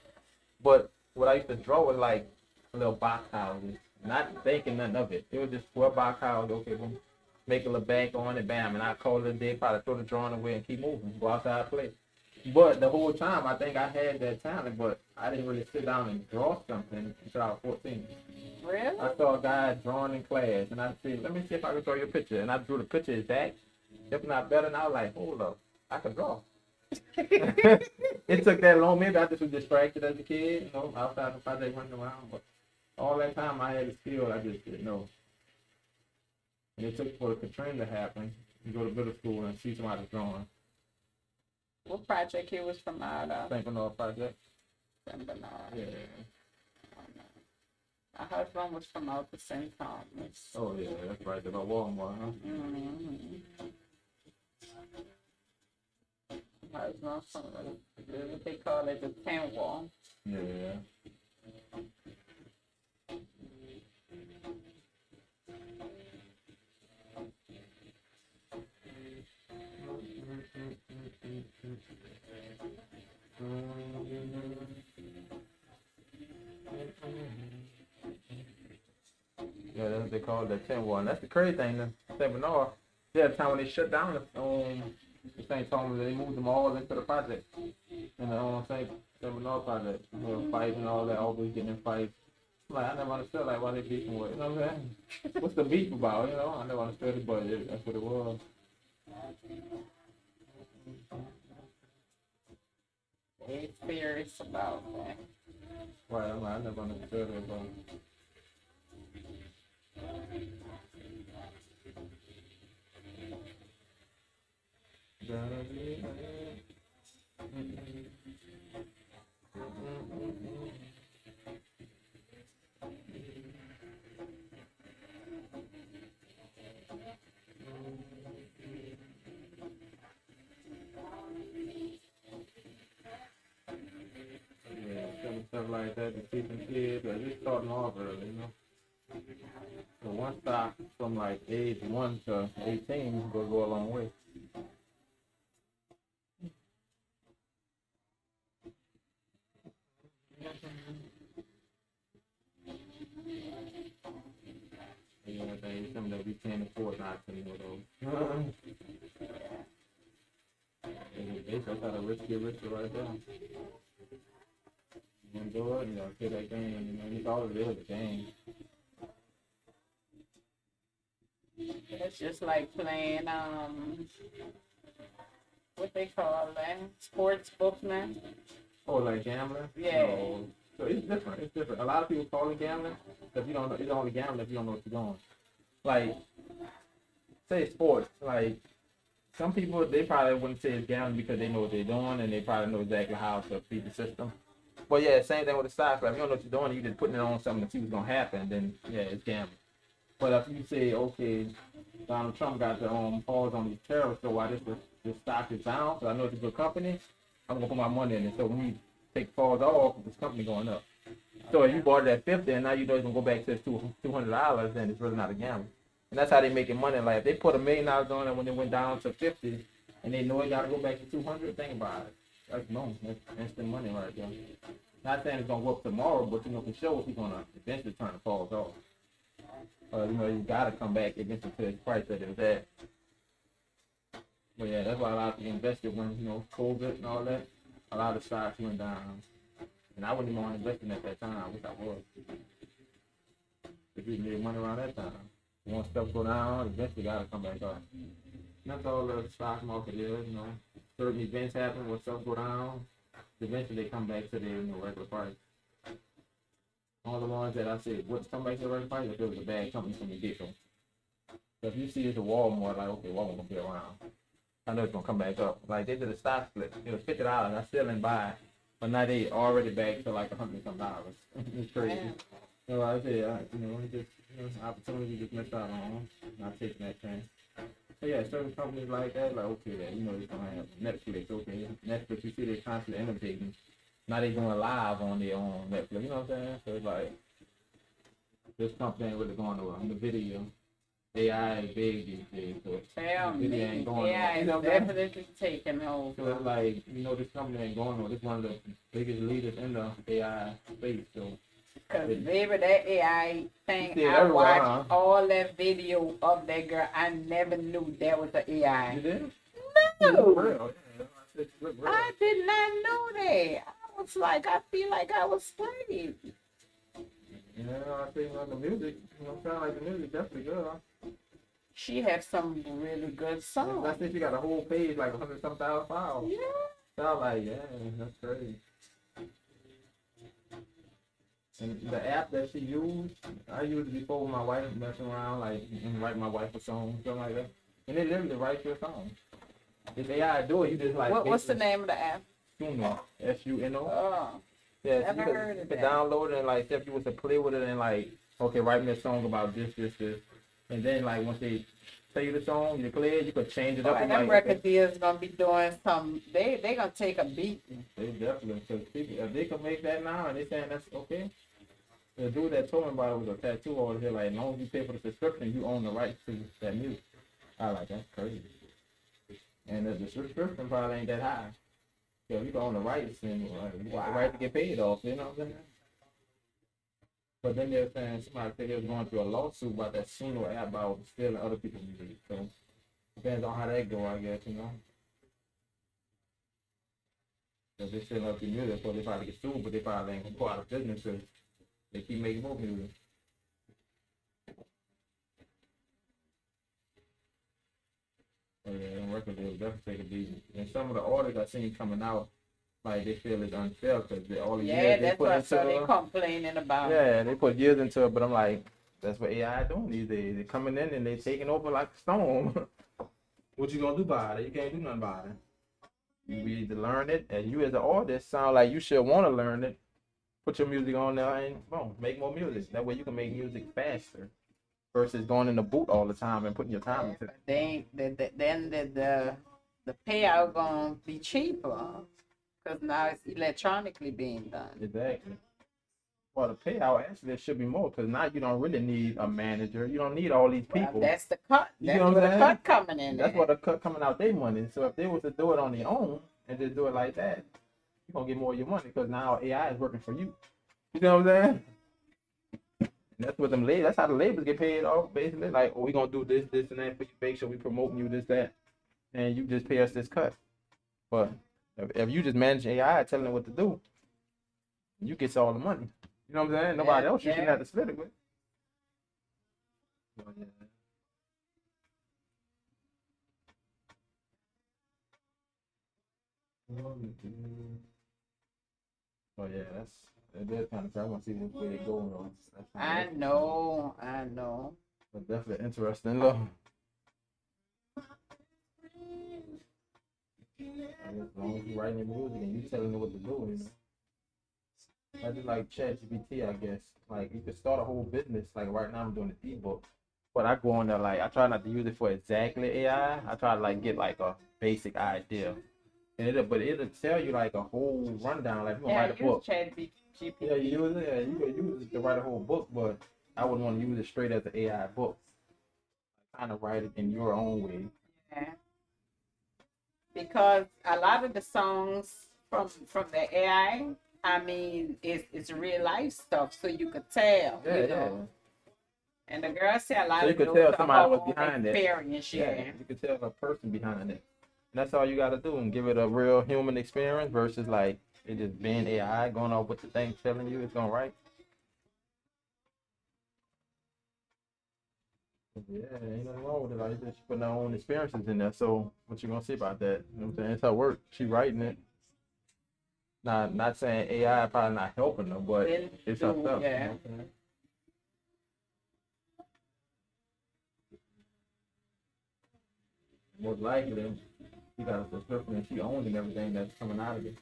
but what I used to draw was like little box houses, not thinking nothing of it. It was just 4 box houses, okay, boom, make a little bank on it, bam, and I call it a day, probably throw the drawing away and keep moving, go outside play. But the whole time, I think I had that talent, but I didn't really sit down and draw something until I was 14. Really? I saw a guy drawing in class, and I said, let me see if I can draw your picture. And I drew the picture exact, if not better, and I was like, hold up, I can draw. It took that long. Maybe I just was distracted as a kid, outside the project running around. But all that time I had a skill, I just didn't know. And it took for Katrina to happen. You go to middle school and see somebody drawing. What project he was from out of? St. Bernard Project. St. Bernard. Yeah. My husband was from out the St. Thomas. Oh yeah, that's right. About Walmart, huh? Mm-hmm. My husband from they call it the tent wall. Yeah. Yeah, that's what they call it, the 10-1. That's the crazy thing. The St. Bernard, yeah, the time when they shut down the St. Thomas, they moved them all into the project. And the St. Bernard project, fights and all that, always getting in fights. Like, I never understood like why they beefing with, you know what I'm saying? What's the beef about, I never understood it, but that's what it was. They serious about that. Right, I never understood it, but like that to teach them kids, or just starting off early, you know. So one stock from like age 1 to 18 will go a long way. You know, things, some that we can't afford not to, you know, those. That's how the rich get richer right there. You enjoy it, you know, play that game, you know, it's all it is, a game. It's just like playing what they call that? Sports book now. Oh, like gambling? Yeah. No. So it's different. It's different. A lot of people call it gambling, but you don't know. It's only gambling if you don't know what you're doing. Like, say sports. Like, some people they probably wouldn't say it's gambling because they know what they're doing and they probably know exactly how to beat the system. But yeah, same thing with the stock. Like, if you don't know what you're doing, you just putting it on something to see what's gonna happen. Then yeah, it's gambling. But if you say, okay, Donald Trump got the pause on these tariffs, so why this stock is down? So I know it's a good company. I'm gonna put my money in it. So when you take pause off, this company going up. So if you bought it at 50 and now you know it's gonna go back to $200, then it's really not a gamble. And that's how they making money. Like if they put $1 million on it when it went down to 50, and they know it gotta go back to 200, think about it. That's instant money right there. Not saying it's gonna go up tomorrow, but you know for sure it's gonna eventually turn the pause off. You know, you gotta come back eventually to the price that it was at. But yeah, that's why a lot of people invested when, you know, COVID and all that. A lot of stocks went down. And I wouldn't even want to invest in at that time. I wish I was. If you made money around that time. Once stuff go down, eventually gotta come back up. And that's all the stock market is, you know. Certain events happen when stuff go down. Eventually they come back to their, you know, regular price. All the ones that I said, what's come back to the regular price, if it was a bad company from the get-go. So if you see it's a Walmart, like, okay, Walmart gonna be around. I know it's gonna come back up. Like they did a stock split. It was $50. I still didn't buy, but now they already back to like $100 some. It's crazy. So I said, you know, it's just opportunity just missed out on. Not taking that chance. So yeah, certain companies like that, like okay, that you know it's gonna have Netflix. Okay, Netflix. You see they constantly innovating. Now they going live on their own Netflix. You know what I'm saying? So it's like this company ain't really going on the video. AI is big these days, so Tell me, video ain't going AI on. You is know what I'm saying? definitely taking over. So it's like, you know, this company ain't going on. It's one of the biggest leaders in the AI space. So Cause baby, that AI thing, You see it I everywhere, watched huh? all that video of that girl. I never knew that was an AI. you did? No, Real. Yeah, I said, look real. I did not know that. I was like, I feel like I was playing. You know, I think the music, you know, sound like the music definitely good. Huh? She has some really good I songs. think she got a whole page, like 100-some thousand files. Yeah. Sound like, yeah, that's crazy. And the app that she used, I used it before with my wife, messing around, like, and write my wife a song, something like that. And it literally writes your song. If AI do it, you just like... What's the name of the app? Suno, S-U-N-O. Oh, Yeah, never you could, heard of you could that. download it and like if you was to play with it and like, okay, write me a song about this. And then like once they play you the song, you play it, you could change it oh, up and and them like record deals gonna be doing some. They gonna take a beat. they definitely, because if they can make that now and they saying that's okay. The dude that told me about it was a tattoo artist here, like as long as you pay for the subscription, you own the rights to that music. I like that's crazy. And the subscription probably ain't that high. So you own the rights and you got the right to get paid off, you know what I'm saying? But then they're saying somebody said they was going through a lawsuit about that Suno app about stealing other people's music. So depends on how that go, I guess, you know. If they steal other people's music, so they probably get sued, but they probably ain't gonna go out of business because they keep making more music. So yeah, them record deals definitely take a beating. And some of the artists I seen coming out, like they feel it's unfair because all the Yeah, years they that's put what into so they it. complaining about. Yeah, they put years into it, but I'm like, that's what AI doing these days. They're coming in and they taking over like a storm. What you gonna do about it? You can't do nothing about it. You need to learn it, and you as an artist sound like you should want to learn it. Put your music on there and boom, make more music. That way you can make music faster versus going in the booth all the time and putting your time into it. Then the payout gonna be cheaper because now it's electronically being done. Exactly. Well, the payout actually should be more because now you don't really need a manager. You don't need all these Well, people. that's the cut. You That's know what where I'm the saying? cut coming in That's at. what the cut coming out their money. So if they was to do it on their own and just do it like that, you're gonna get more of your money because now AI is working for you. You know what I'm saying? And that's what them labels. That's how the labels get paid off basically. Like, oh, we gonna do this, this, and that for you. Make sure we promoting you this, that, and you just pay us this cut. But if you just manage AI, telling it what to do, you get all the money. You know what I'm saying? Nobody else you shouldn't have to split it with. But, yeah. Oh yeah, that's kind of. I want to see where they going on. I know. But definitely interesting, look. As long as you writing your music and you telling it what to do, you know. I just like ChatGPT, I guess. Like you could start a whole business. Like right now, I'm doing an ebook, but I go on there like I try not to use it for exactly AI. I try to like get like a basic idea, and it'll tell you like a whole rundown. Like you gonna Yeah, write a book. ChatGPT. Yeah, you use it. Yeah, you could use it to write a whole book, but I wouldn't want to use it straight as an AI book. Kind of write it in your own way. Yeah. Because a lot of the songs from the AI, I mean, it's real life stuff, so you could tell. Yeah, you yeah. know. And the girl said a lot So you of could those tell are somebody her was own behind that. experience. Yeah, Yeah. you could tell a person behind it. And that's all you got to do and give it a real human experience versus like it just being AI going off what the thing's telling you it's gonna write. Yeah, ain't nothing wrong with it. Like just putting her own experiences in there. So what you gonna say about that? You know what I'm saying? It's her work. She writing it. Not saying AI probably not helping her, but Then it's her do, stuff. yeah. You know what I'm saying? Most likely, she got a subscription and she owning everything that's coming out of it.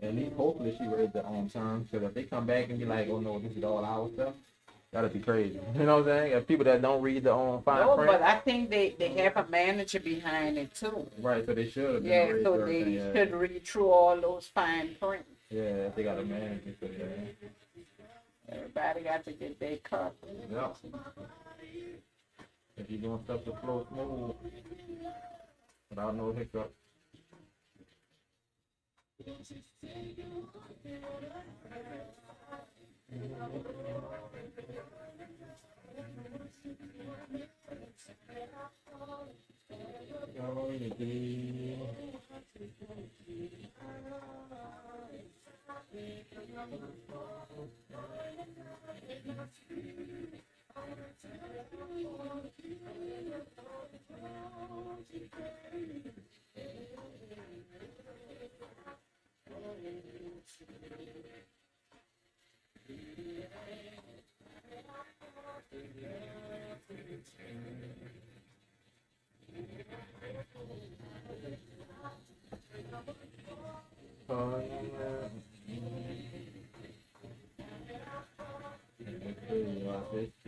And at least hopefully she raised their own terms. Because if they come back and be like, oh no, this is all our stuff, that'd be crazy. You know what I'm saying? If people that don't read their own fine No, print. but I think they have a manager behind it too. Right, so they should have been Yeah, raised so everything, they yeah. should read through all those fine print. Yeah, if they got a manager for that. Everybody got to get their cut. Yep. If you want stuff to flow smooth without no hiccup.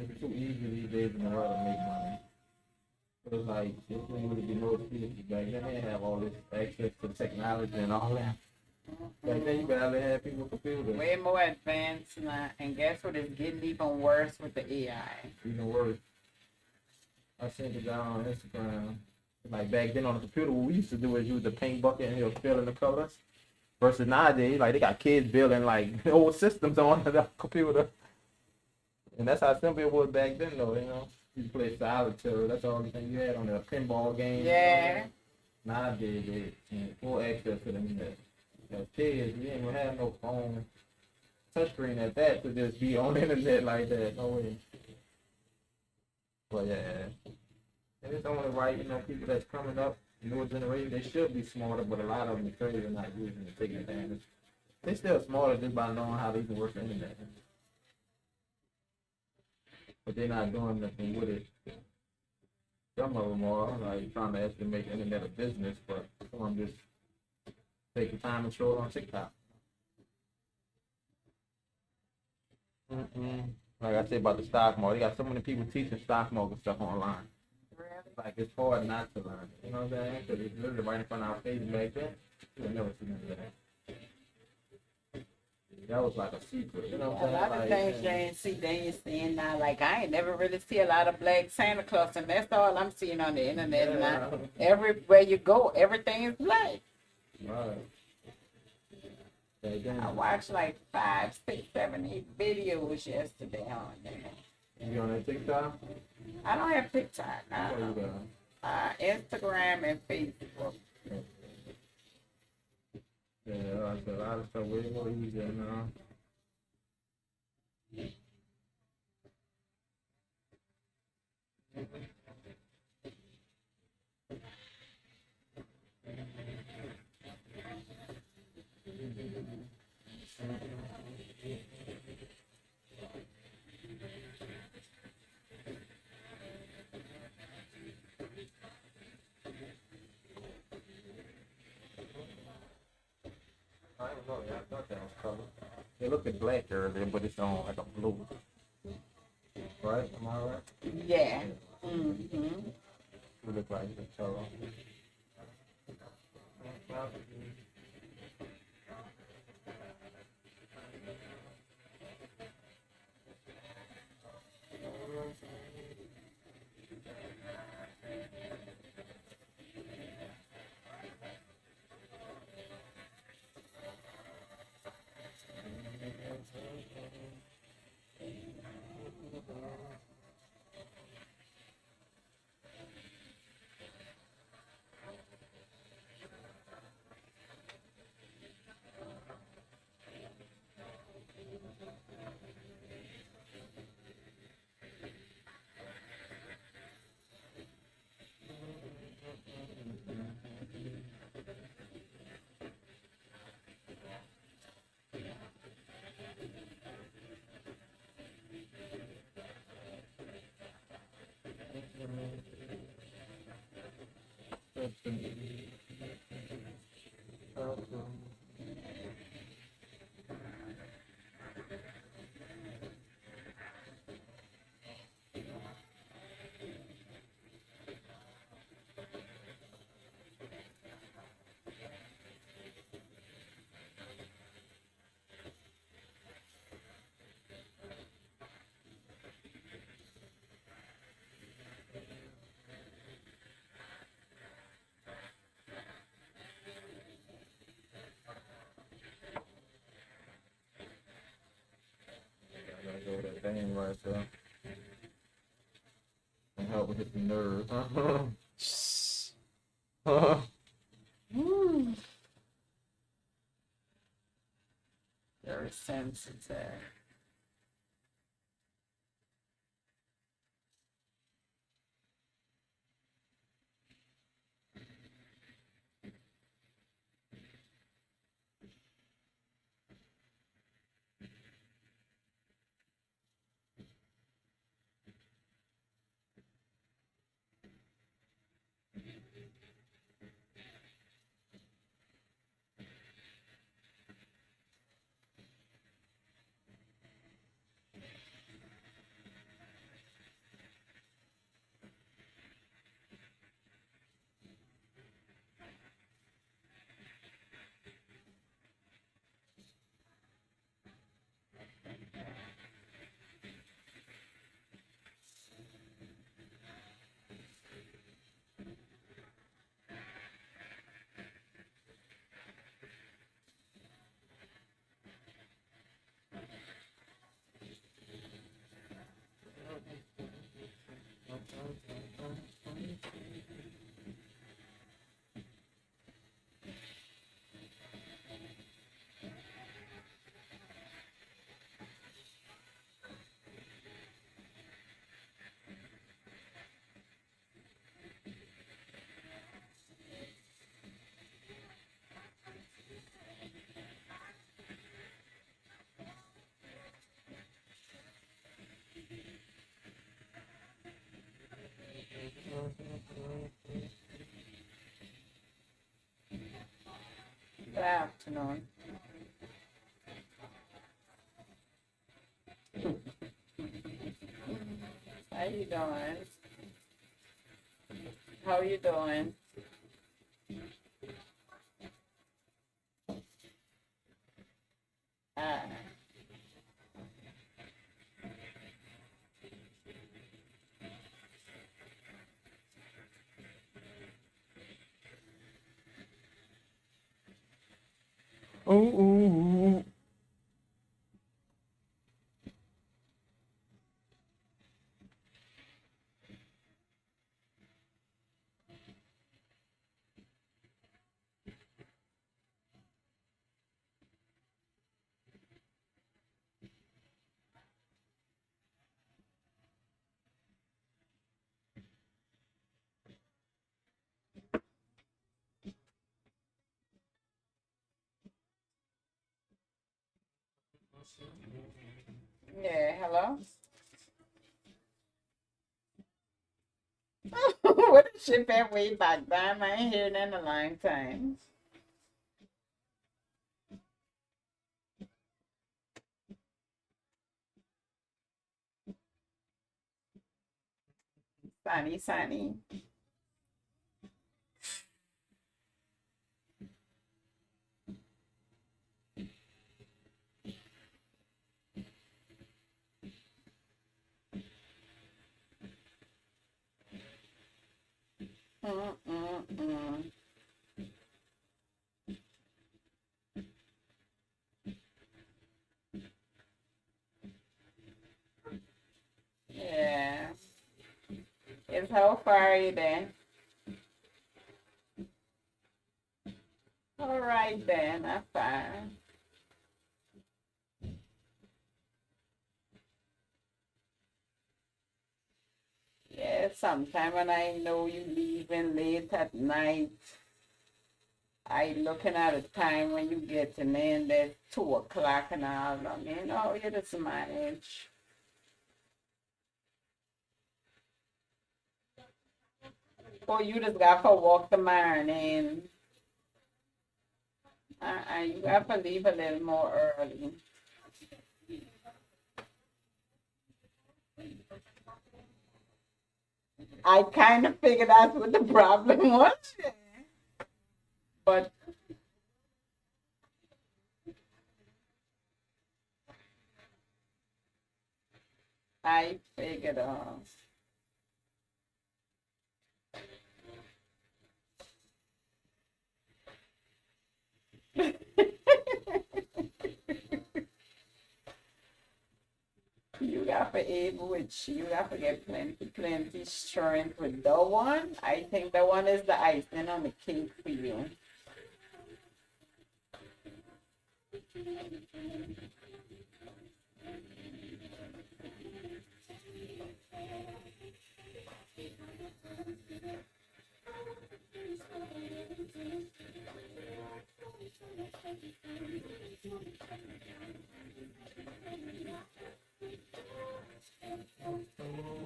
It's too easy these days in the world to make money. It's like, this thing would be no excuse. Back then, they have all this access to technology and all that. Back then, you barely had people with computers. Way more advanced now, and guess what is getting even worse with the AI? Even worse. I seen the guy on Instagram. Like back then on the computer, what we used to do is use the paint bucket and he'll fill in the colors. Versus nowadays, like they got kids building like old systems on the computer. And that's how simple it was back then, though. You know, you play solitaire. That's the only thing you had on the pinball game. Yeah. Nowadays, they full access to the internet. As kids, we didn't even have no phone, touchscreen at that to just be on the internet like that. No way. But yeah, and it's only right, you know, people that's coming up, newer generation, they should be smarter, but a lot of them because they're not using it, taking advantage. They still smarter just by knowing how they can work the internet. But they're not doing nothing with it. Some of them are like trying to actually make the internet a business, but some of them just take the time and show it on TikTok. Like I said about the stock market, they got so many people teaching stock market stuff online. Really? Like it's hard not to learn. You know what I'm saying? Because it's literally right in front of our face back then. You would never see none of that. That was like a secret. You know what A I'm lot of saying? things you ain't see, they ain't seeing now. Like I ain't never really see a lot of black Santa Claus, and that's all I'm seeing on the internet now. Everywhere you go, everything is black. Right. I watched like 5, 6, 7, 8 videos yesterday on there. You on that TikTok? I don't have TikTok. What you got? Instagram and Facebook. Yeah, like a lot of stuff way more easier now. I don't know. Yeah, I thought that was color. It looked at black earlier, but it's on like a blue. Right? Am I right? Yeah. Mm-hmm. It look like the color. I gotta go with that thing right there. And help with the nerve. Very sensitive. Good afternoon. How you doing? How you doing? Uh, Ooh, ooh, ooh. yeah, hello? What a ship that way back then. I ain't heard in a long time. Sunny, sunny. Mm-mm-mm. Yeah. It's how far are you then? All right then, I'm fine. Yeah, sometime when I know you leaving late at night, I looking at the time when you getting in there 2 o'clock and all. I mean, oh, you just manage. Oh, you just got to walk the morning. You have to leave a little more early. I kind of figured out what the problem was, but I figured out. You got to able with you have to get plenty strength with the one. I think the one is the icing on the cake for you.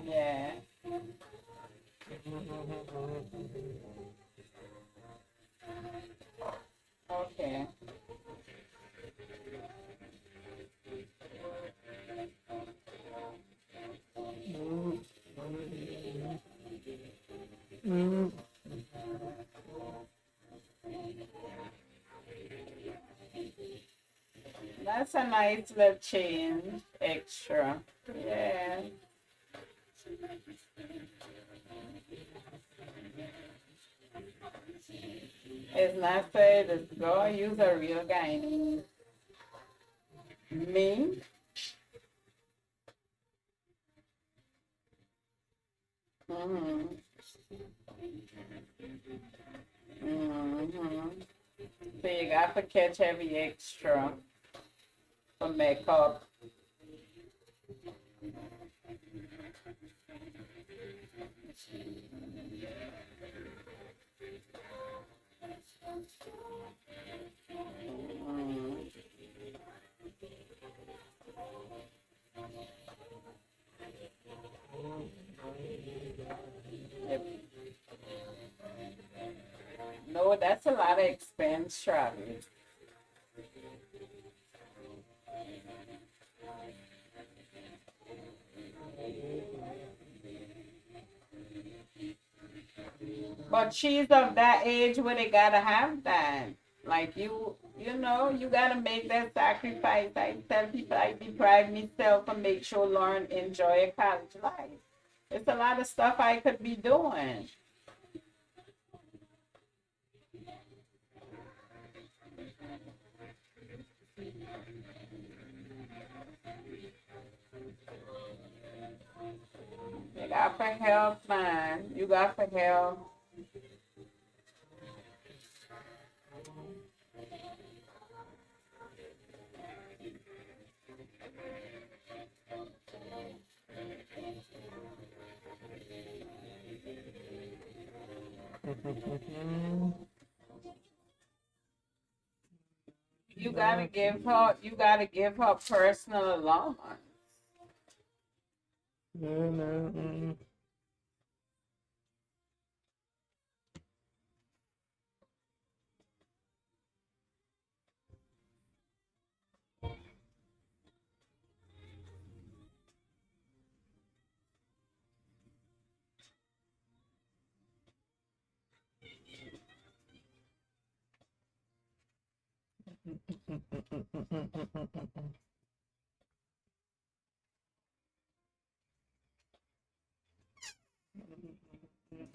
Yeah. Okay. That's a nice little change, extra. Yeah. It's not fair to go use a real guy. Me? Mm-hmm. Mm-hmm. So you got to catch every extra for makeup. Mm. Yep. No, that's a lot of expense traveling. But she's of that age where they gotta have that. Like you know, you gotta make that sacrifice. I tell people I deprive myself and make sure Lauren enjoy a college life. It's a lot of stuff I could be doing. You got for help, man. You got for help. You gotta give her personal allowance.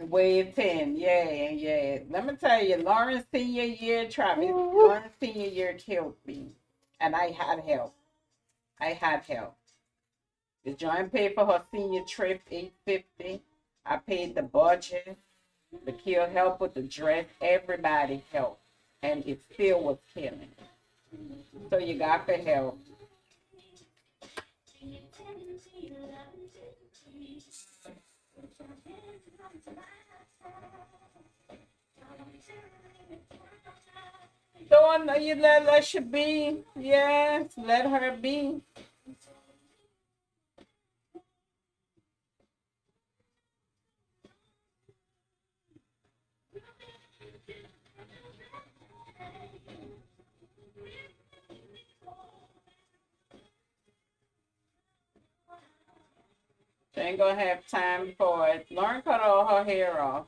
Waiting, yeah, yeah. Let me tell you, Lauren's senior year, Travis, Lauren's senior year killed me. And I had help. I had help. The joint paid for her senior trip, $850. I paid the budget. The kid helped with the dress. Everybody helped. And it still was killing. So you got the help. Don't you let she be. Yes, let her be. She ain't gonna have time for it. Lauren cut all her hair off.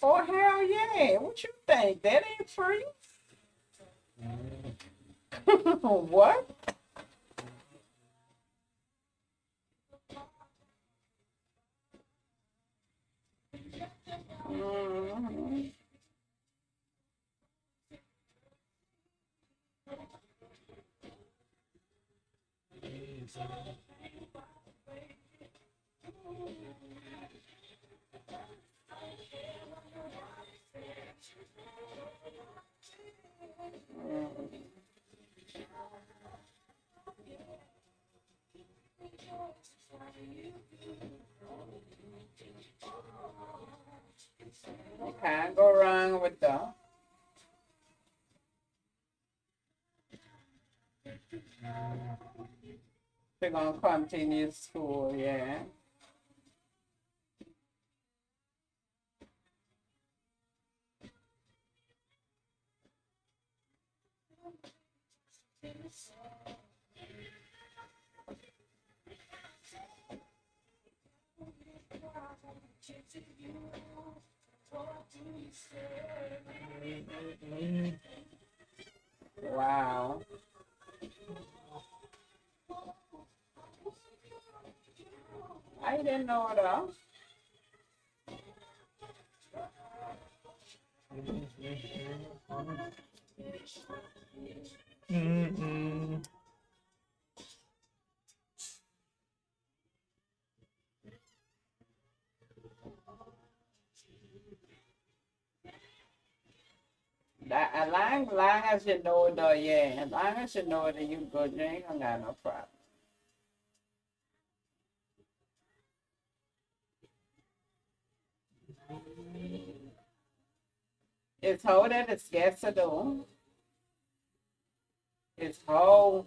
Oh hell yeah! What you think? That ain't free. What? Mhm. You can't go wrong with that. They're gonna continue school, yeah. Wow. I didn't know that. That as long as you know though, yeah. As long as you know that you good, you ain't gonna got no problem. It's how that it's gets to do. It's how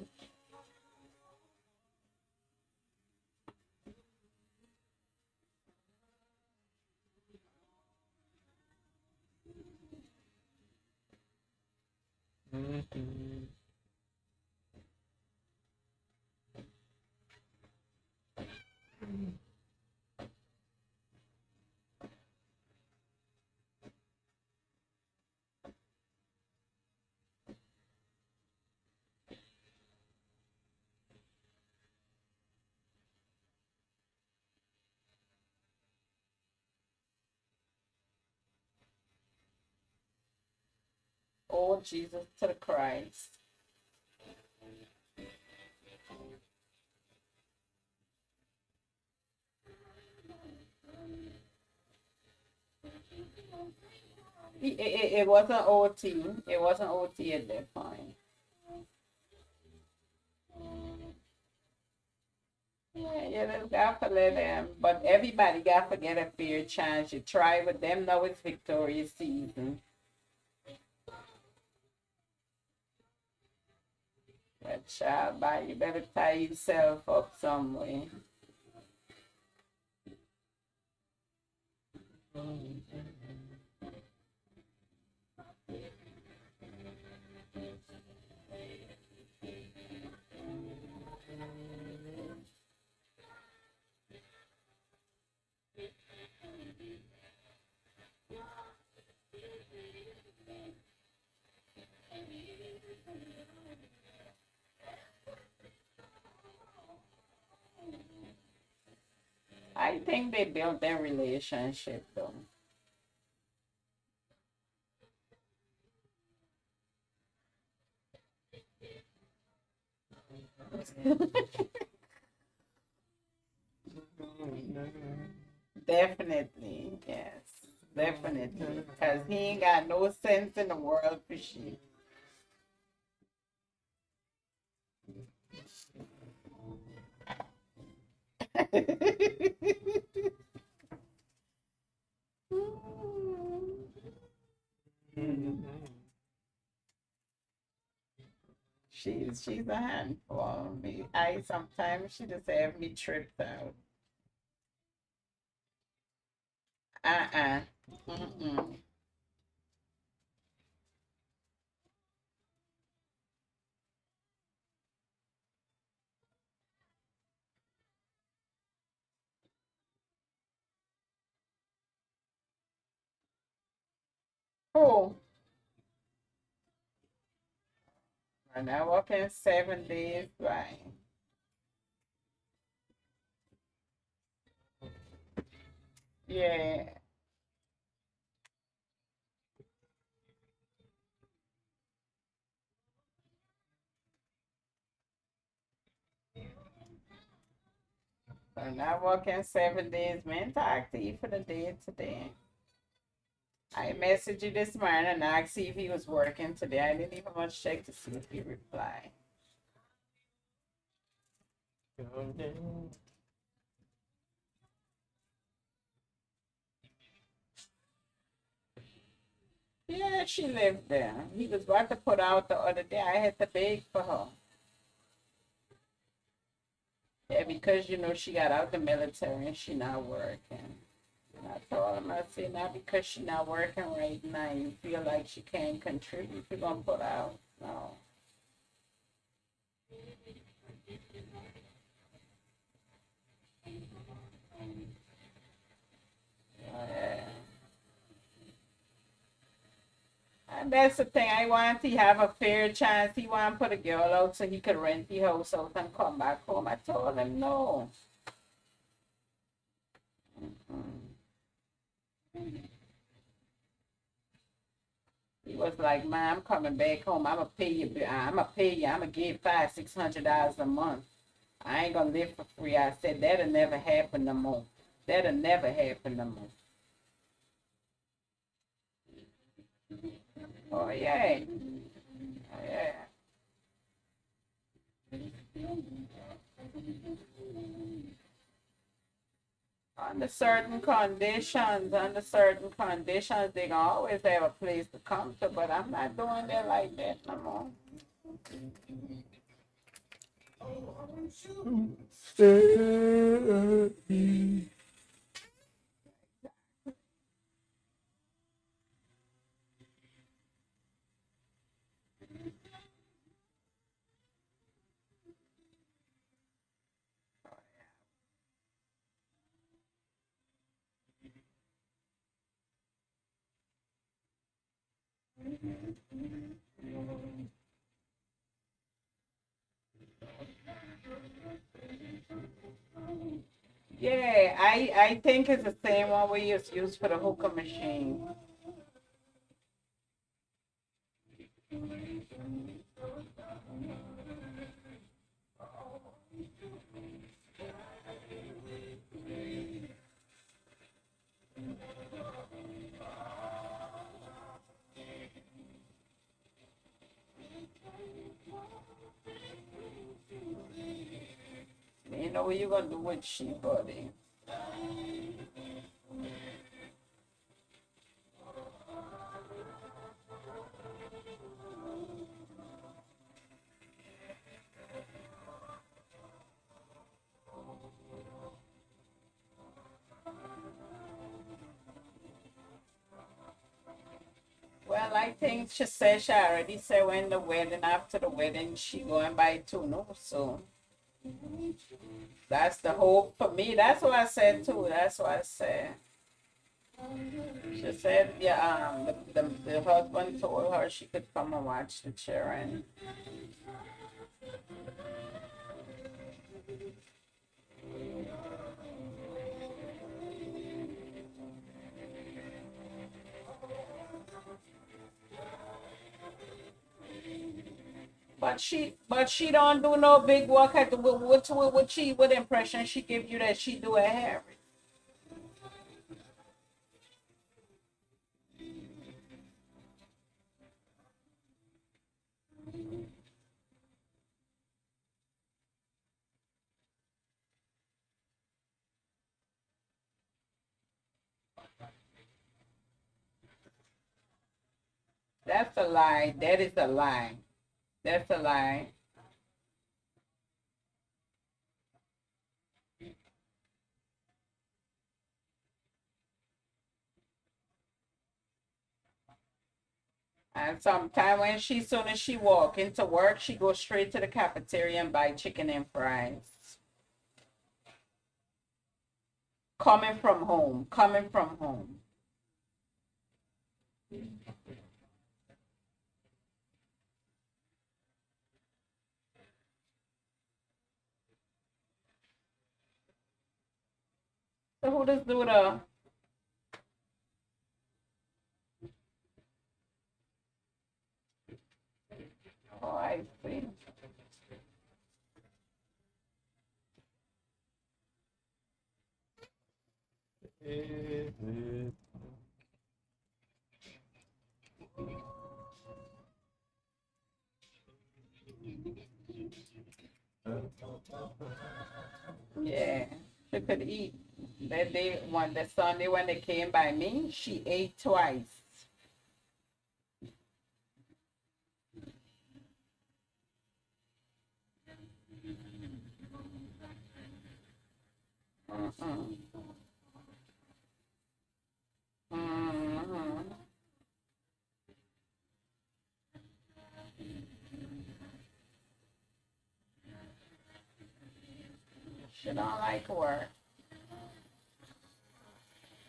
Oh, Jesus to the Christ. It wasn't OT. It wasn't OT at that point. Yeah, you just got to let them. But everybody got to get a fair chance. You try with them, know it's victorious season. That child, by you better tie yourself up some way. I think they built their relationship though. Definitely, yes. Definitely. Because he ain't got no sense in the world for shit. She's a handful of me. I sometimes she just have me tripped out. Uh-uh. Mm-mm. Oh, and I work in 7 days, right? Yeah. And I work in 7 days. Man, talk to you for the day today. I messaged you this morning and asked see if he was working today. I didn't even want to check to see if he replied. Yeah, she lived there. He was about to put out the other day. I had to beg for her. Yeah, because you know she got out the military and she not working. And I told him, I said, not because she not working right now, you feel like she can't contribute, you're gonna put out. No. Yeah. And that's the thing. I want to have a fair chance. He want to put a girl out so he could rent the house out and come back home. I told him no. He was like, "Man, I'm coming back home. I'ma pay you. I'ma pay you. I'ma give $500-600 a month. I ain't gonna live for free." I said that'll never happen no more. That'll never happen no more. Oh yeah, oh, yeah. Under certain conditions, they gonna always have a place to come to. But I'm not doing that like that no more. Yeah, I think it's the same one we use for the hookah machine. You know what you gonna do with she, buddy? Well, I think she said she already said when the wedding, after the wedding, she going by too, so that's the hope for me. That's what I said too. That's what I said. She said, yeah, the husband told her she could come and watch the children. But she don't do no big work at the what impression she give you that she do her hair? That's a lie. That is a lie. That's a lie. And sometimes when soon as she walk into work, she goes straight to the cafeteria and buy chicken and fries. Coming from home. Coming from home. So who does do the oh I see. Yeah. She could eat. That day one the Sunday when they came by me, she ate twice. Mm-mm. Mm-hmm. She don't like work.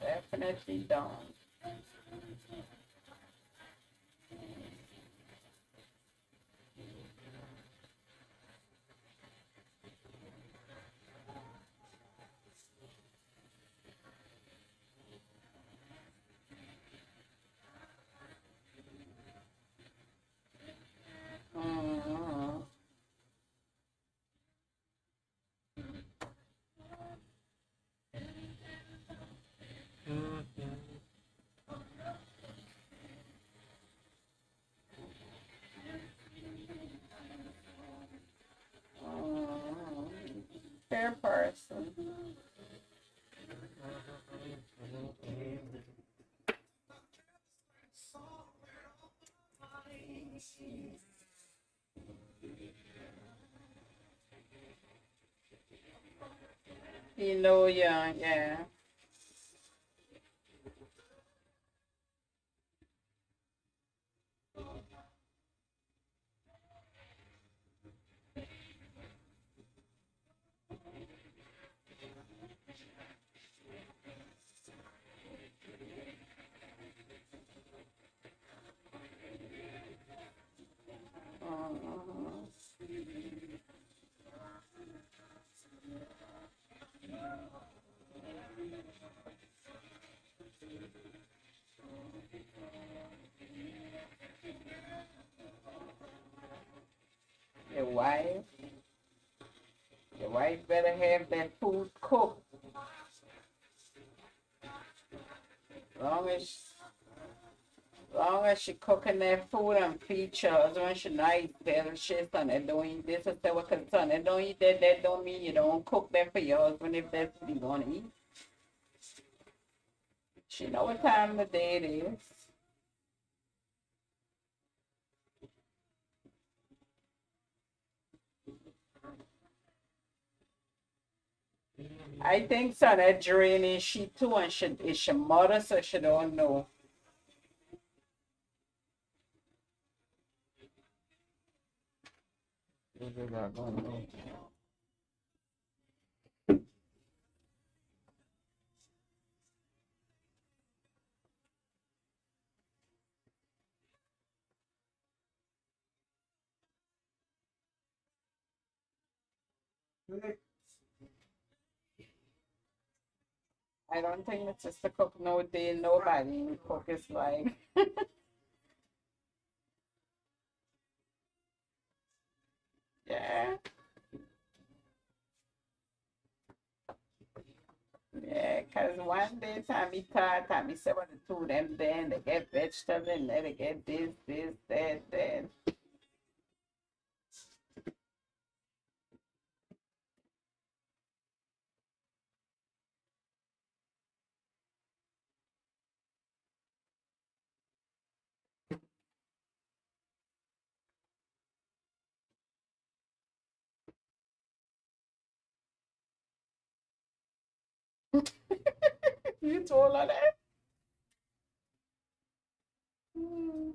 Definitely don't. Mm-hmm. Mm-hmm. Fair person. You know, yeah, yeah. Your wife better have that food cooked. Long as she cooking that food and feed your husband, she not eat that shit, son. That don't eat this or that. What son? That don't eat that. That don't mean you don't cook that for your husband if that's what you want to eat. She know what time of the day it is. I think son that draining she too and is she mother so she don't know. I don't think my sister cook no day, nobody cook is like yeah. Yeah, cause one day Tommy said what the two of them then they get vegetables and then they get this, that. You told her that? Mm.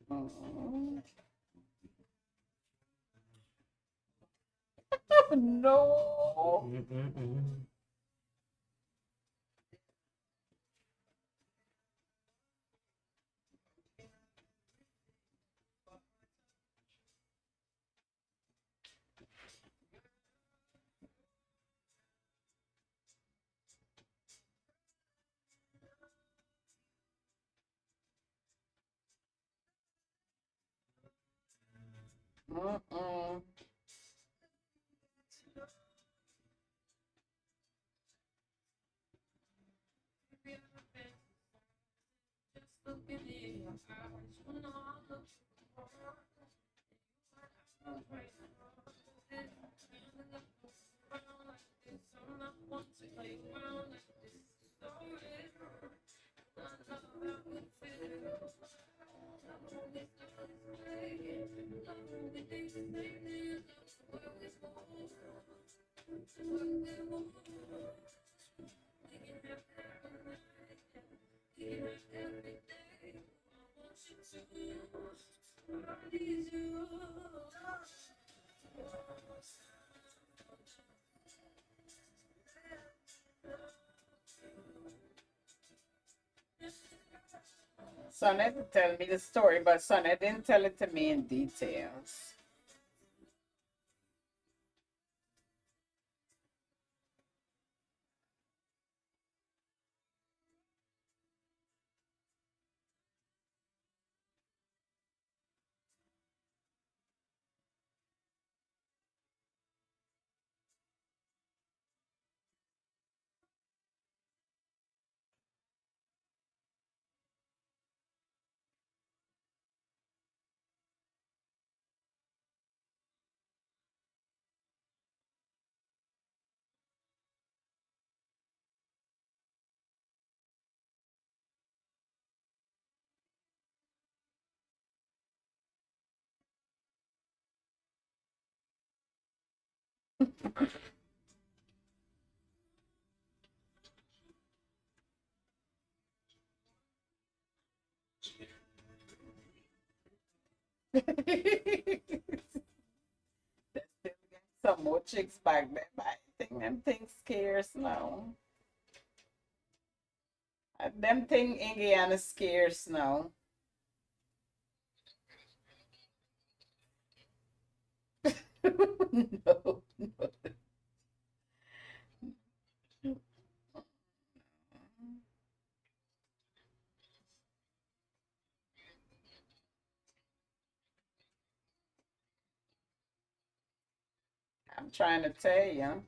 Mm. No. Mm-mm. Sonette tell me the story, but Sonette didn't tell it to me in details. Some more chicks back there, but I think them things scarce now. Them thing Indiana scarce now. No. I'm trying to tell you.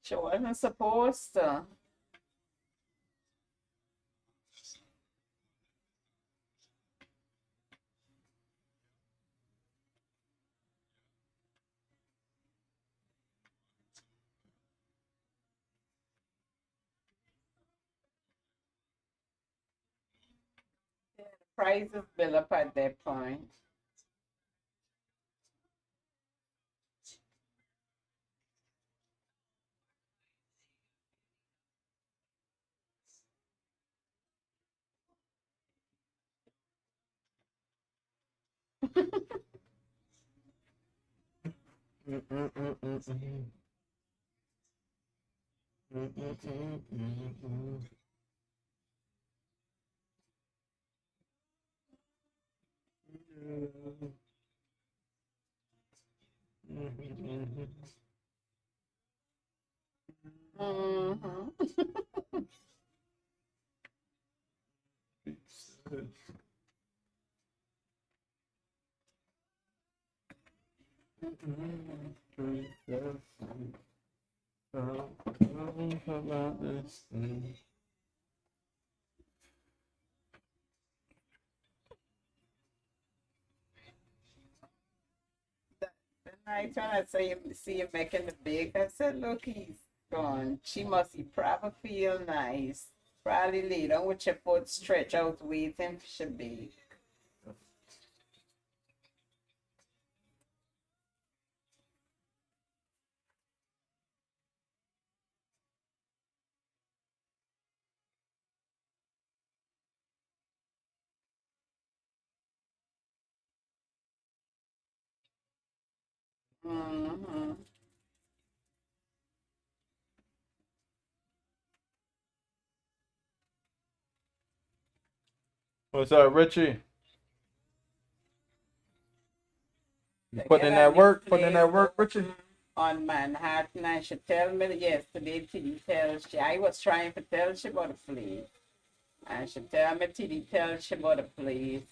She wasn't supposed to. Prices built up at that point. Hmm. The night when I see him making the bake, I said, look, he's gone. She must he probably feel nice. Probably lay down with your foot stretch out waiting for she bake. Mm-hmm. What's up, Richie? You They putting get in on that this work? Putting in that place work, Richie? on Manhattan, and she tell me yesterday, Tilly tell she, I was trying to tell she about the place. And she tell me Tilly tell she about the place.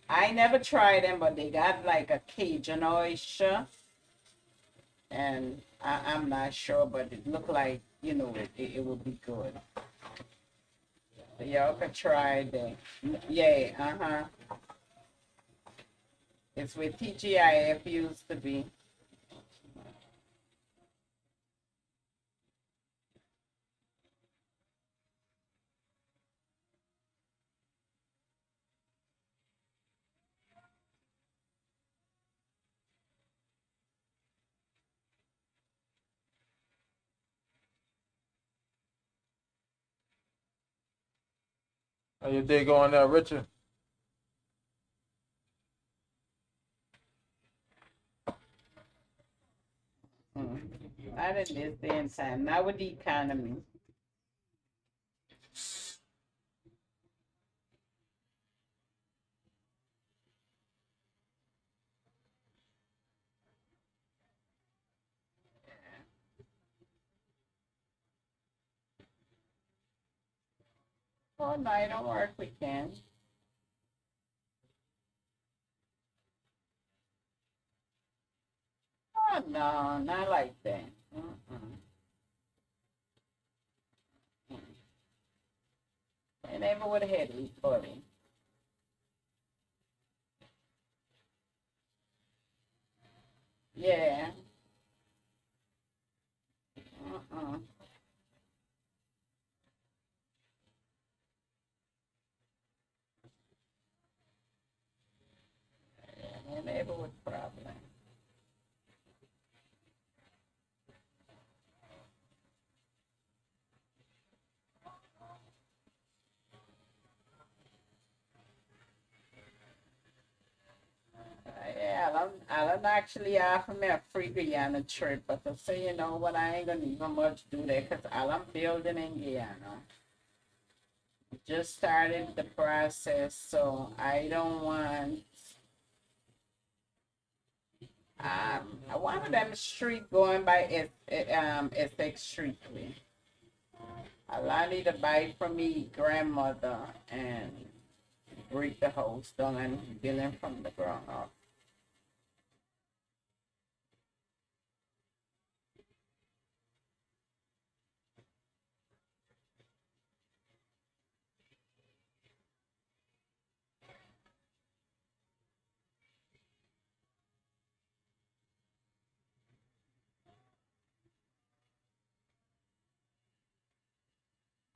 I never tried them, but they got like a Cajun oyster, and I'm not sure, but it looked like, it would be good. So y'all could try them. Yeah, uh-huh. It's where TGIF used to be. How your day going there, Richard? Not in this day and time. Not with the economy. Oh no, I don't work weekends. Oh no, not like that. Mm-mm. I never would have had a buddy. Yeah. Uh-uh. I never would problem. Yeah, Alan actually offered me a free Guyana trip, but I say, you know what, I ain't gonna even much do that because Alan building in Guyana. Just started the process, so I don't want. One of them street going by Essex Street way. I need to buy from me grandmother and break the house down and building from the ground up.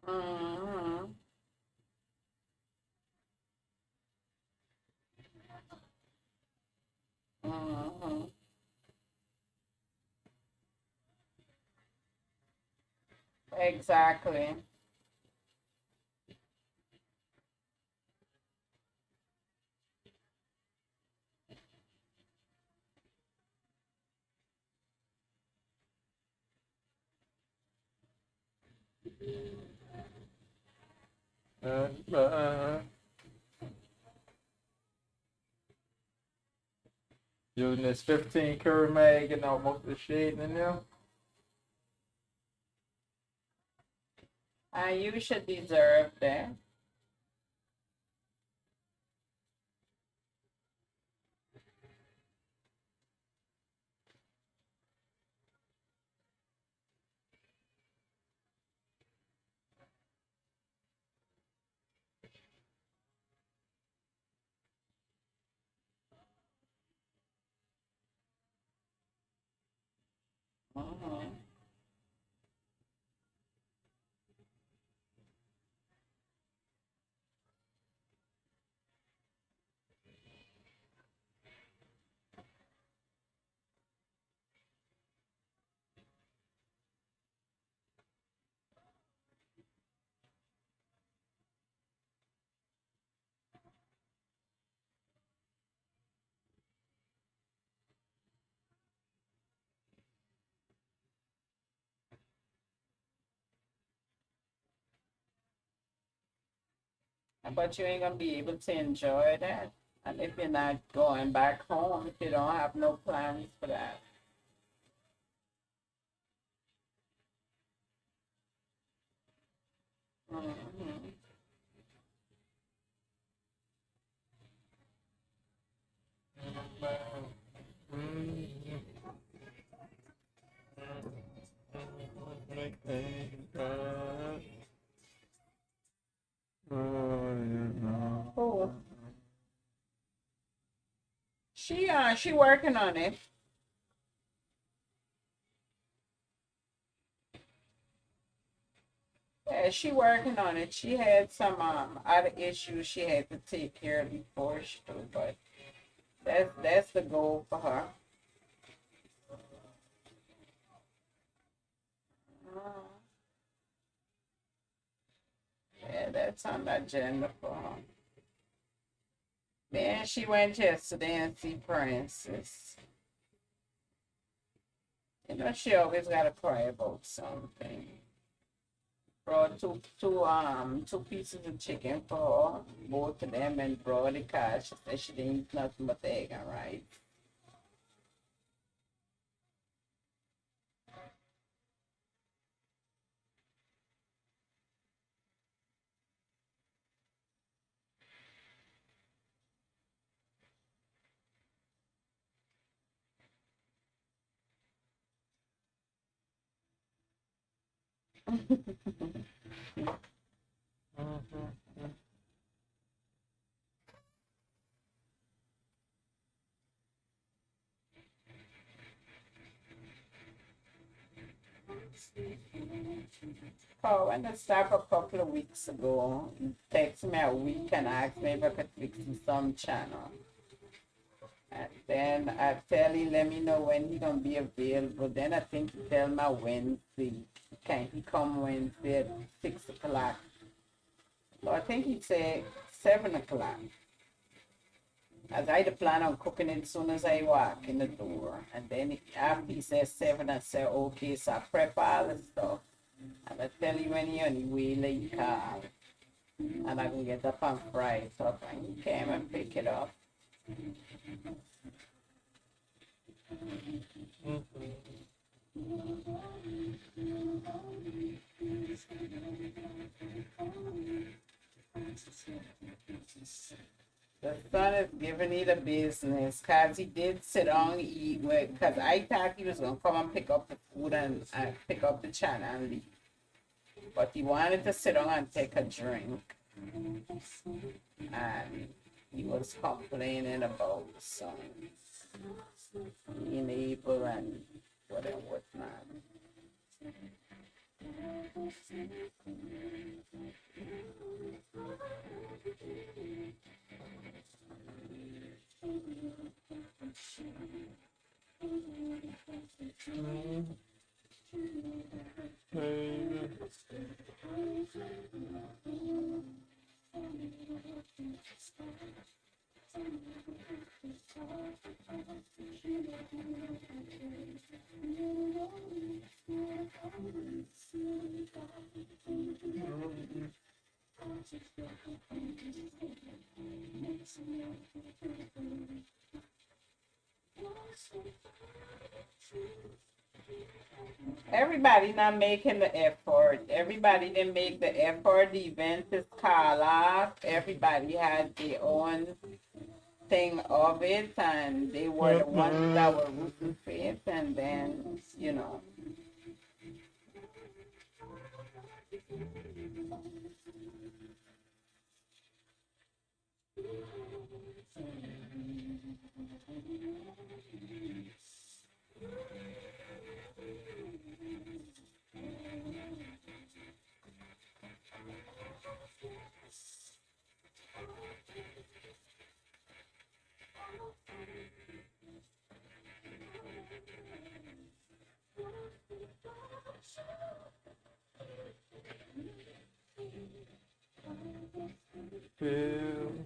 Mm-hmm. Mm-hmm. Exactly. Uh, uh, Using this 15 Curry mag and all most of the shade in there. You should deserve that. Mm-hmm. But you ain't gonna be able to enjoy that. And if you're not going back home, if you don't have no plans for that. Mm-hmm. Oh, she working on it. Yeah, she working on it. She had some other issues she had to take care of before she do, but that's the goal for her. Uh, yeah, that's on the agenda for her. Then she went yesterday and see Princess. You know, she always gotta cry about something. Brought two pieces of chicken for both of them and brought the cash. She said she didn't eat nothing but the egg and rice. Oh, when I started a couple of weeks ago, he texted me a week and asked me if I could fix him some channel. And then I tell him, let me know when he gonna be available. Then I think he tell me Wednesday. Can he come Wednesday at 6 o'clock? So I think he said 7 o'clock. As I had plan on cooking it as soon as I walk in the door. And then after he said 7, I said, okay, so I prep all the stuff. And I tell you when you're on the way, let you call. And I can get up and fry it up. And he came and pick it up. The son is giving me the business because he did sit down and eat with, because I thought he was going to come and pick up the food and pick up the chana and leave. But he wanted to sit down and take a drink. And he was complaining about the son being able and whatever, whatnot. Everybody not making the effort. Everybody didn't make the effort. The event is called off. Everybody had their own thing of it, and they were the ones that were rooting for it. And then, you know. Baby.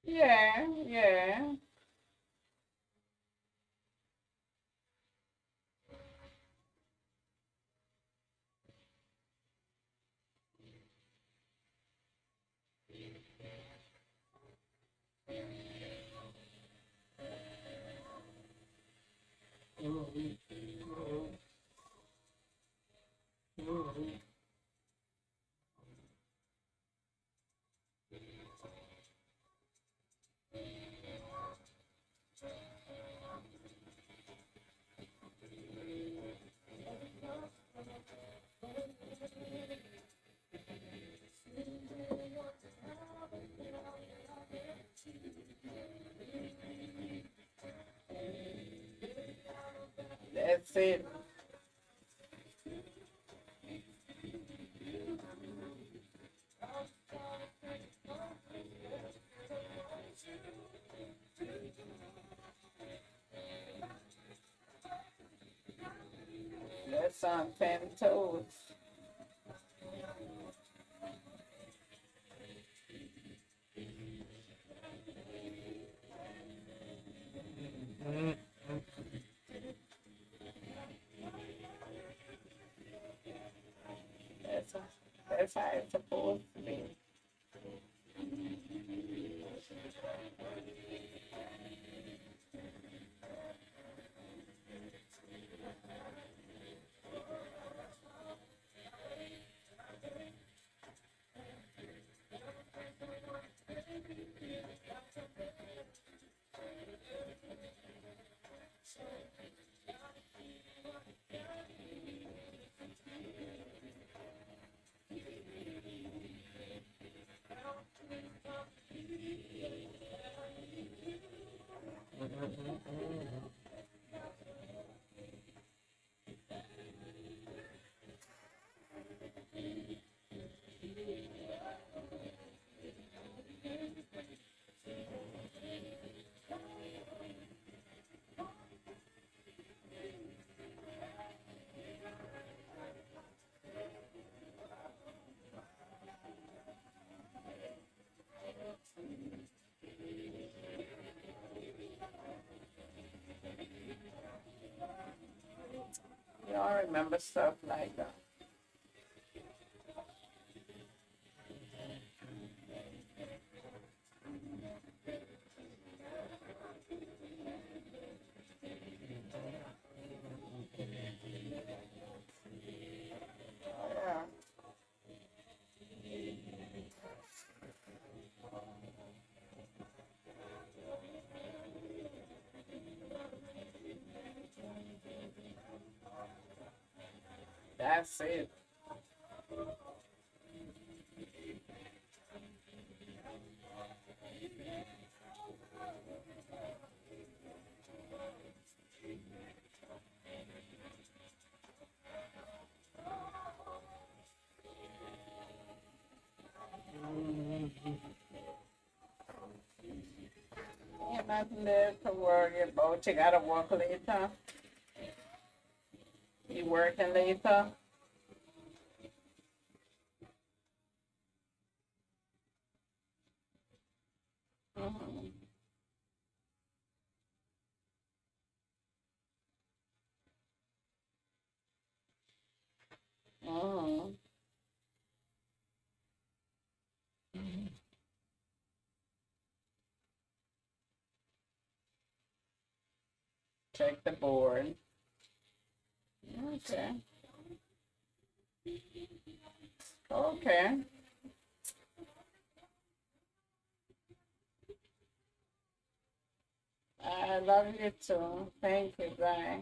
Yeah, yeah. That's it. That's on 10 toes. That's, that's how it's supposed to be. You don't remember stuff like that. Yeah. That's it. You nothing there to worry about. You gotta work later. You working later? Mm-hmm. Mm-hmm. Check the board. Okay. Okay. I love you too. Thank you. Bye.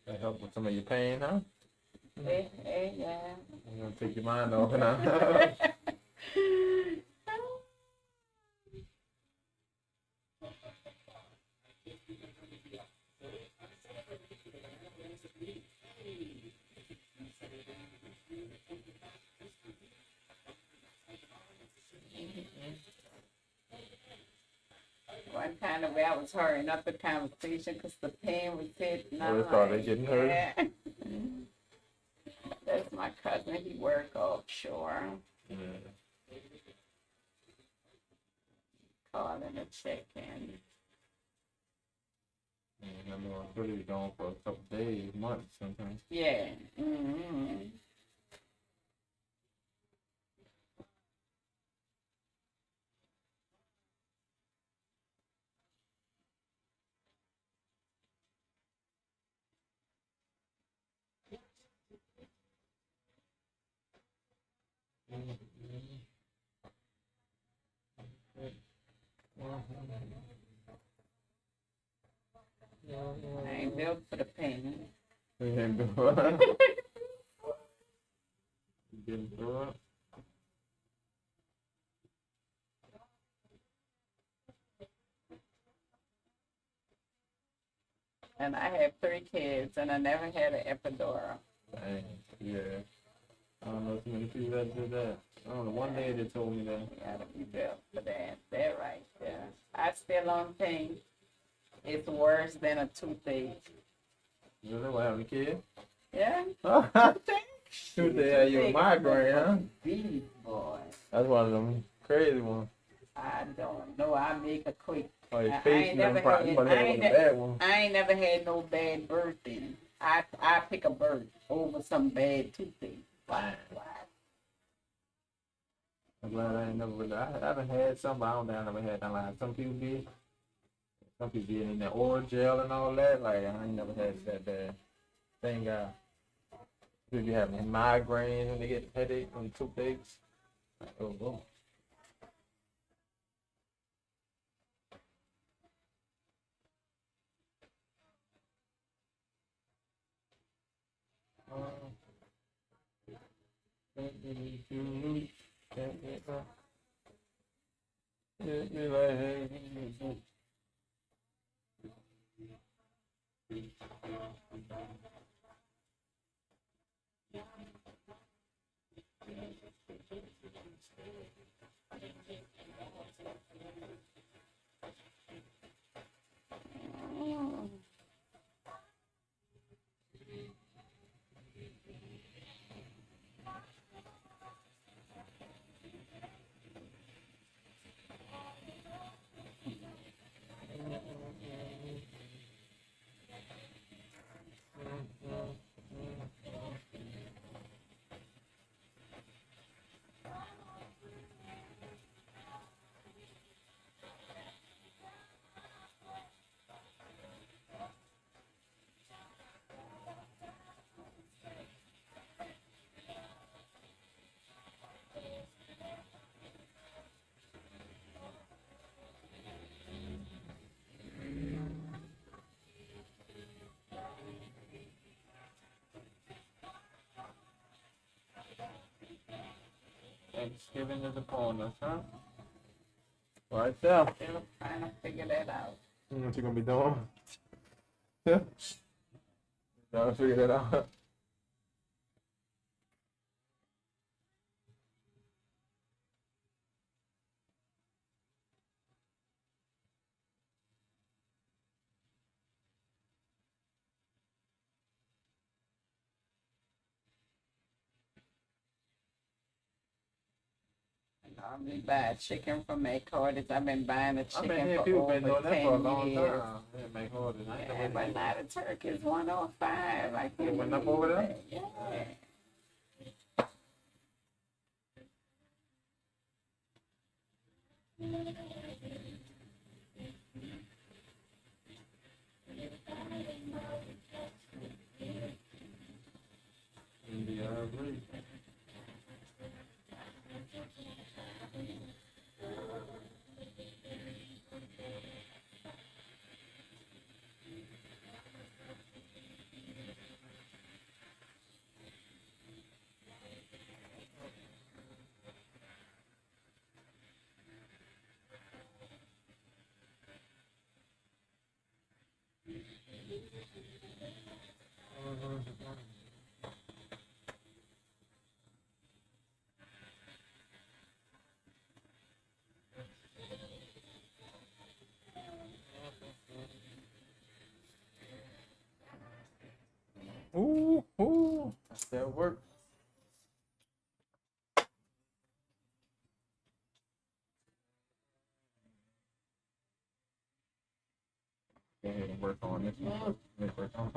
That help with some of your pain, huh? Hey, yeah. You're gonna take your mind off now. One kind of way I was hurrying up the conversation because the pain was hitting. Oh, it started getting hurt? Yeah. That's my cousin. He work offshore. Yeah. Calling to check in. I know I'm really gone for a couple days, months sometimes. Yeah. Mm-hmm. I ain't built for the pain. You getting through it? You getting through it? And I have 3 kids, and I never had an epidural. Dang. Yeah. I don't know too many people that do that. I don't know. One day they told me that. You gotta be built for that. That right there. I still don't think it's worse than a toothache. You know what happened, kid? Yeah? Shoot, they had you a migraine, huh? Beast boy. That's one of them crazy ones. I don't know. I make a quick. Oh, your I face ain't never never probably had- one I of ain't the bad one. I ain't never had no bad birthing. I pick a birth over some bad toothache. Why? I'm glad I ain't never really. I haven't had some, but I don't think I never had that. Like some people be. Some people be in the oral gel and all that. Like I ain't never had that bad. Thank God. People be having migraines when they get headaches and toothaches. Oh, whoa. Thanksgiving is upon us, huh? Right there. Still trying to figure that out. What you gonna be doing? Yeah. Trying to figure that out. I've been buying chicken from McCarty's. I've been buying the I've chicken been here. for People over been doing that 10 for a long years. time. Yeah, make hard. I ain't Yeah, never but now the turkey's 105. I can't went up believe over there? that. Yeah. Yeah, I agree. Ooh, that's that work. Go ahead and work on this one. Let's work on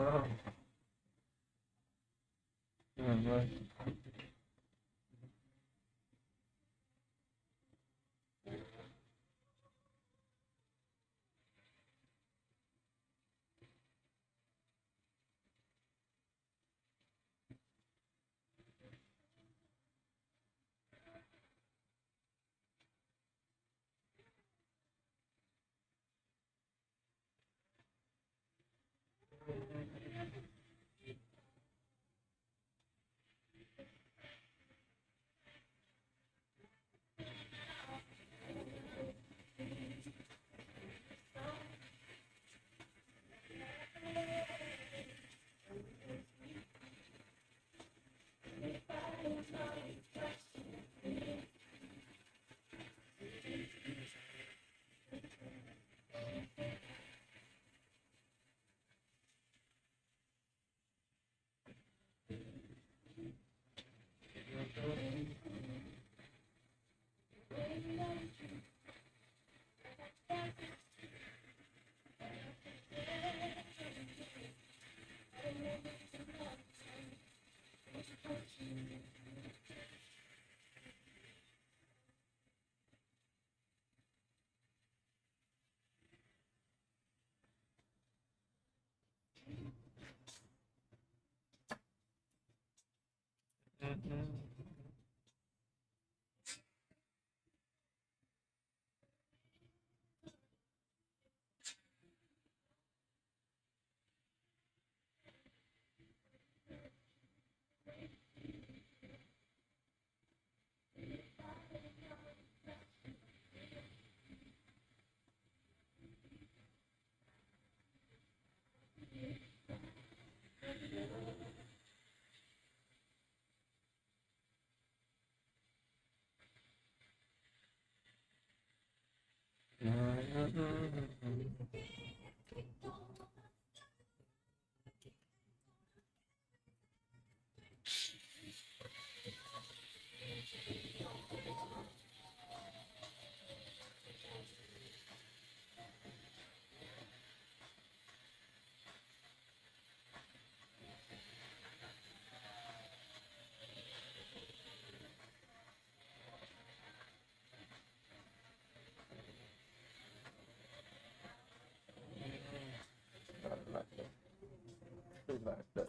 Like that.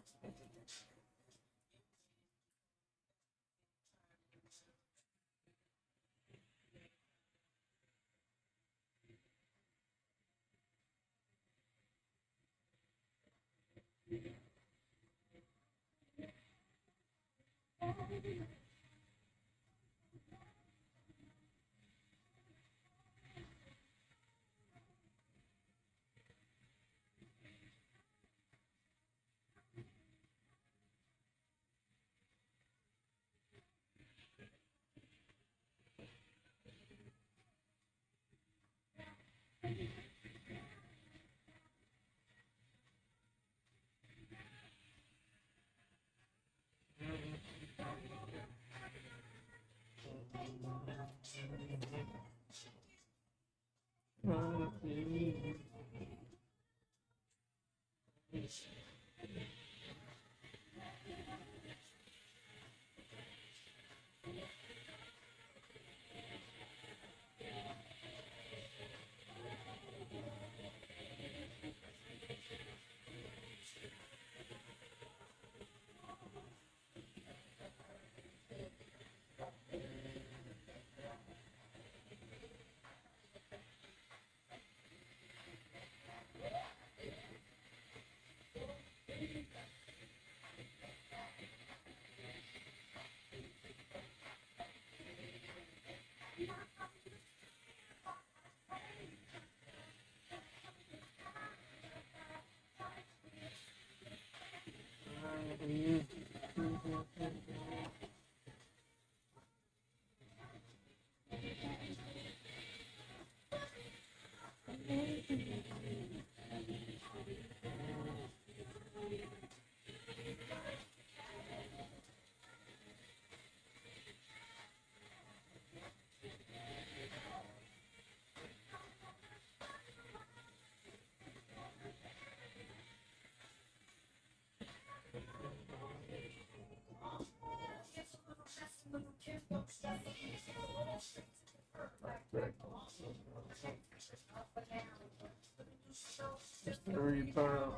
Return.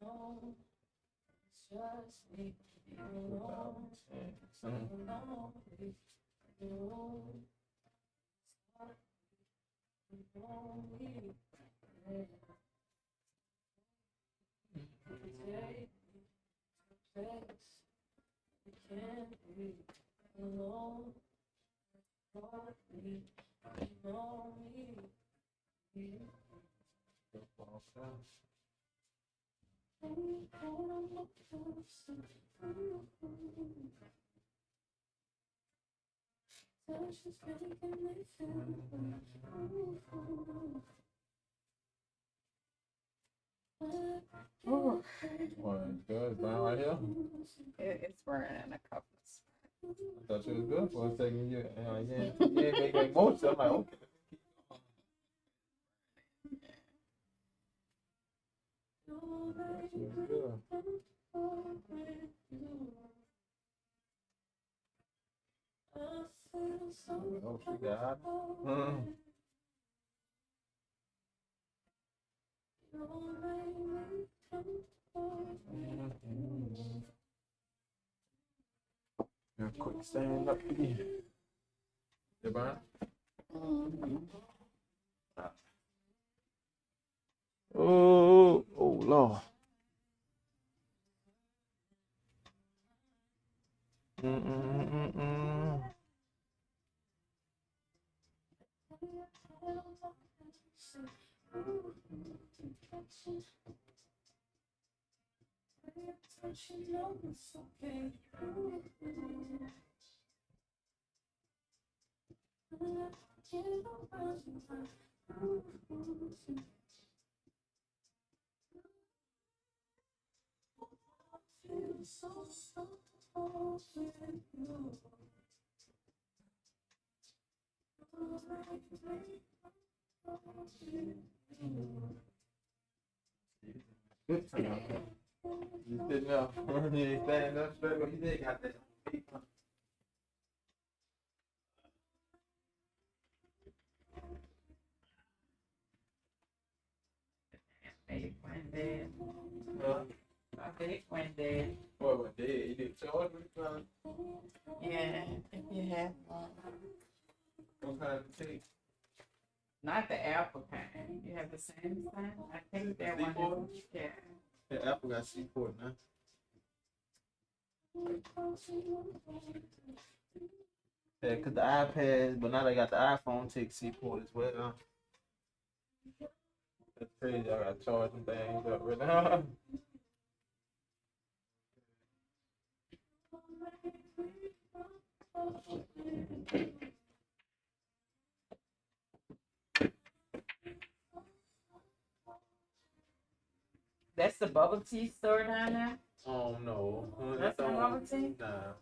No, it's just me. You know, so lonely. You know, you know me. Yeah. Take me to a place we can't be alone. Want me, you know me. Touch is making me feel. What? Good. It's burning right here. It's burning in a couple of spots. I thought you was good for a second. You ain't make motion. I'm like, okay. Oh, she got it. Yeah, quick stand up again. Yeah, Brian? Oh, Lord. Mm-mm-mm-mm. Good time. You sitting up. You ain't standing up straight. What you think? Got that? They went dead. Huh? My big went dead. Boy, what dead? You did charge me? Yeah, if you have one. What kind of take? Not the apple kind. You have the same thing? I think that one Seaport? is, yeah. The Apple got Seaport now. Yeah, cause the iPad, but now they got the iPhone take Seaport as well. That's crazy. I got charging things up right now. That's the bubble tea store down there? Oh no. That's the bubble tea? Nah.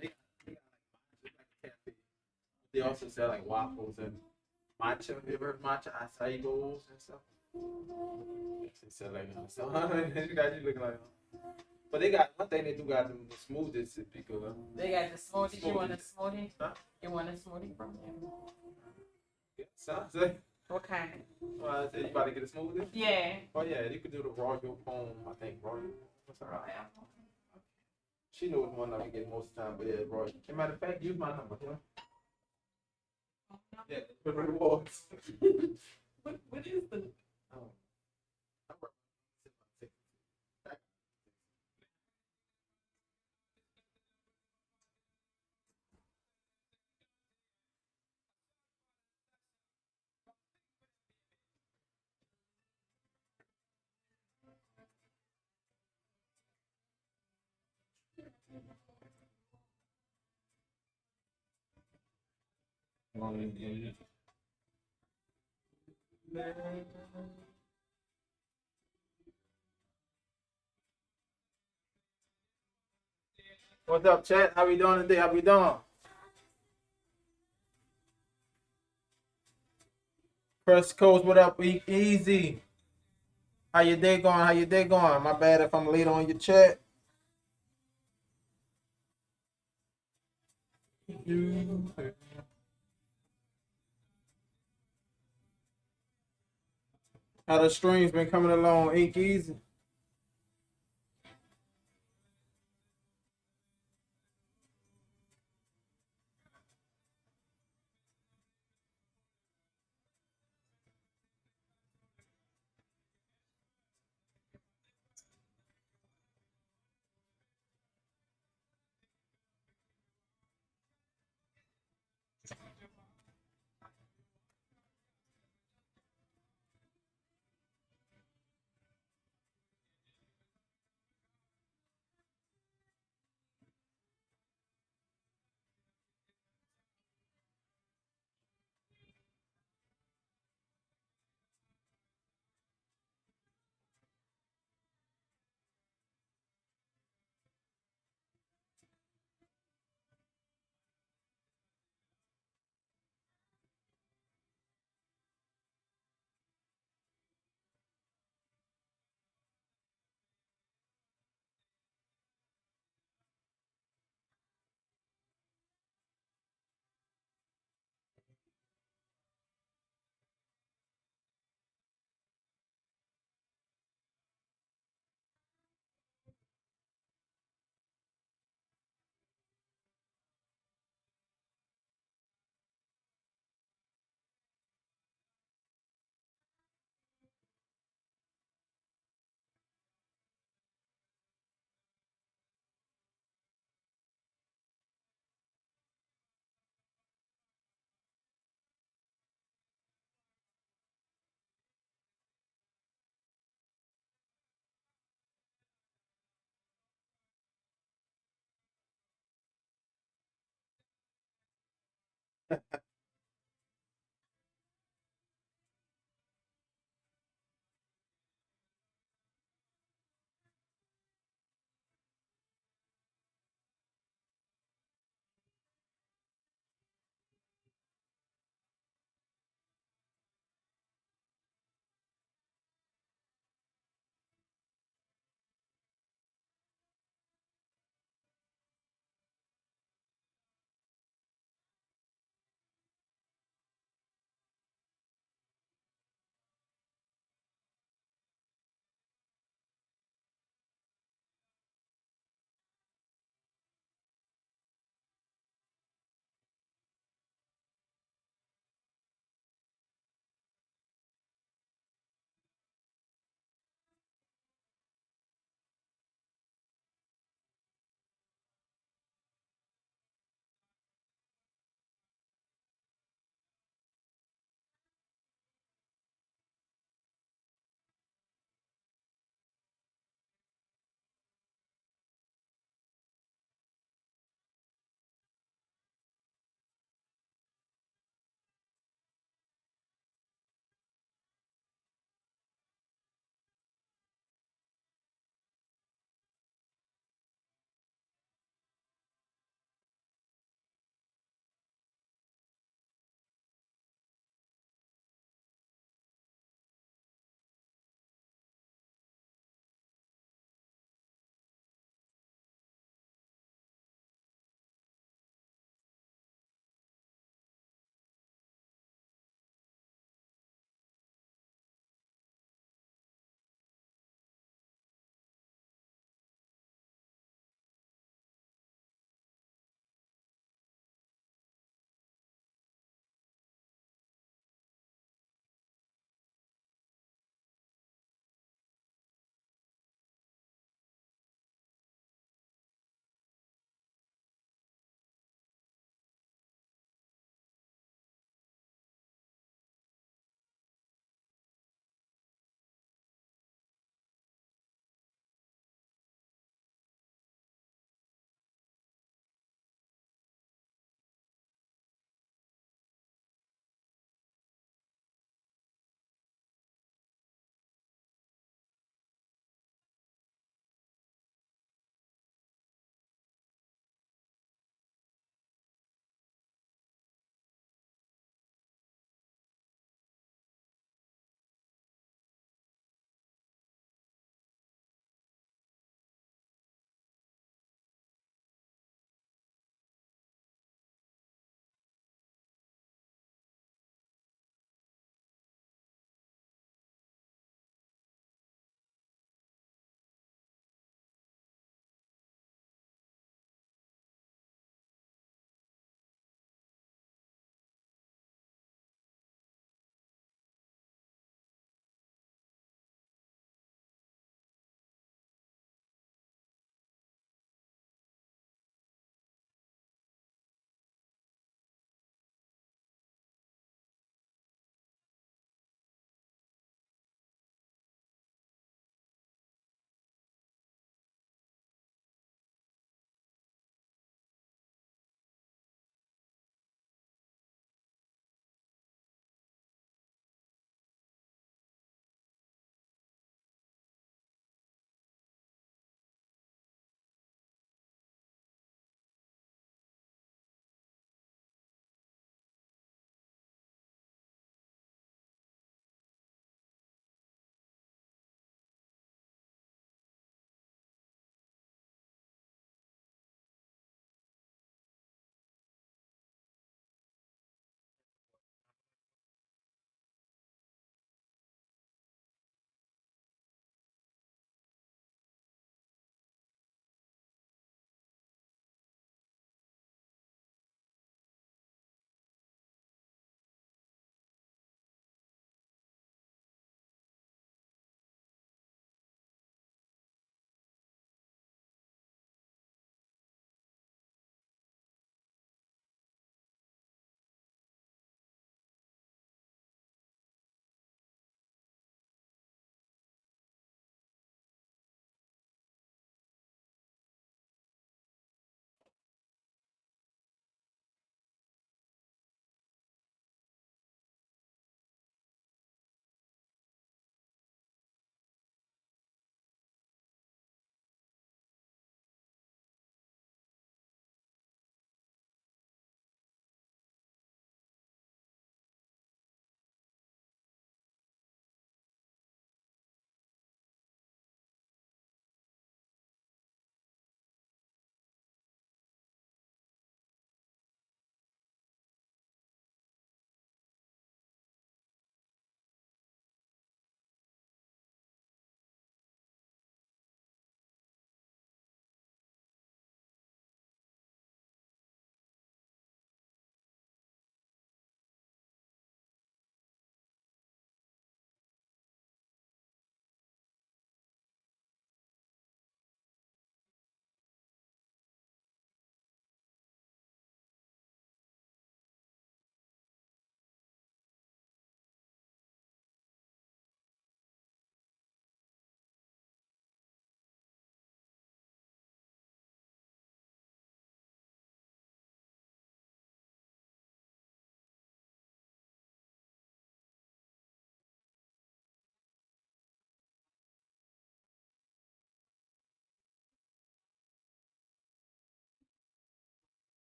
They got like cafe. They also sell like waffles and matcha. You ever heard matcha acai bowls and stuff? They sell like so. You guys you looking like. But they got one thing they do got the smoothies because They got the smoothie. You want a smoothie? Huh? You want a smoothie from them? yeah, sounds like What kind? well, I said you about to get a smoothie? Yeah. Oh yeah, you could do the Royal Foam, I think Royal. What's that? Royal. She knows the one I get most of the time, but yeah, Royal. As a matter of fact, use my number, you know? Yeah, the rewards. What is the? Oh. I work- What's up, chat? How we doing today? How we doing? First coast, what up? Easy. How your day going? How your day going? My bad if I'm late on your chat. How the streams been coming along? Ink Easy.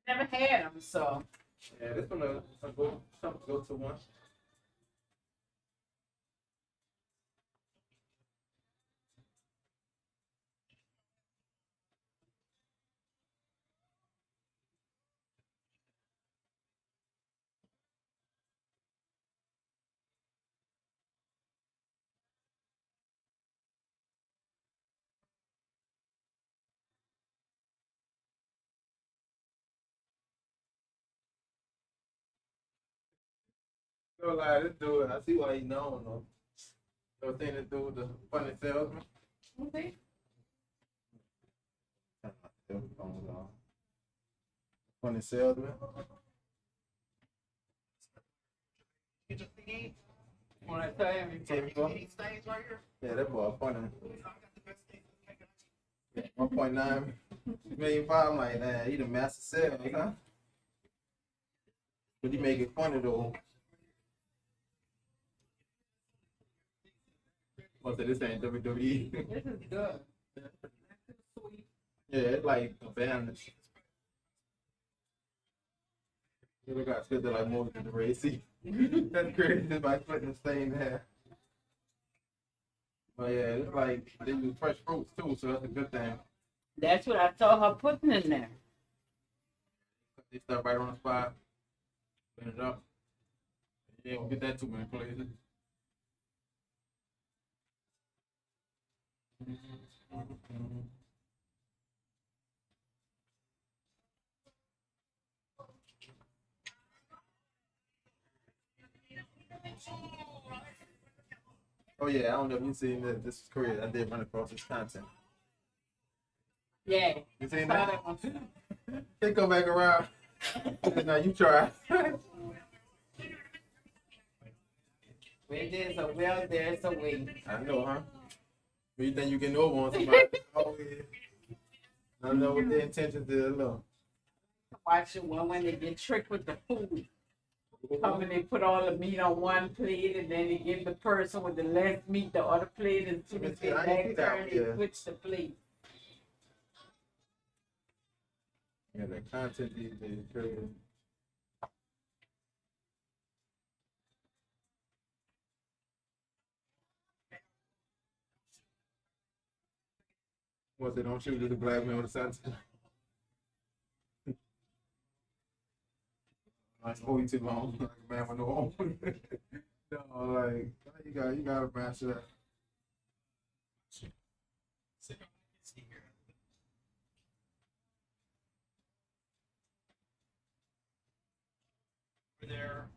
Never had them, so. Yeah, this one go something to go to one. No lie, this dude, I see why he known though. You know, thing to do with the funny salesman. Okay. Funny salesman. Wanna tell me? Yeah, that boy funny. 1.9 million five. I'm like, nah, he the master sales, huh? But he make it funny though. Most of this ain't WWE. This is good. Yeah, it's like a balance. Yeah, they got spit like more than the racy. That's crazy just by putting this thing there. But yeah, it's like they use fresh fruits too, so that's a good thing. That's what I told her putting in there. They start right on the spot, clean it up. You ain't gonna get that too many places. Oh yeah, I don't know if you seen that. This is Korea. I did run across this content. Yeah. You seen Saw that? that one. They come back around. Now you try. Where there's a will, there's a way. I know, huh? But you think you getting over on somebody? Oh yeah. I know what the intentions is. Look. Watch it when they get tricked with the food. Come and they put all the meat on one plate and then they give the person with the less meat the other plate and soon as they I ain't see back that turn, one, they yeah. switch the plate. Yeah, the content these days is crazy. Once they don't shoot at the black man with a sunset. Like, oh, you too long. Like a man with no home. No, like, you gotta master that. There.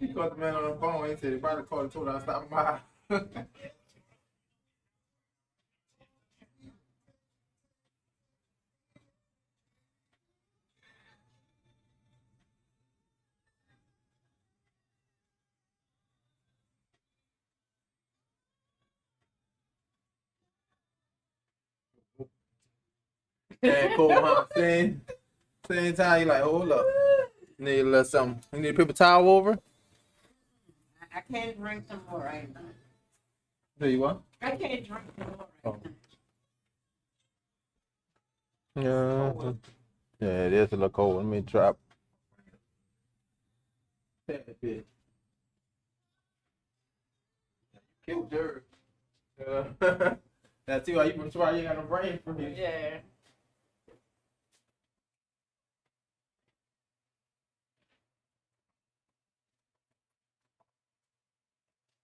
He called the man on the phone. He said he probably called and told her I stopped by. Yeah, cool, huh? Same time, you like, hold up. Need a little something. You need a paper towel over? I can't drink some more right now. Do you want? I can't drink some more right now. Yeah. Yeah, it is a little cold. Let me drop. That bit. Killed Jerry. That's why you ain't got no brain for me. Yeah.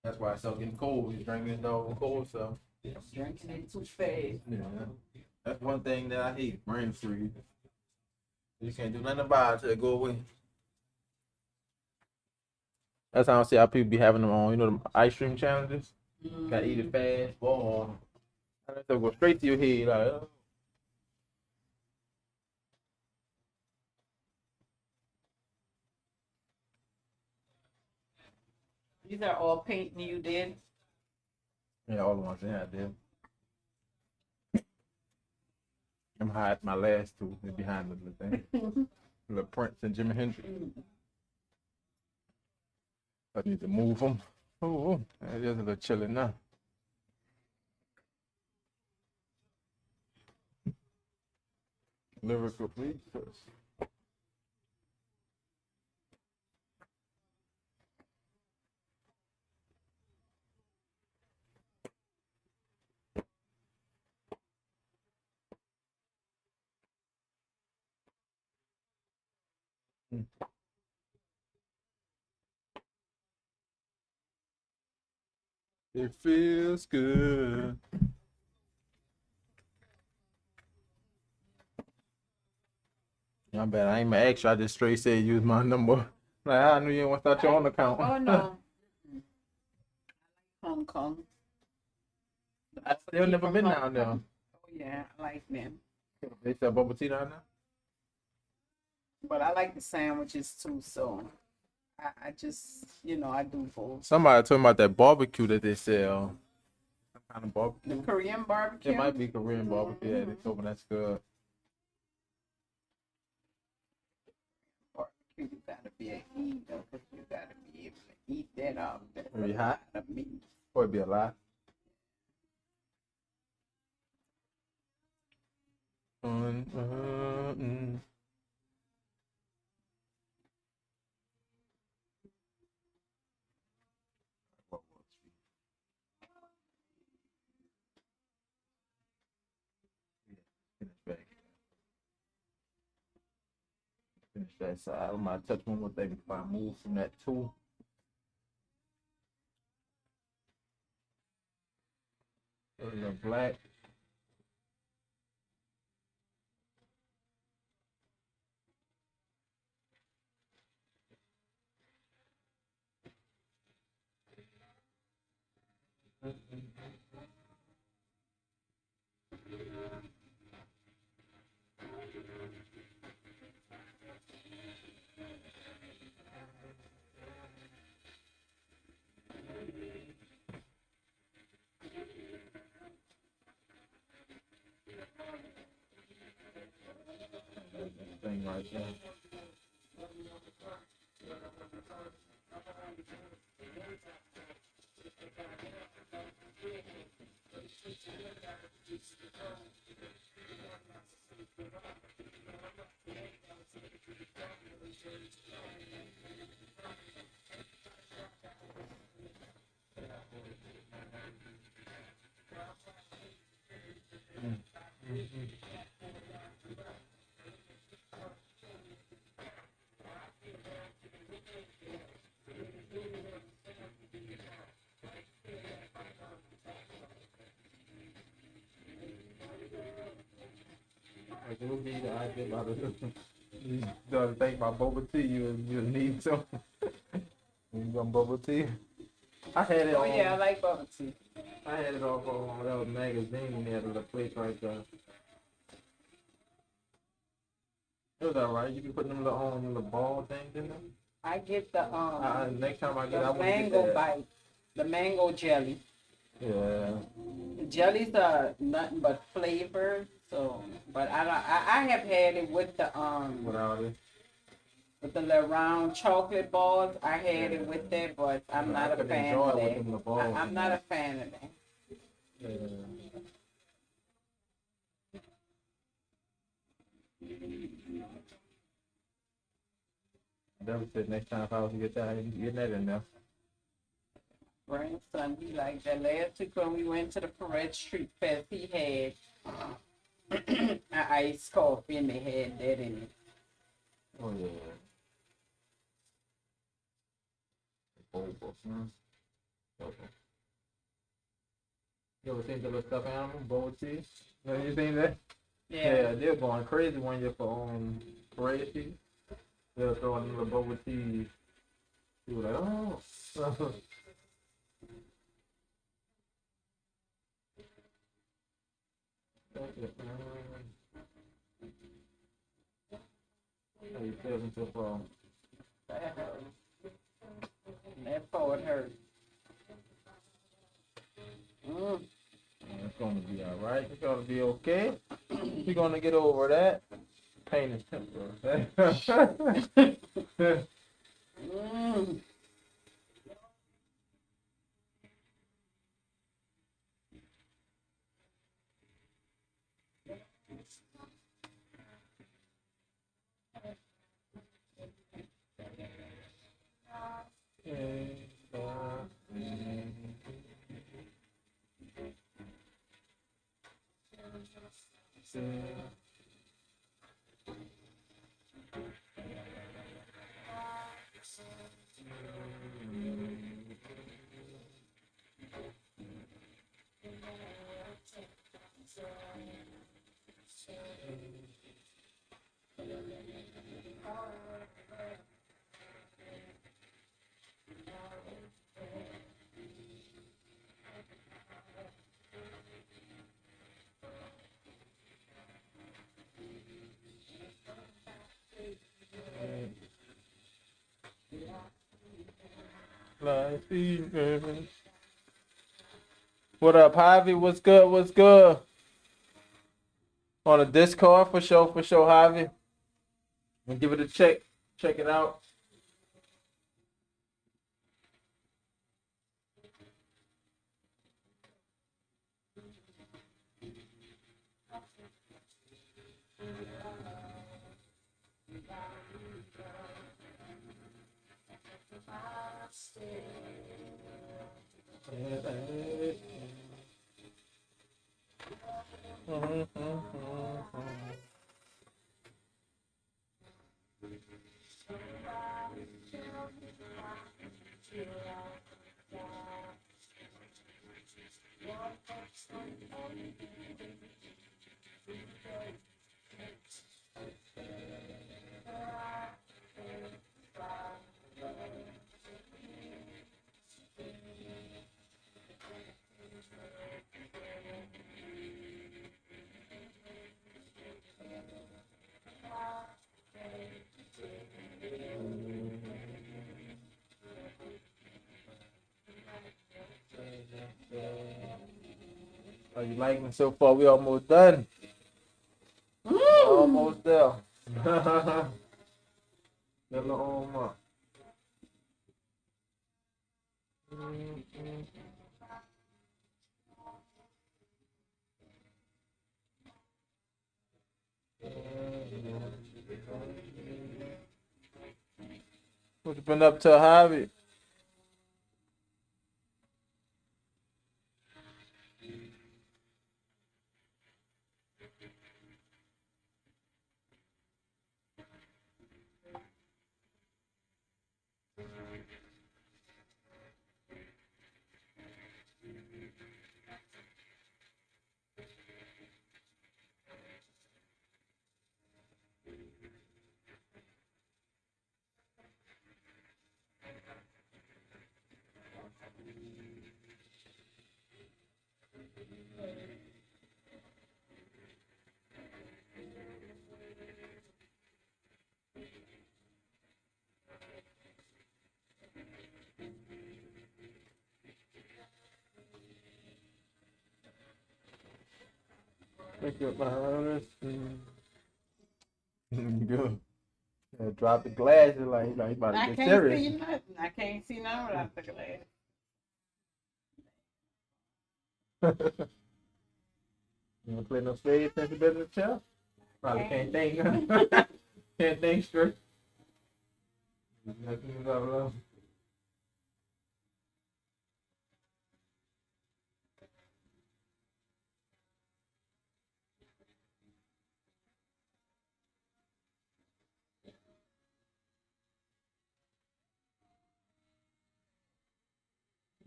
That's why it's so getting cold. He's drinking it all cold stuff. Drinking it too fast. Yeah. That's one thing that I hate, brain freeze. You can't do nothing about it till it go away. That's how I see how people be having them on, the ice cream challenges. Gotta eat it fast, boy. It'll go straight to your head, like, oh. These are all painting you did. Yeah, all the ones, yeah, I did. I'm hiding my last two. They're behind the little thing. Little Prince and Jimi Hendrix. I need to move them. Oh, it is a little chilly now. Lyrical, please. It feels good. Yeah, bad. I ain't my extra. I just straight said use my number. Like I knew you didn't want to start your own account. Oh no. Hong Kong. I still never been down there. Oh yeah, I like them. They sell bubble tea down there. But I like the sandwiches too, so I just, I do both. Somebody told me about that barbecue that they sell. Some kind of The barbecue. Korean barbecue. It might be Korean barbecue. Yeah, they told me that's good. Barbecue, you gotta be a eater, because you gotta be able to eat that up. That's Maybe a hot? lot of meat. Or it'd be a lot. Mm. Finish back. Finish that side. I might touch one more thing before I move from that too. The black. Thing right there. Like, it would be the idea about it. You gotta think about boba tea. You need some. You want boba tea? I had it. Oh yeah, I like bubble tea. I had it off on that magazine. They had a little place right there. It was alright. You can put them little ball things in them. I get the Next time I get, I the want to get mango that. bite, the mango jelly. Yeah. The jellies are nothing but flavor. So, but I have had it with the Without it. with the little round chocolate balls. I had it with that, but I'm I not a couldn't fan enjoy of it with that. them little balls I'm in not there. a fan of that. Yeah. Never said next time if I was to get that, get that in there. Grandson, he like that. Last week when we went to the Parade Street Fest, he had an iced coffee and they had that in it. Oh yeah. Boba. Okay. You ever seen the little stuffed animal, boba tea? You seen that? Yeah, they're going crazy when you're for Parade Street. They'll throw in a little boba tea. You were like, oh. How you feeling so far? That hurt. That part hurt. It's gonna be alright. It's gonna be okay. You're gonna get over that. Pain is temporary. Mm. What up, Javi? What's good? What's good? On the Discord for sure, Javi. And give it a check. Check it out. Are you liking it so far? We almost done. Almost there. Little on up. What you been up to, Javi? Pick up my honors. Good. Drop the glasses like he about to I get can't serious. see nothing. I can't see nothing without the glass. You wanna play no spades since you better than chess? Probably can't think. Can't think straight. Nothing is up, love.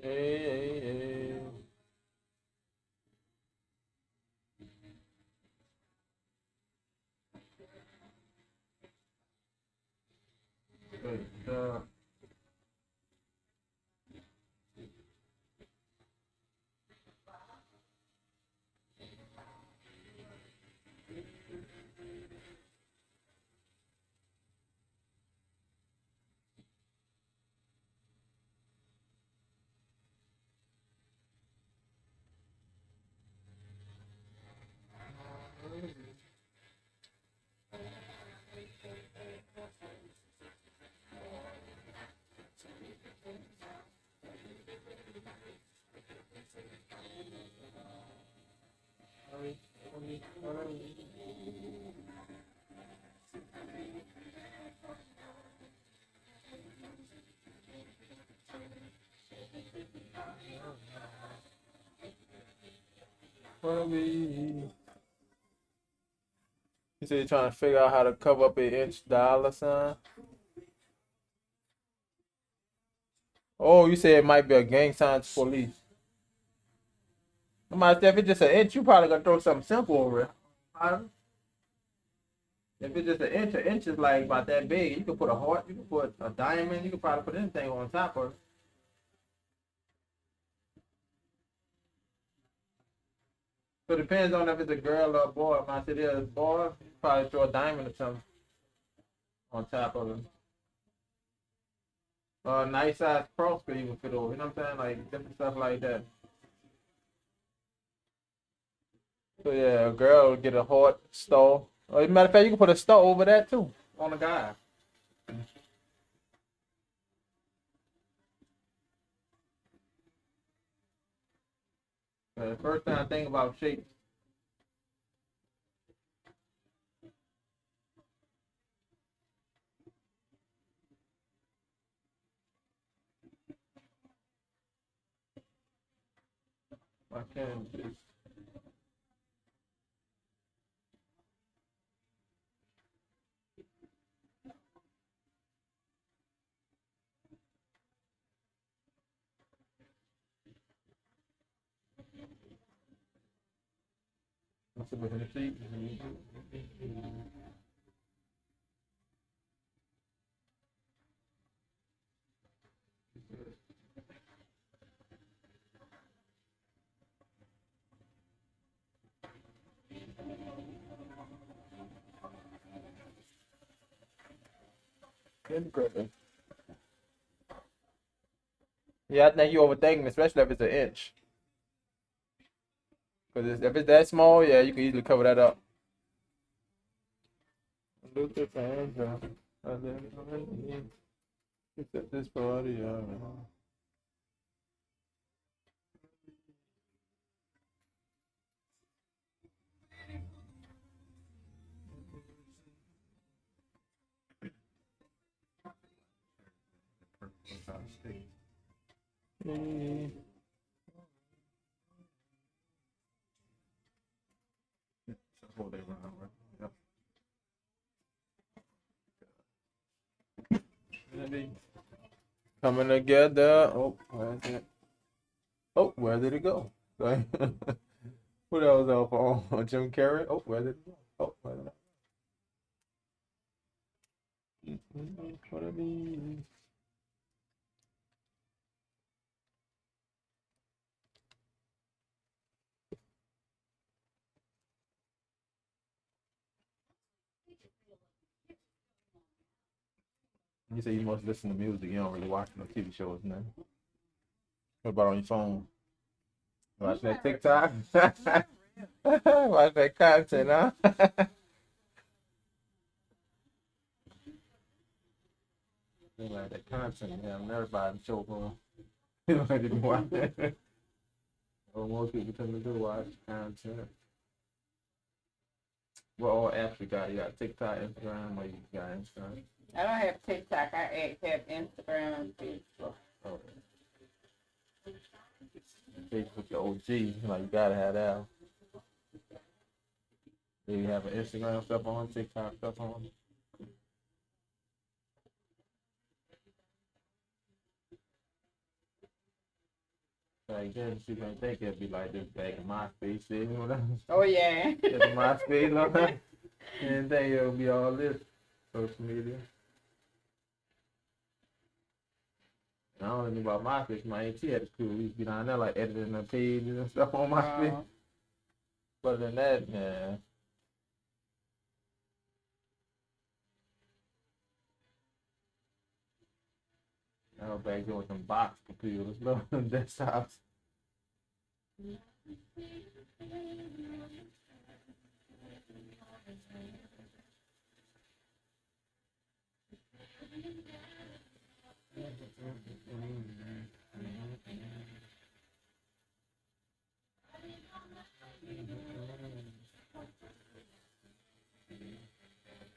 Hey. Good. Wanna be. You said you're trying to figure out how to cover up an inch dollar sign. Oh, you said it might be a gang sign to police. If it's just an inch, you probably gonna throw something simple over it. If it's just an inch is like about that big. You can put a heart, you can put a diamond, you can probably put anything on top of it. So it depends on if it's a girl or a boy. If it is a boy, you probably throw a diamond or something on top of it. A nice size cross could even fit over. You know what I'm saying? Like different stuff like that. So yeah, a girl would get a heart star. Or as a matter of fact, you can put a star over that too on a guy. The first time I think about shape. I can't just. What's up with the seat? Yeah, I think you overthinking, especially if it's an inch. Because if it's that small, yeah, you can easily cover that up. Luther Vandross. Set this party up. Coming together. Oh, where is it? Oh, where did it go? What else up on Jim Carrey? Oh, where did it go? Oh, where did it go? What are these? You say you must listen to music. You don't really watch no TV shows, nothing. What about on your phone? Watch that TikTok? Watch that content, huh? Like that content, yeah, I'm never buying show for them. I didn't watch it. Well, most people tend to do watch content. What all apps you got? You got TikTok, Instagram, or you got Instagram? I don't have TikTok. I have Instagram and Facebook. Oh. Facebook, your OG, like you gotta have that. Do you have an Instagram stuff on, TikTok stuff on? Like then she gonna think it'd be like this back in MySpace, you know what I'm Oh yeah. saying? MySpace, no, and then it'll be all this social media. I don't know anything about MySpace. My auntie had a school. We used to be down there like editing the pages and stuff on MySpace. But other than that, man. I was back there with some box computers, no desktops.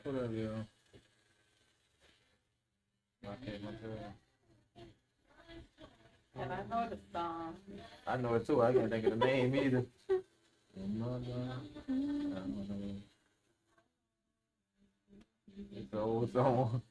Whatever, yeah. Okay, my turn. And I know the song. I know it too. I can't think of the name either. Mother, I don't know. It's an old song.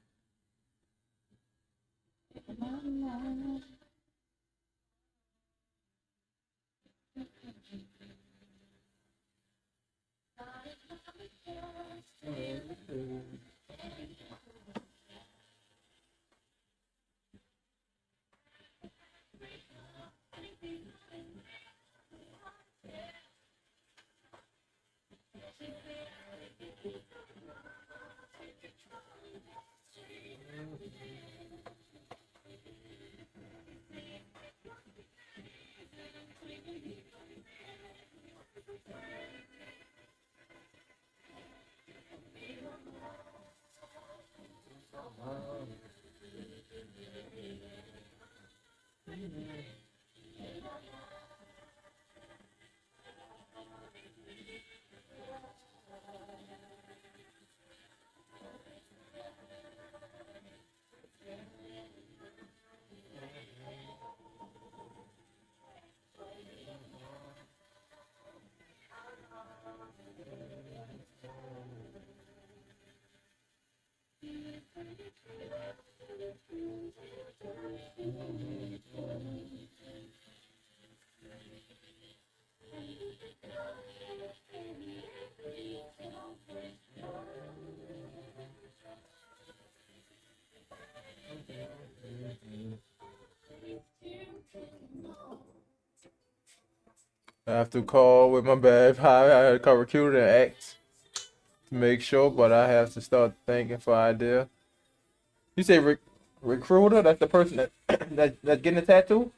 I have to call with my bad. I had to call recruiter and ask to make sure, but I have to start thinking for idea. You say recruiter? That's the person that that's getting a tattoo?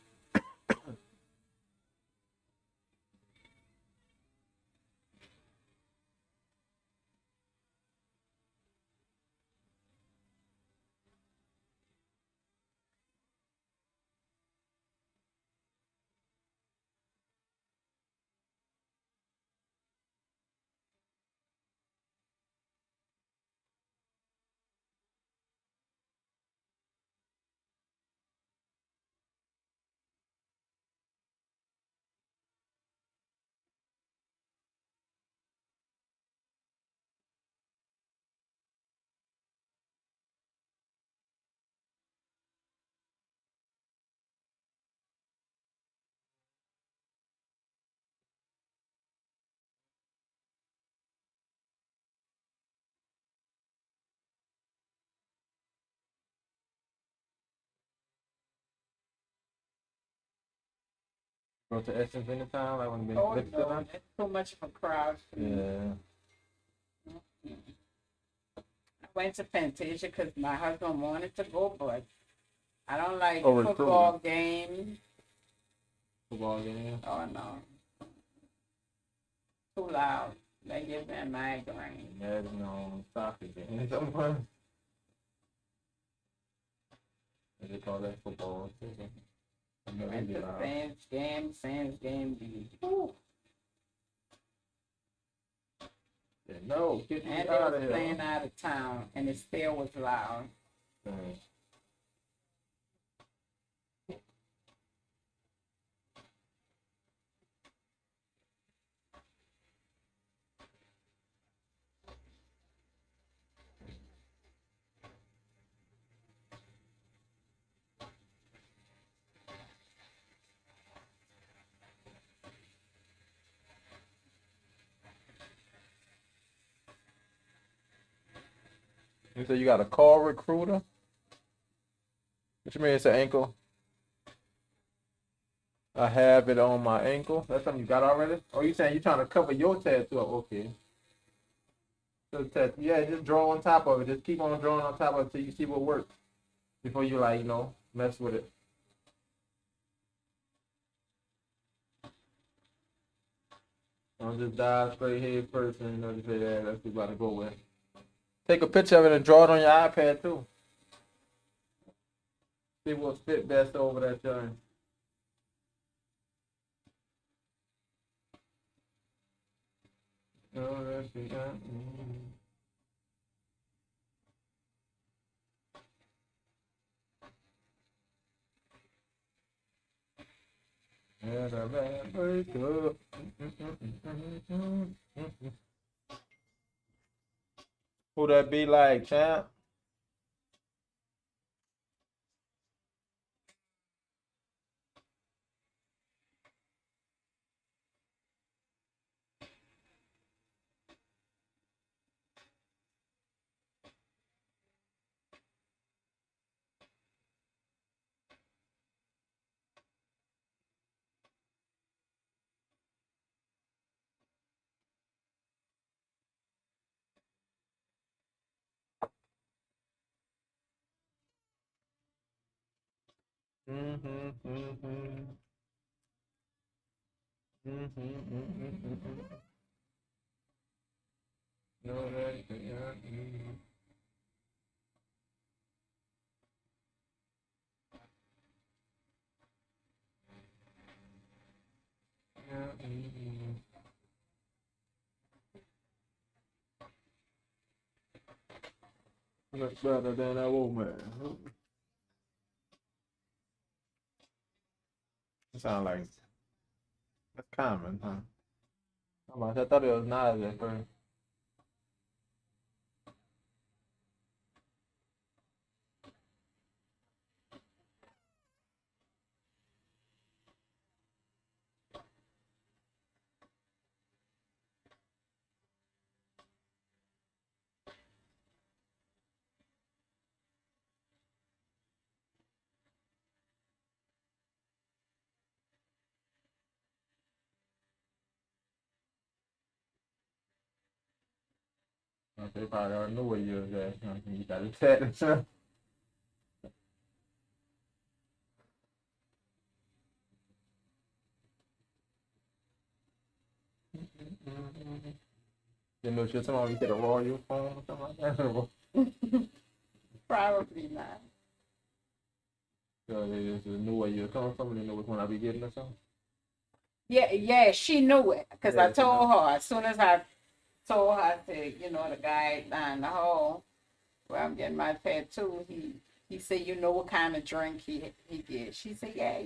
Go to Essence anytime, like when Oh, they no, that's too much of a crowd for me. Yeah. I went to Fantasia because my husband wanted to go, but I don't like Oh, football games. Football game. Oh, no. Too loud. They give me a migraine. Yeah, no, soccer game. Sometimes. They call that football. Went to Sam's game. Ooh. Yeah, no, get me And they out was of playing here. out of town, and it still was loud. You said you got a call recruiter? What you mean it's an ankle? I have it on my ankle. That's something you got already? Or you saying you trying to cover your tattoo up? Okay. So yeah, just draw on top of it. Just keep on drawing on top of it till you see what works. Before you like, mess with it. Don't just dive straight head first and just say that that's what you about to go with. Take a picture of it and draw it on your iPad too. See what's fit best over that joint. Oh, that's Yeah, the bad break up. Who that be like, champ? Mm-hmm, mm-hmm. Mm-hmm, mm-hmm. No, that, yeah, mm-hmm. Yeah, mm-hmm. Look better than that woman. It sound like that's common, huh? How much? I thought it was Nas at first. They probably already knew where you was at. Huh? You got to tell them. You know, shit, somebody get a royal phone or something like that. Probably not. So they just knew where you were coming from and they know which one I be getting or something. Yeah, she knew it because I Yeah, she told her as soon as I told her to, the guy down the hall where I'm getting my tattoo, he said, you know what kind of drink he gets. She said, yeah.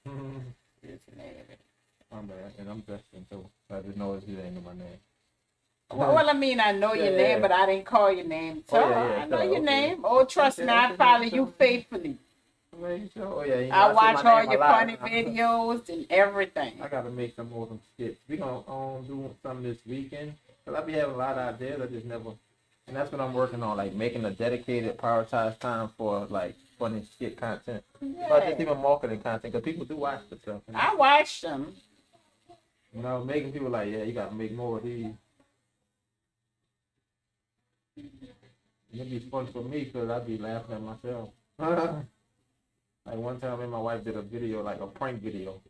Mm-hmm. This and that. I'm bad, and I'm Justin too. I just know he ain't know my name. Well, I mean, I know your name, but I didn't call your name. So yeah, I know your okay. name. Oh, trust me, I follow you faithfully. Oh yeah, you know, I say watch my all name a your lot. funny videos and everything. I gotta make some more of them skits. We gonna do some this weekend. Cause I be having a lot of ideas. I just never, and that's what I'm working on, like making a dedicated, prioritized time for like funny skit content. But just even marketing content, cause people do watch the stuff. I watched them. You know, making people like, yeah, you gotta make more of these. It'd be fun for me, cause I'd be laughing at myself. Like one time, me and my wife did a video, like a prank video.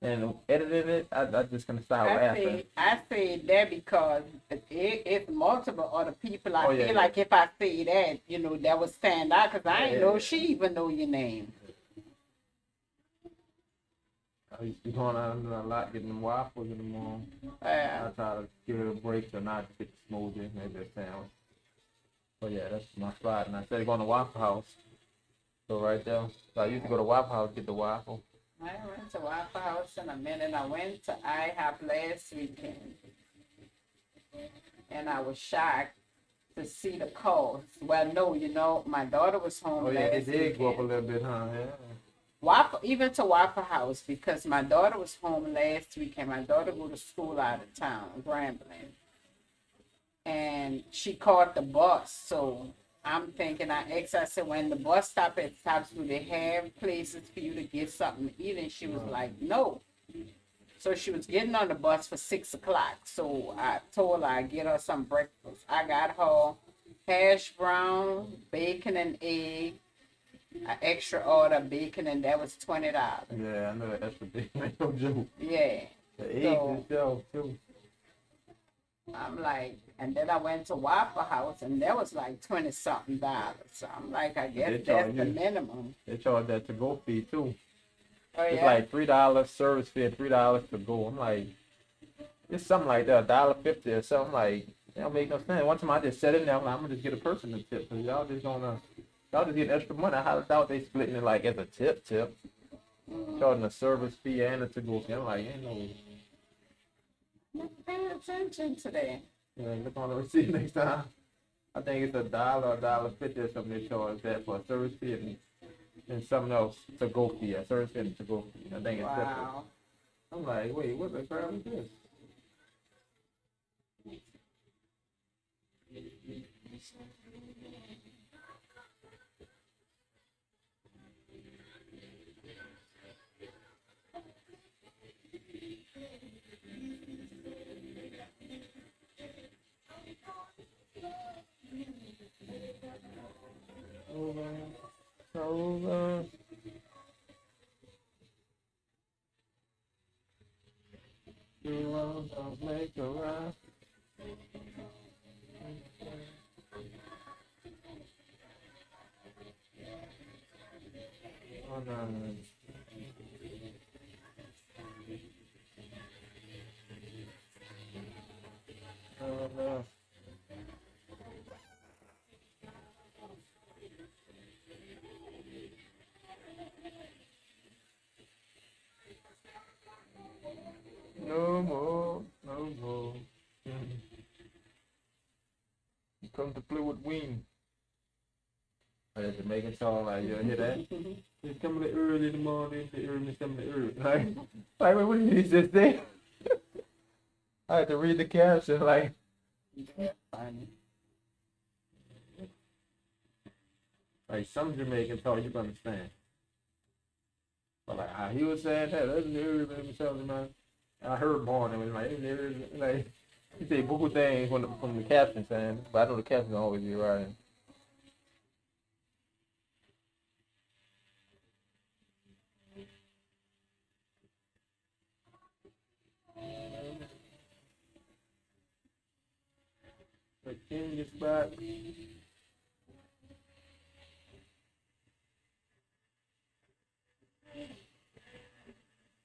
And editing it, I just gonna start laughing. I say that because it's multiple other people. I feel yeah. like if I say that, that would stand out because I ain't know Yeah. she even know your name. I used to be going out a lot, getting them waffles in the morning. Yeah. I try to give it a break or not get the smoothie, maybe a sandwich. But yeah, that's my spot. And I said going to Waffle House. So right there. So I used to go to Waffle House, get the waffle. I went to Waffle House in a minute. I went to IHOP last weekend. And I was shocked to see the cost. Well, no, my daughter was home Oh yeah, last it did weekend. go up a little bit, huh? Yeah. Even to Waffle House because my daughter was home last weekend. My daughter go to school out of town, Grambling. And she caught the bus. So I'm thinking, I said, when the bus stop at stops, do they have places for you to get something to eat? And she was like, no. So she was getting on the bus for 6 o'clock. So I told her I'd get her some breakfast. I got her hash brown, bacon and egg, an extra order bacon, and that was $20. Yeah, I know that extra big man, no joke. Yeah. The eggs itself too. I'm like, and then I went to Waffle House, and that was like $20-something. So I'm like, I guess that's the minimum. They charge that to go fee too. Oh, it's like $3 service fee, $3 to go. I'm like, it's something like that, $1.50 or something. Like, that don't make no sense. One time I just sat in there, I'm like, I'm gonna just get a person to tip, cause y'all just get extra money. I highly doubt they splitting it like as a tip. charging a service fee and a to-go fee. I'm like, ain't no. Never paid attention to that. Yeah, look on the receipt next time. I think it's $1.50 or something they charge that for a service fee and something else to go fee, a service fee and to go fee. I think it's separate. Wow. I'm like, wait, what the crap is this? Over. You want to make a ride. Oh, no. Oh, no. No more, no more. You come to play with Ween. Like Jamaican song, like you hear that? It's coming early in the morning, the early, coming early. Like wait, what did you just say? I had to read the caption, like. That's funny. Like some Jamaican talk you can understand. But like how he was saying that, that's early, man. I heard more and it was like he said beaucoup things from the caption saying, but I know the caption always be right. The king is back.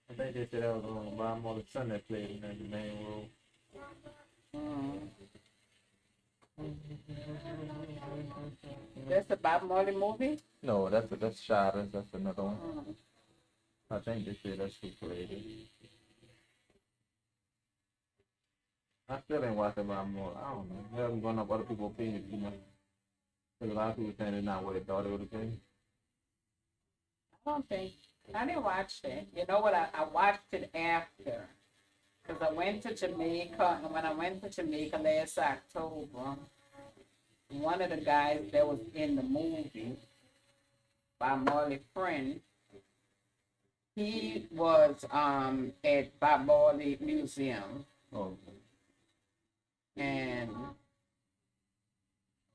I think they said that was on Bob Marley's son that played in the main role. That's a Bob Marley movie? No, that's Shada. That's another one. I think they said that's who played it. I still ain't watching Bob Marley. I don't know. I haven't gone up other people's opinions, you know. Because a lot of people saying it's not what they thought it would have been. I don't think. I didn't watch it. You know what? I watched it after. Because I went to Jamaica, and when I went to Jamaica last October, one of the guys that was in the movie, Bob Marley friend, he was at Bob Marley Museum, Oh, and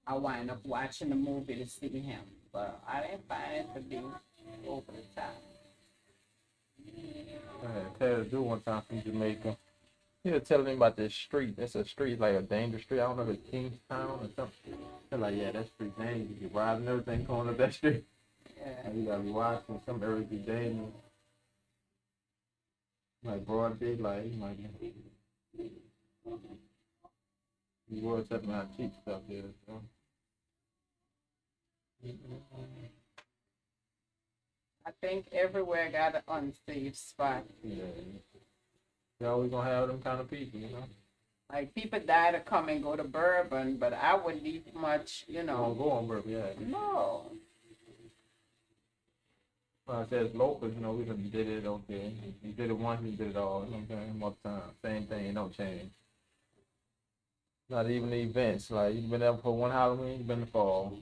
I wound up watching the movie to see him, but I didn't find it to be over the top. I had Ted to do one time from Jamaica. He was telling me about this street. It's a street, like a dangerous street. I don't know if it's Kingstown or something. They're like, yeah, that street dangerous. You ride and everything going up that street. Yeah. And you gotta be watching. Some areas be dangerous. Like broad daylight, like you was talking about cheap stuff here. So. I think everywhere got an unsafe spot. Yeah. You always gonna have them kind of people, you know. Like people die to come and go to Bourbon, but I wouldn't eat much, you Don't know. go on Burp, yeah. No. Well, I said it's local, you know, we done did it, okay. You did it once, you did it all, you know what I'm saying? Most time. Same thing, it don't change. Not even the events, like you've been there for one Halloween, you've been in the fall.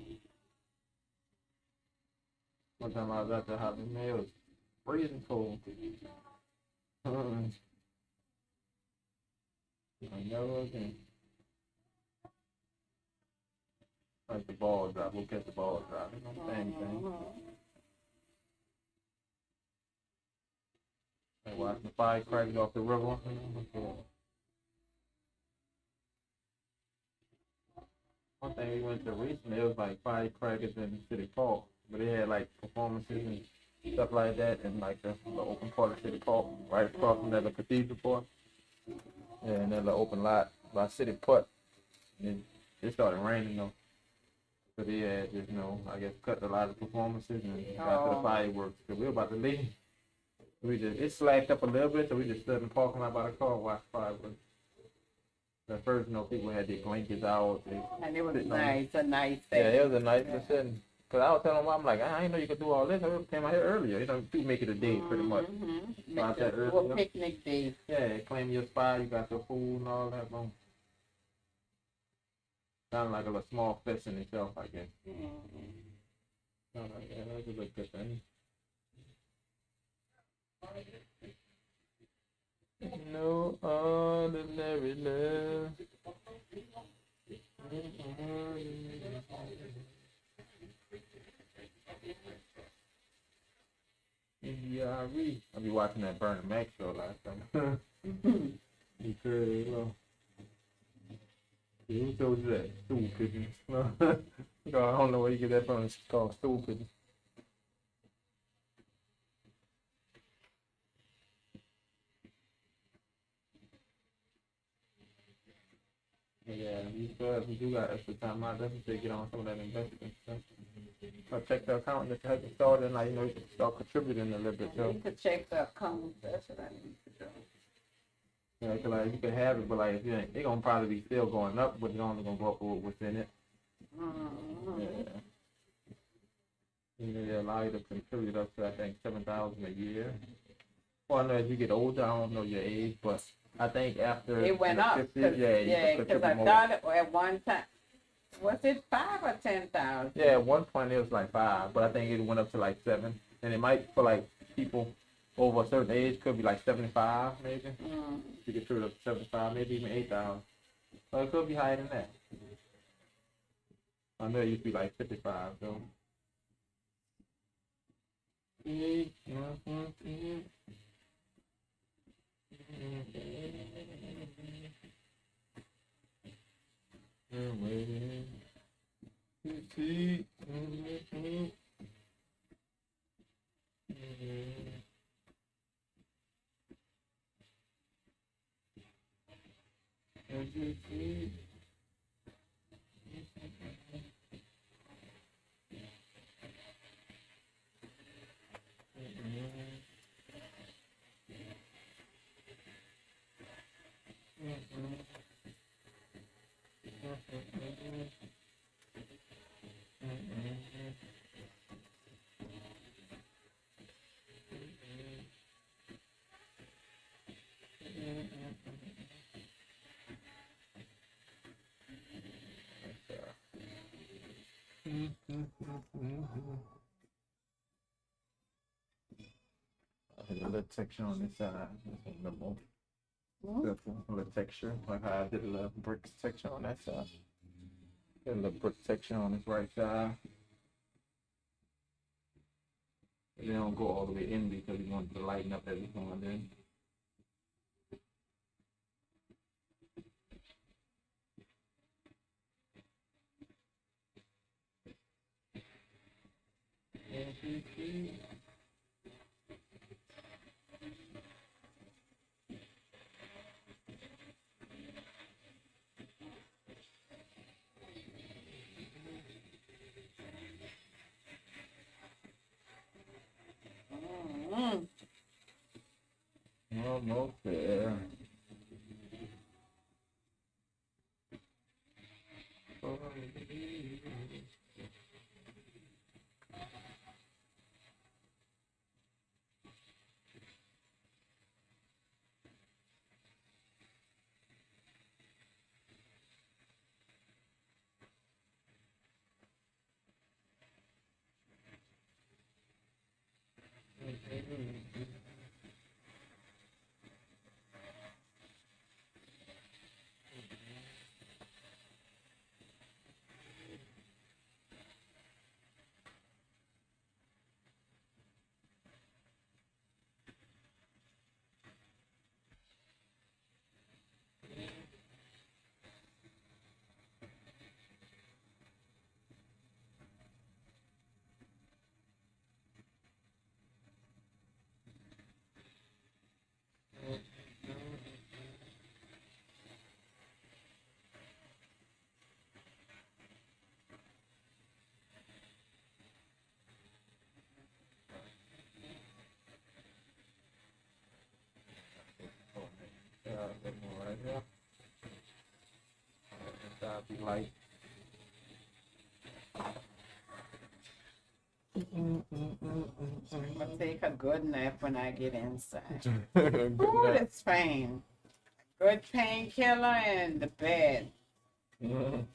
One time I was out there Halloween, man, it was freezing cold. I never again. Like the ball drop, we'll catch the ball drop, you know, same thing. Like watching the firecrackers off the river. One thing we went to recently, it was like firecrackers in City Park, but they had like performances and stuff like that, and like the open part of City Park, right across from that little cathedral part. Yeah, and that little open lot by City Park. And it started raining though. So they had just, you know, I guess cut a lot of performances and got to the fireworks. Cause we were about to leave. It slacked up a little bit, so we just stood in the parking lot by the car and watched fireworks. At first, people had their blankets out. And it was Sitting on nice, a nice Yeah, day. it was a nice decision. Cause I was telling them, I'm like, I didn't know you could do all this. I came out here earlier. To make it a day, pretty much. Mm-hmm. About that Make a earlier. picnic day. Yeah, claim your spot. You got your food and all that. Boom. Sounded like a little small fest in itself, I guess. Mm-hmm. Yeah, that was a good thing. No ordinary love. NDRE. I be watching that Bernie Mac show last time. He could, Who told you that? Stool pigeons. I don't know where you get that from. It's called stool pigeons. Yeah, we do got extra time. I definitely get on some of that investing stuff. Or check the account just to help you start and you can start contributing a little bit You too. could check the account. That's what I need to do. Yeah, 'cause you can have it, but if you ain't, it gonna probably be still going up, but it's only gonna go up within it. Mm-hmm. Yeah. They allow you to contribute up to I think 7,000 a year. Well, I know as you get older, I don't know your age, but I think after It went the up. 50, Cause, yeah, you can because I contribute more. thought at one time, was it 5 or 10,000? Yeah, at one point it was like 5, but I think it went up to like 7, and it might for like people over a certain age could be like 75 maybe. Mm. You could contribute up to 75, maybe even 8,000. So it could be higher than that. I know it used to be like 55 though. A little texture on this side. A little more. A little texture, like how I did a little brick texture on that side. Get a little brick texture on this right side. They don't go all the way in because you want to lighten up every now and then. Mm. Almost there. Yeah. That'd be like. I'm gonna take a good nap when I get inside. Good Ooh, night. that's pain. Good painkiller and the bed. Mhm.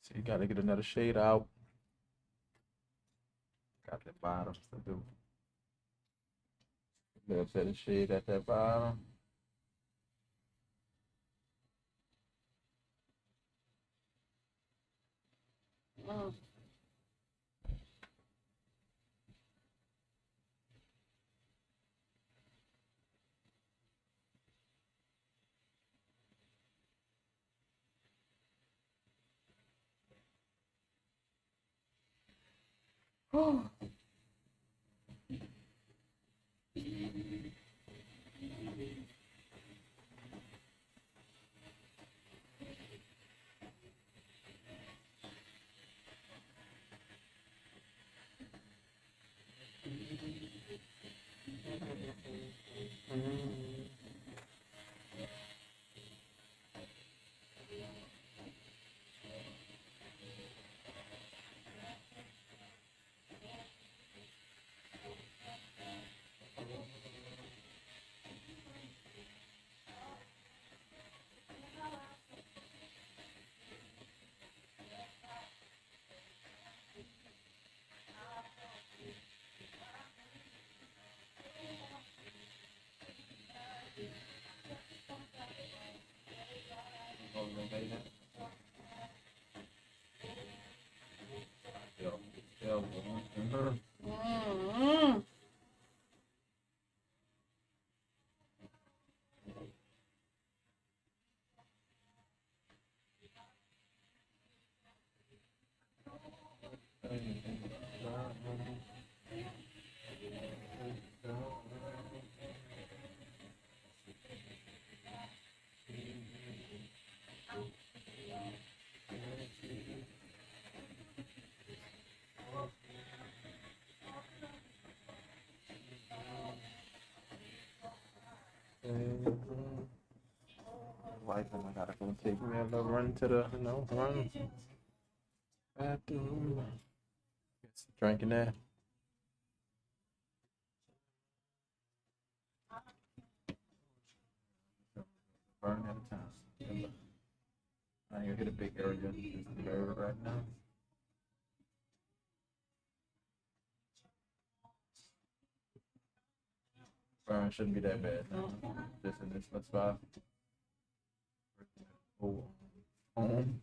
So you gotta get another shade out. Got the bottom to do. A little bit of shade at that bottom. Mm. Whew. Mm. Wife and I gotta go take me a little run to the, run bathroom. Get some drink in there. Burn at a time. I ain't gonna hit a big area. Just the area right now. Burn shouldn't be that bad. No. Just in this spot. Oh, home.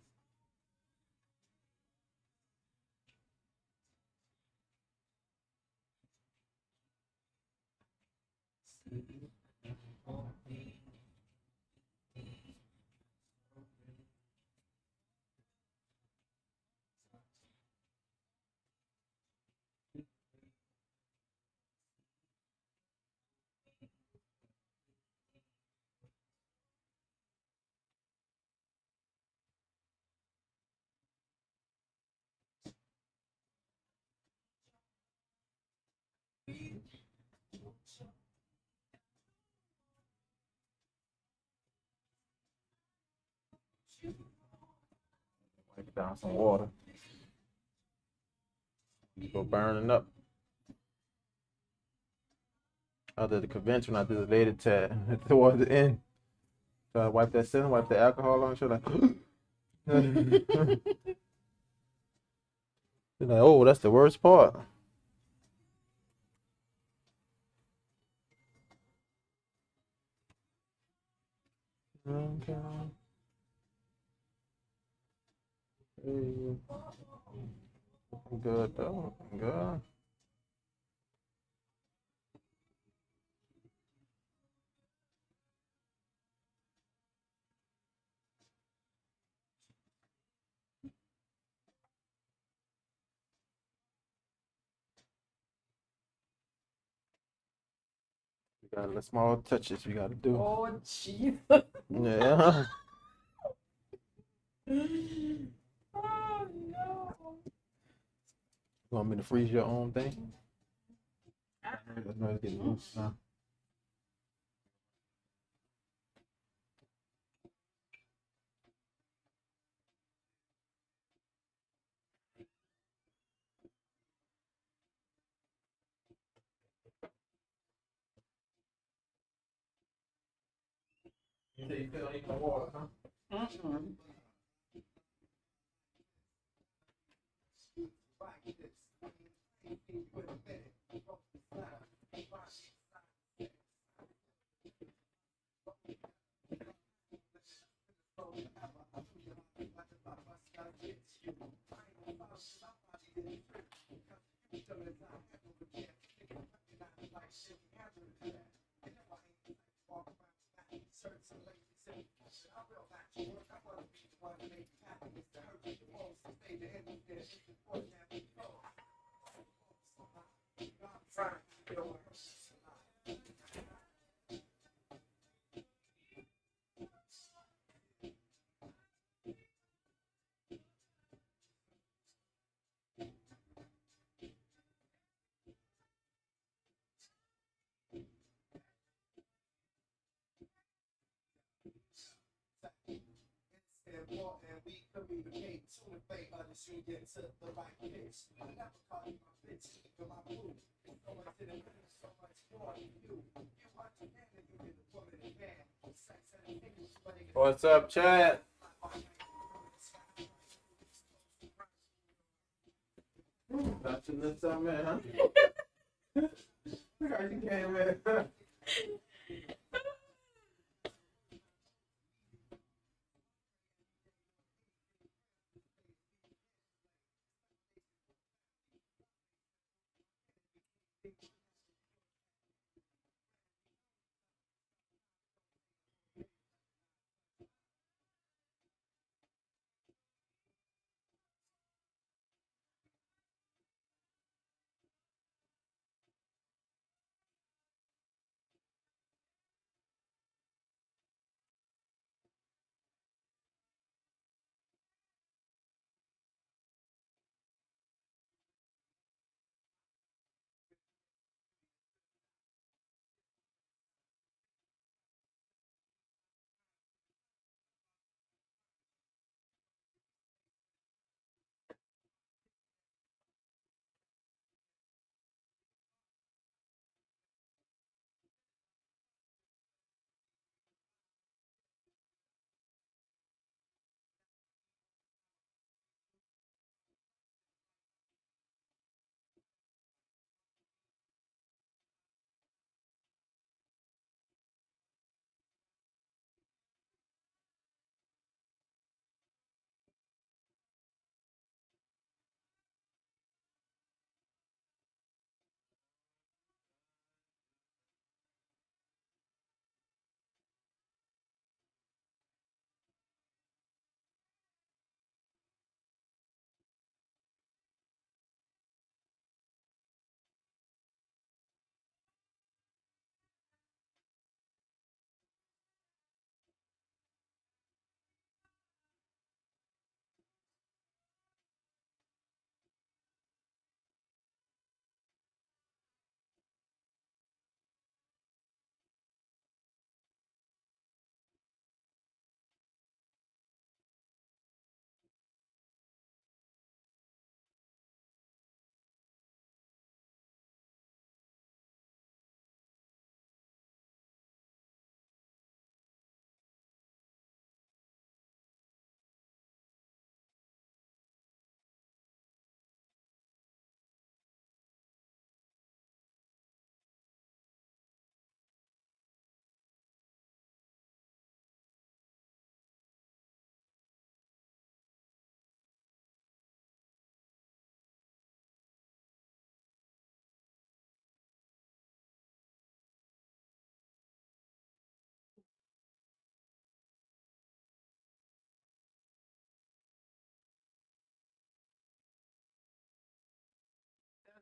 Wipe down some water. Go burning up. I did the convention. I did the later tat towards the end. So I wipe that sin, wipe the alcohol on. She's like, she's like, oh, that's the worst part. Okay. Hey. Good though. Good. We got the small touches we gotta do. Oh, Jesus. Yeah. Oh, no. You want me to freeze your own thing? I know it's getting loose. Huh? You say you don't need no water, huh? Mm-mm. What's up, Chad? Touching this up, man, huh? Look how you came in.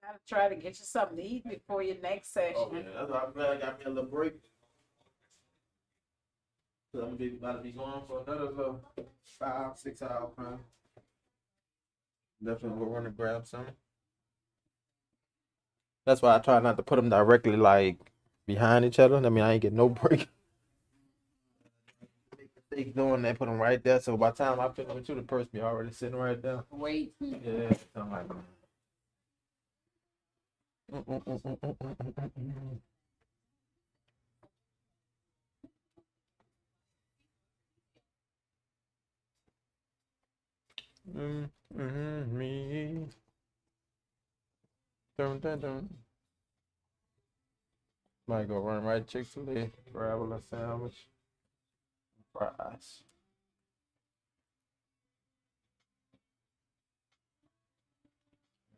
Gotta try to get you something to eat before your next session. Oh, yeah, that's why I'm glad I got me a little break. So I'm gonna be about to be going for another little 5, 6 hours, man. Definitely go run and grab something. That's why I try not to put them directly like behind each other. I mean, I ain't get no break. Make mistakes doing that, put them right there. So by the time I put them into the person, be already sitting right there. Wait. Yeah, something like that. Me. Dun, dun, dun. Might go run right Chick-fil-A, grab a little sandwich, fries.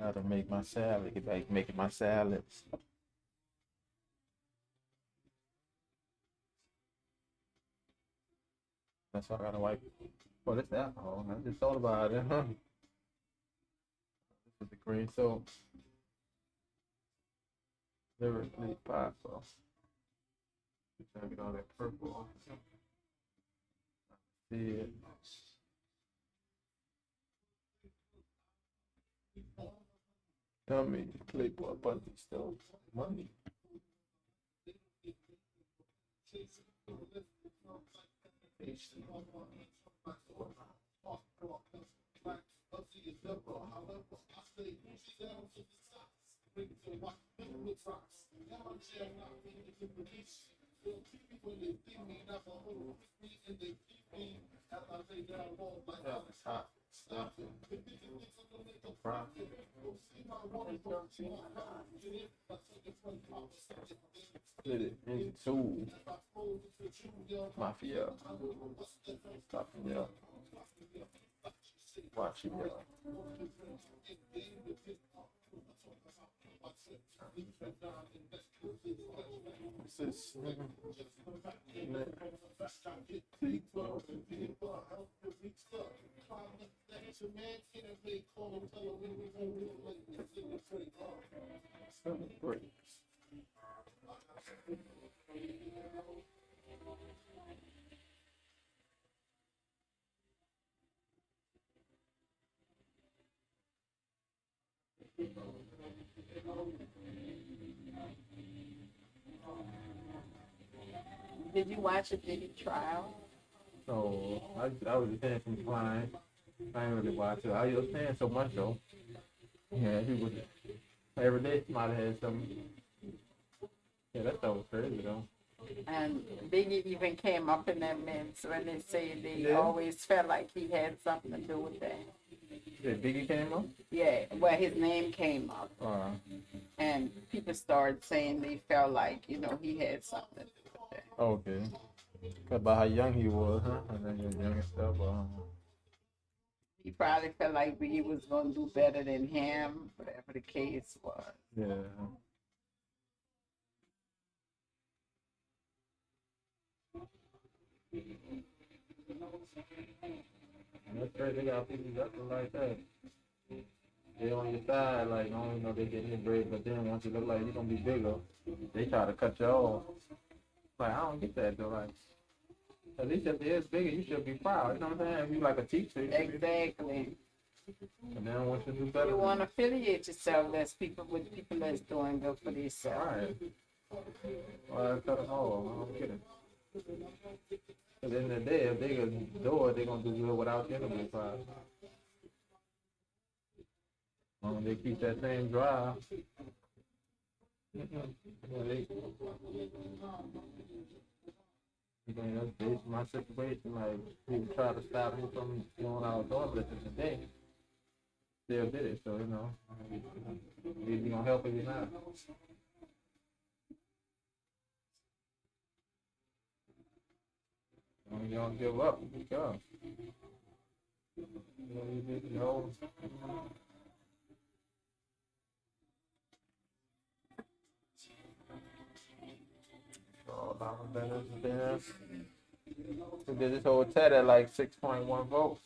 Gotta make my salad. Get back making my salads. That's why I gotta wipe. Oh, this alcohol. I just thought about it. Huh? This is the green soap. Liver sleep pie sauce. Trying to get all that purple off. See it. Tell me, play for a bunch of stuff. Money. It's hot. Split it into two. Mafia. Stop me up. Watch you up. This is great. Did you watch a Diddy trial? So I was just saying some flying. I ain't really watch it. I was saying so much though. Yeah, he was every day somebody had something. Yeah, that stuff was crazy though. And Biggie even came up in that mix when they say they Yeah. always felt like he had something to do with that. Yeah, Biggie came up. Yeah, well, his name came up, and people started saying they felt like, you know, he had something to do with that. Okay. About how young he was, huh? And then he was young and stuff. He probably felt like Biggie was going to do better than him, whatever the case was. Yeah. That's crazy. They got people jumping like that. They on your side, like, I don't know they getting your bread, but then once you look like you're gonna be bigger, they try to cut you off. Like, I don't get that though. Like, at least if it is bigger, you should be proud. You know what I'm saying? If you like a teacher, you should be- Exactly. and then once you do better, You want to affiliate yourself with people that's doing good for themselves. alright. Well, I cut them off. I don't get it. At the end of the day, if they can do it, they're gonna do good without you anyway, probably. As long as they keep that same drive. Yeah, that's based on my situation. Like, people try to stop me from doing what I was doing, but at the day, still did it. So, you know, either you gonna help or you're not. You don't give up, you go. You know, all about business. We did this whole TED at like 6.1 votes.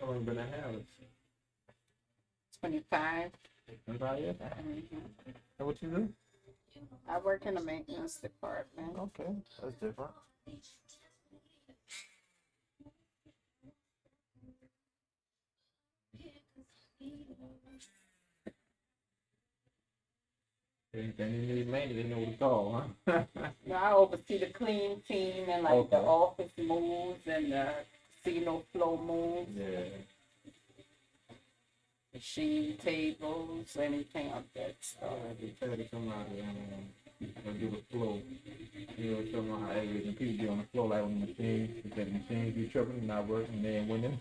How long been at Harris? 25. About it? Mhm. That what you do? I work in the maintenance department. Okay, that's different. Anything you need maintenance, they know what to call, huh? Now, I oversee the clean team and like the Okay. office moves and the casino flow moves, Yeah. machine tables, anything like that stuff. Just tell somebody do the flow. You know, show them how aggravating people be on the floor, like on the machine. If that machine be tripping, not working, they ain't winning.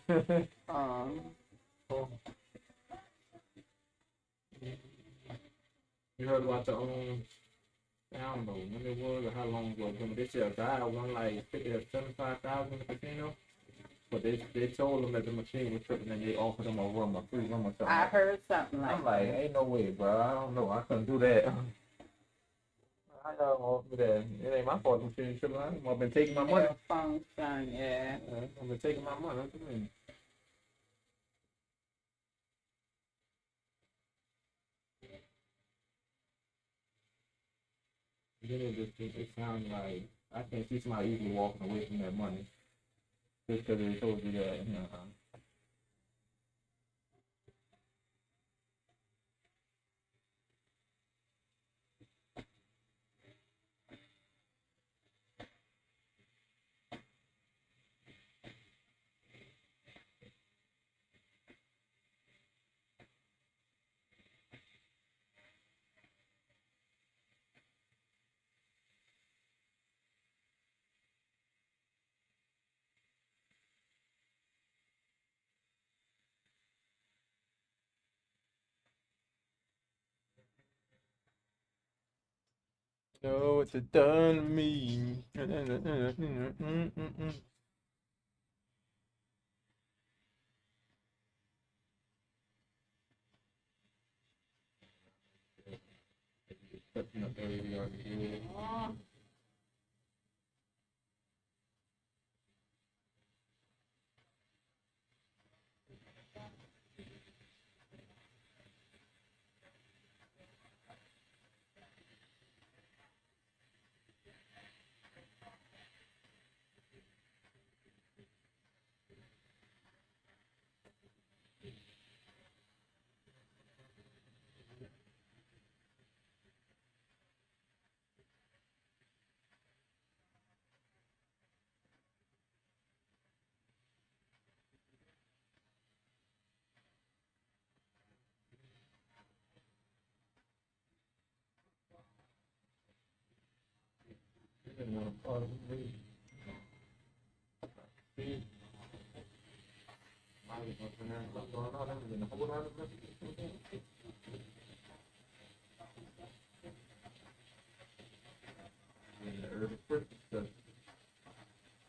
You heard about the I don't know when it was or how long ago. But this year, a guy won like 50 or 75,000 in the casino. But they told him that the machine was tripping and they offered him a free room or something. I heard something like I'm like, that. ain't no way, bro. I don't know. I couldn't do that. I don't offer that. It ain't my fault. The machine tripping. I've been taking my money. Function, yeah. I've been taking my money. What you mean? Then it sounds like I can't see somebody easily walking away from that money just because they told you that. You know, know what you done to me.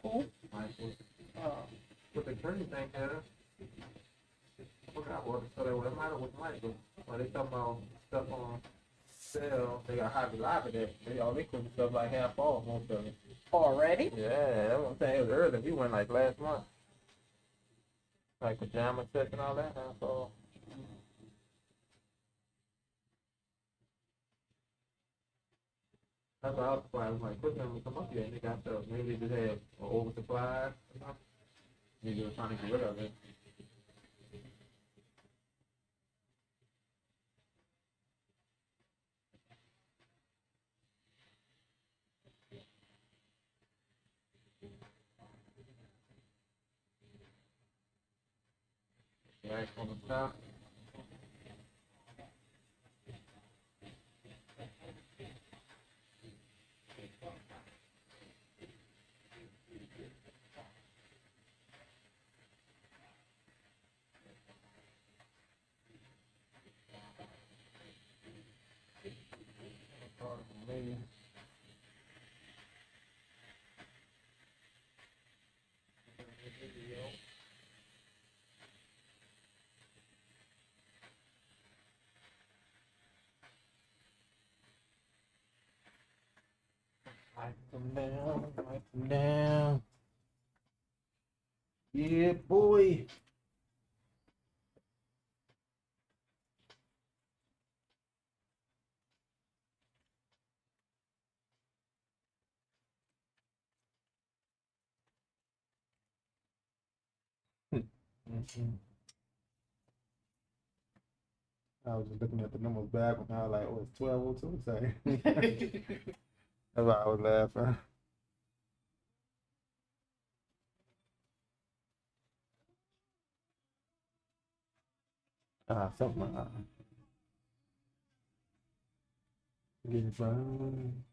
Who? Put the curtain thing there. Forgot what so that what matter with Michael. When they talking about stuff on sale, they got Hobby Lobby that they put stuff like half off most of it. Already? Yeah, that's what I'm saying. It was early. We went like last month. Like pajama sets and all that half off. That's why I was surprised. I'm like, Christmas will come up here and they got stuff. Maybe they just have an oversupply or something. Maybe they're trying to get rid of it. Right on the top. Maybe. Wipe them down, wipe them down. Yeah, boy. Mhm. I was just looking at the numbers back when I was like, oh, it's 12:02. Sorry. That's why I was laughing. Something. Getting fun.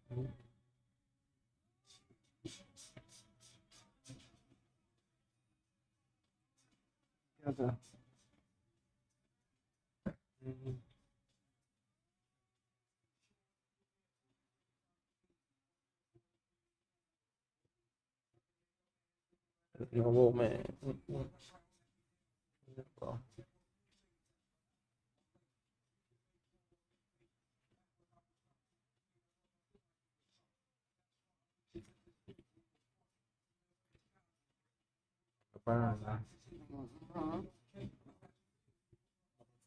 Together. Mhm. No more man. Mhm. Well, burn now. Mhm.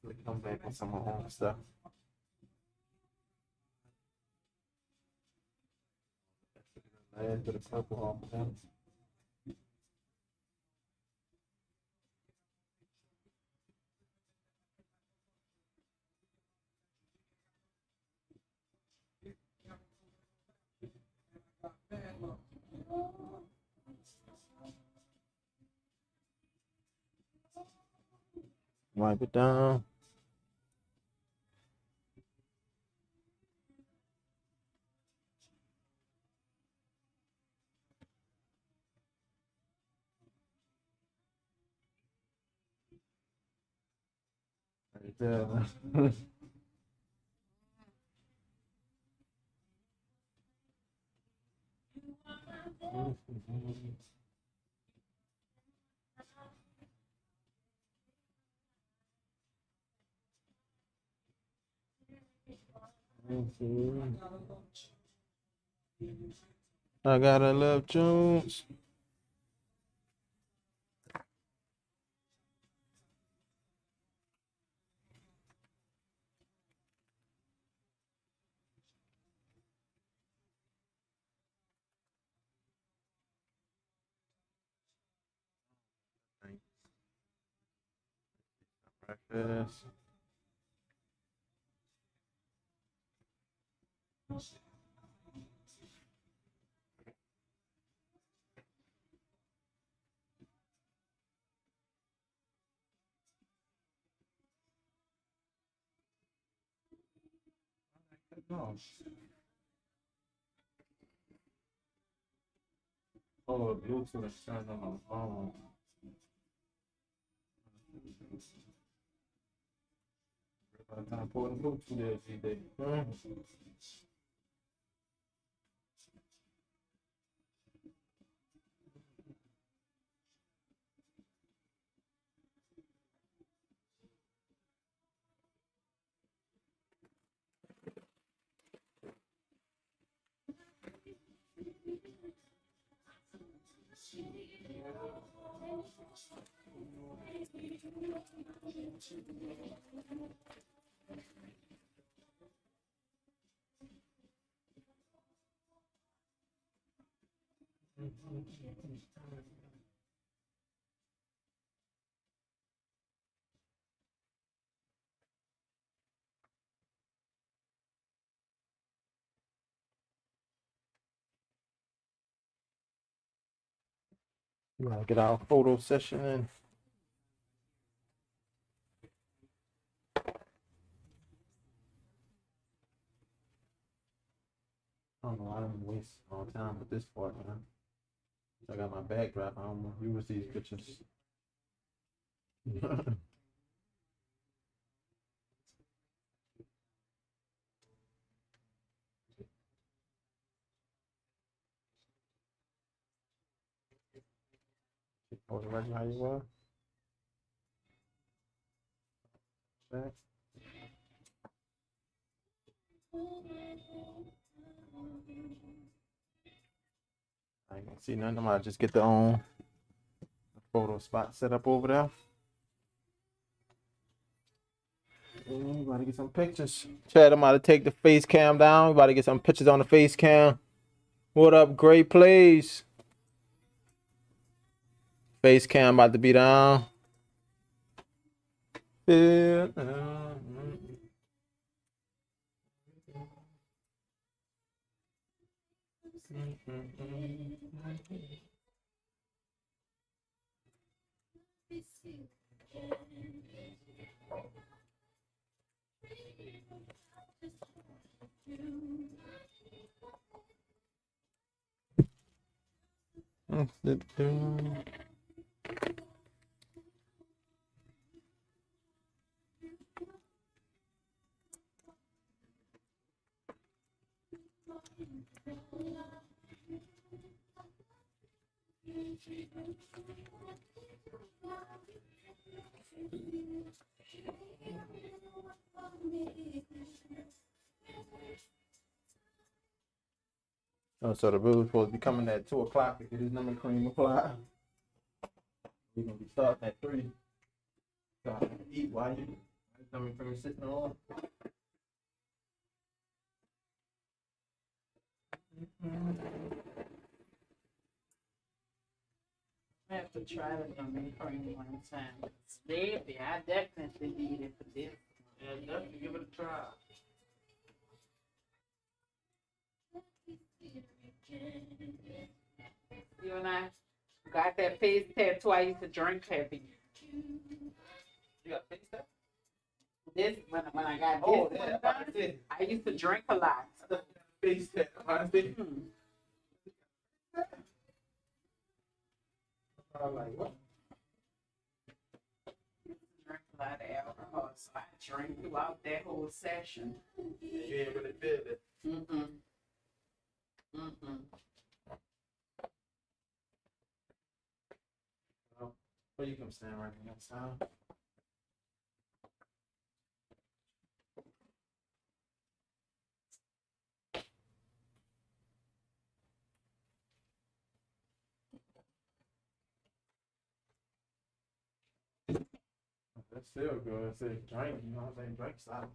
We come back with some more stuff. Add to the purple on them. Wipe it down. Right there. I gotta love Jones. Breakfast. No. Oh, Bluetooth is turned on my phone. By the time pulling Bluetooth there, these days. We gotta get our photo session in. I don't know. I don't waste all time with this part, man. I got my backdrop. I don't know if you will see these pictures. Oh, right how you are. Back. I ain't gonna see nothing. I'm gonna just get the photo spot set up over there. We about to get some pictures. Chad, I'm about to take the face cam down. We about to get some pictures on the face cam. What up, Great Plays? Face cam about to be down. Yeah. Oh, so the bill was supposed to be coming at 2 o'clock to get his number cream applied. We're gonna be starting at 3. So I can eat while you number cream sitting on. I have to try the numbing cream one time. Baby, I definitely need it for this. Yeah, definitely give it a try. You and I got that face tattoo. I used to drink heavy. You got face that? This when I got Oh, this yeah, one that's done, it. I used to drink a lot. Face that, honestly. I'm like, what? Drink a lot of alcohol, so I drank throughout that whole session. Yeah, you ain't really feel it. Well, you can stand right next time. That's still good. It's a drink, you know what I'm saying? Drink stop.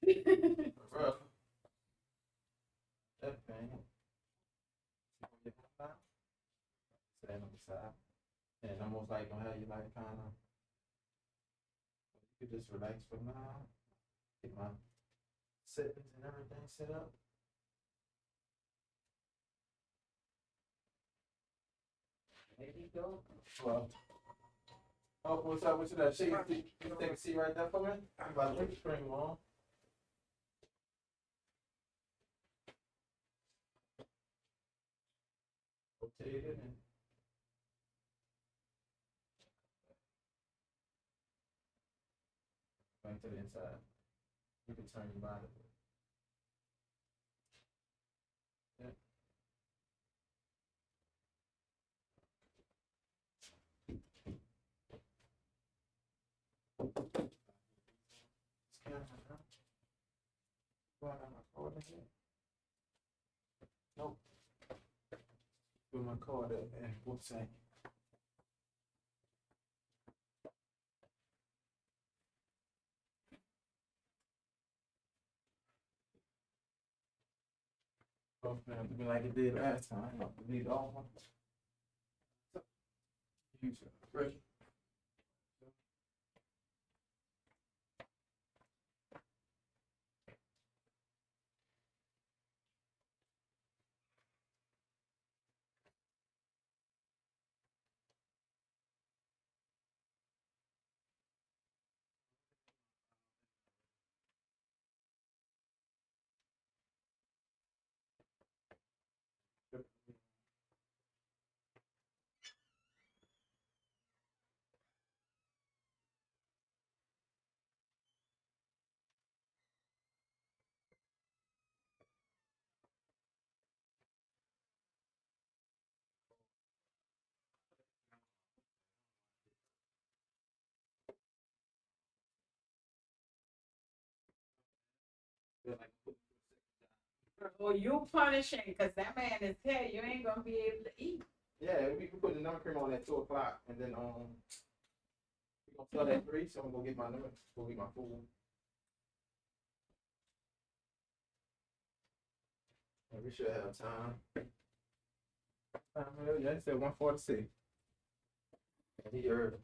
For real. That thing. Stand on the side. And almost like gonna have you like kind of. You could just relax for now. Get my settings and everything set up. There you go. Well, oh, what's up with you? That shake, you take a seat right there for me? I'm about to put the screen on. Rotate it and back to the inside. You can turn your body. Yeah. Scan right now. Do I have my card in here? Nope. Put my card in and we'll say. Oh, man, to be like it did last time. I'll delete all of them. You sir. Fresh. Well, you punishing because that man is here. You ain't gonna be able to eat. Yeah, we put the number cream on at 2 o'clock, and then we gonna start at 3. So I'm gonna go get my number, go get my food. And we should have time. Yeah, it said 1:46. He early.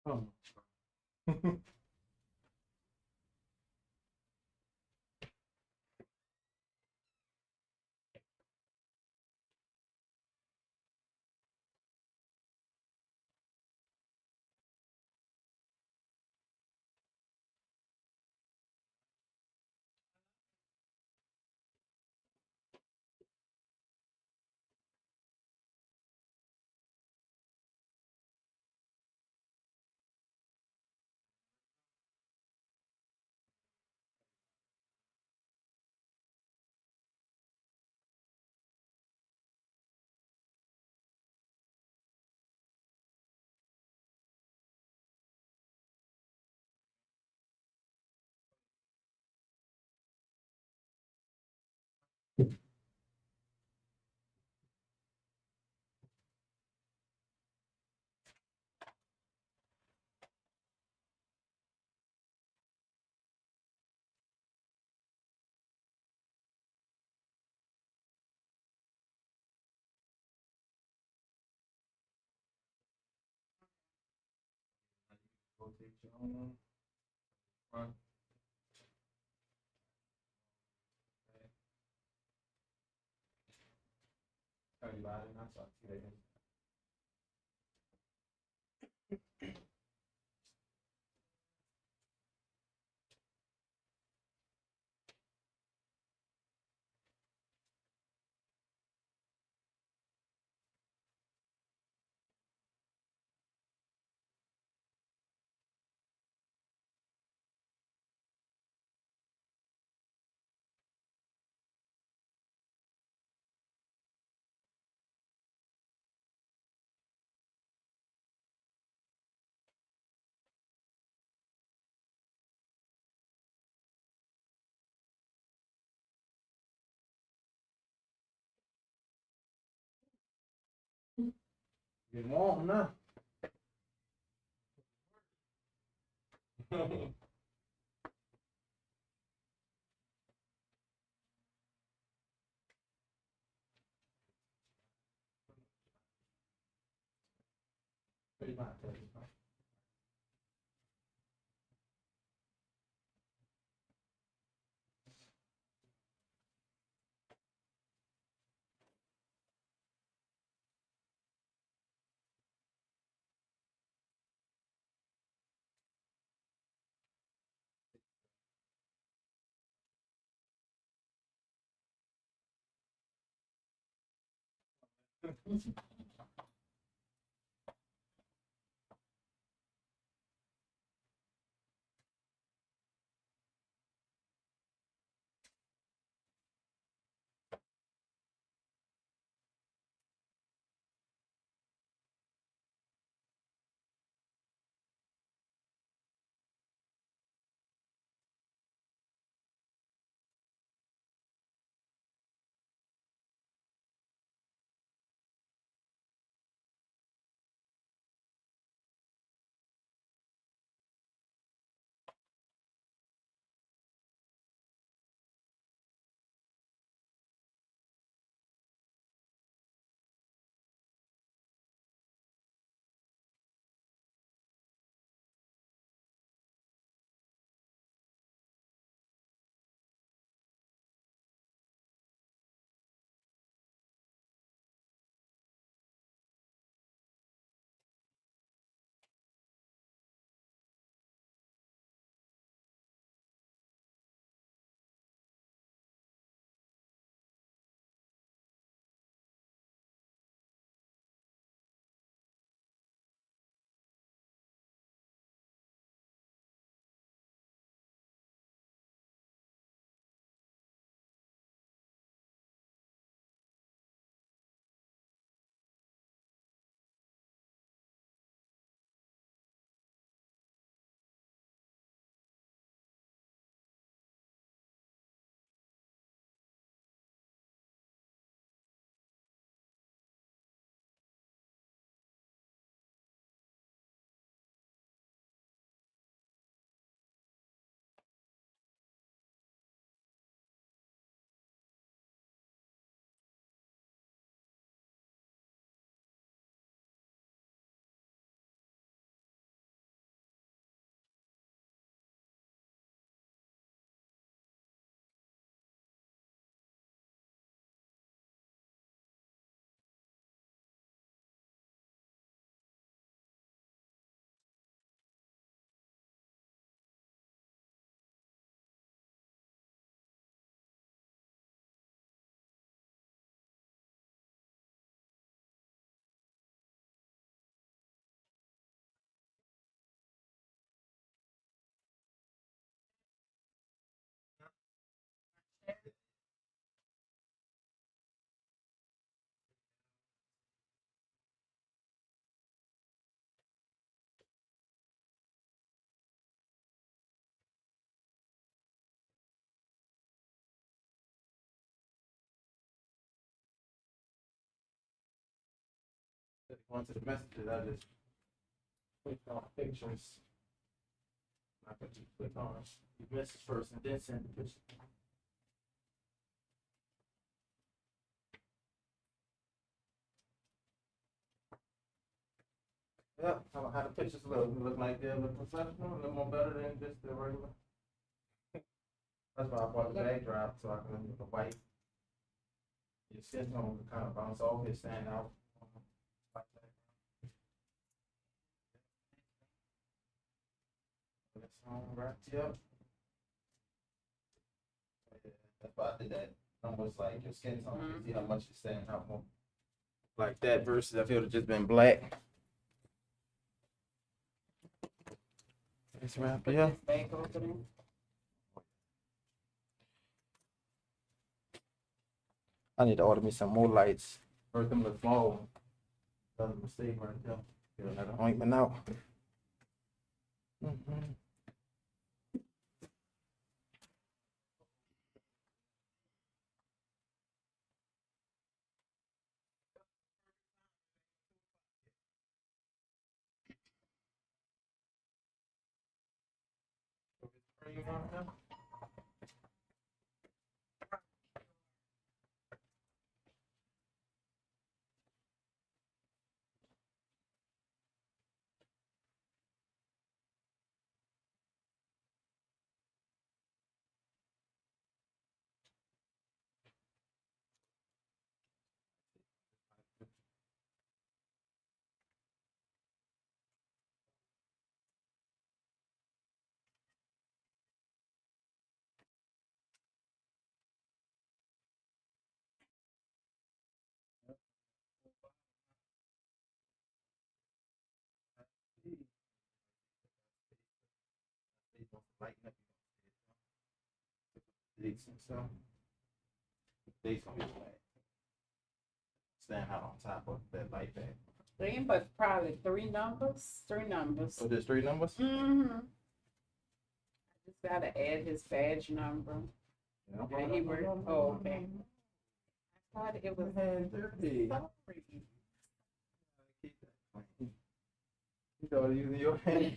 Oh. Rotate your own front. Everybody, and I saw today. It's warm now. Pretty much. Going to the messages, I just click on pictures. I could just click on the message first and then send the picture. Yeah, how the pictures look like they look professional, a little more better than just the regular. That's why I bought the backdrop so I can look the white. Your skin tone can kind of bounce off it, stand out. Like that. That's on right, yep. Yeah, that's why I did that. Almost like your skin tone, you see how much it's standing out more. Like that versus if it would have just been black. It's right, Put yeah. this back over there. I need to order me some more lights. First them look small. That's a mistake right there. Get another ointment out. Lighten up. Dates and stuff. Dates on his back. Stand out on top of that light bag. Three, but probably three numbers. Three numbers. So there's 3 numbers? Mm-hmm. Just gotta add his badge number. Yeah, Yeah, he worked. Oh, okay. I thought it was. Hand dirty. Sorry. Keep that clean. You started using your hand.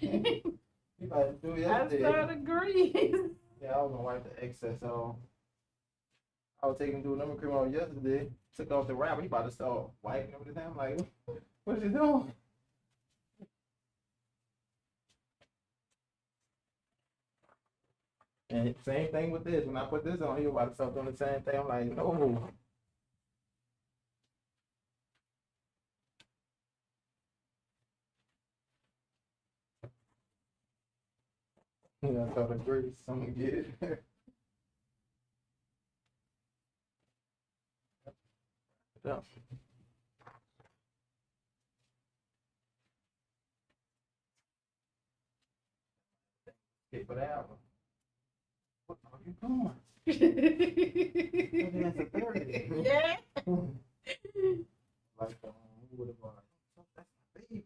You about to do it I yesterday. started agreeing. Yeah, I was gonna wipe the excess off. I was taking to a number cream on yesterday. Took off the wrapper. He about to start wiping everything. I'm like, what you doing? And same thing with this. When I put this on, he about to start doing the same thing. I'm like, no. Yeah, I thought the grease. Someone get it. Yeah. Okay, for the album. What are you doing? That's a 30. Yeah. Like, who would have bought it? That's my baby.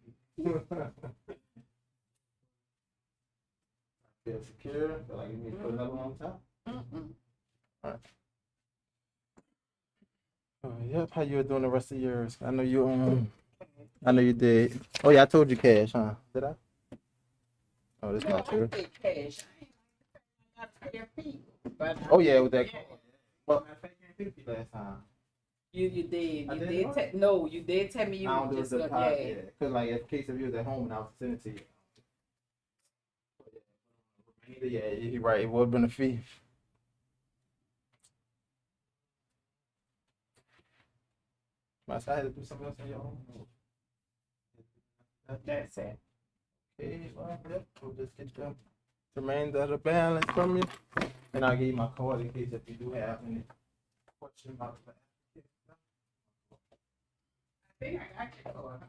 I feel secure. I feel like you need to put another one on top. Mm-mm. Yep. How you doing the rest of yours? I know you I know you did. Oh yeah, I told you cash, huh? Did I? Oh, that's not true. I said cash. I got to pay a fee. But Oh yeah, with that. Yeah. Well, matter of fact, you didn't pay last time. You did. I You did did. what? No, you did tell me you I don't do just the go. deposit, Yeah. yeah. Cause like in case if you was at home and I was sending it to you. Yeah, you're right. It would have been a fee. I had to do something else in your home. That's it. Okay, well, yep, we'll just get the remainder of the balance from you. And I'll give you my card in case if you do have any questions about that. I think I got your card.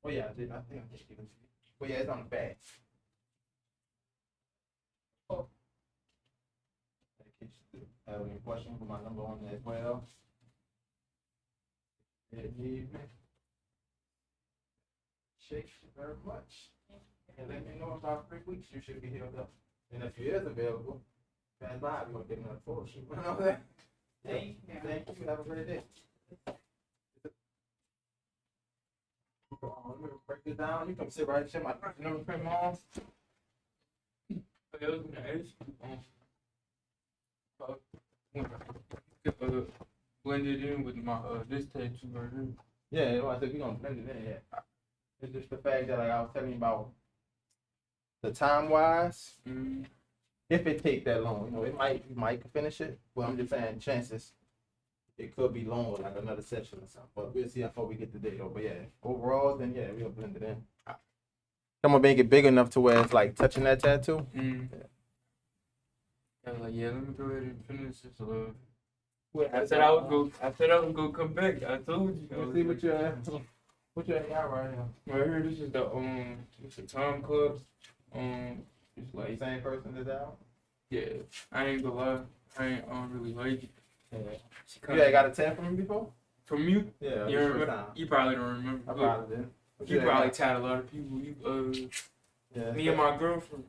Oh yeah, I did. I think I just gave it to you. But yeah, it's on the back. Oh. In case you have any questions, put my number on there as well. Yeah, need me. Thank you very much. And let me know in about 3 weeks you should be healed up. And if you is available, pass by, we're gonna get another photo shoot. You know that? Thank you. Thank you. Have a great day. Let me break this down. You come sit right here. My number print mom. I was gonna ask you, blend it in with my this tattoo right here. Yeah, you know, I said we gonna blend it in. Yeah. It's just the fact that like I was telling you about the time wise. Mm. If it take that long, you know, you might finish it. But I'm just saying chances. It could be longer, like another session or something. But we'll see how far we get today though. But yeah, overall, then yeah, we'll blend it in. I'm gonna make it big enough to where it's like touching that tattoo. Mm. I was like, yeah, let me go ahead and finish this. Well, I said I would go come back. I told you. Let's see what you got right now. Right here, this is the Tom Club. It's like, Same person that's out. yeah, I ain't gonna lie, I ain't really like it. She You ain't got a 10 from him before? From you? Yeah, You the remember? first time. You probably don't remember. I probably did. You probably tied a lot of people. Yeah, Me and my girlfriend.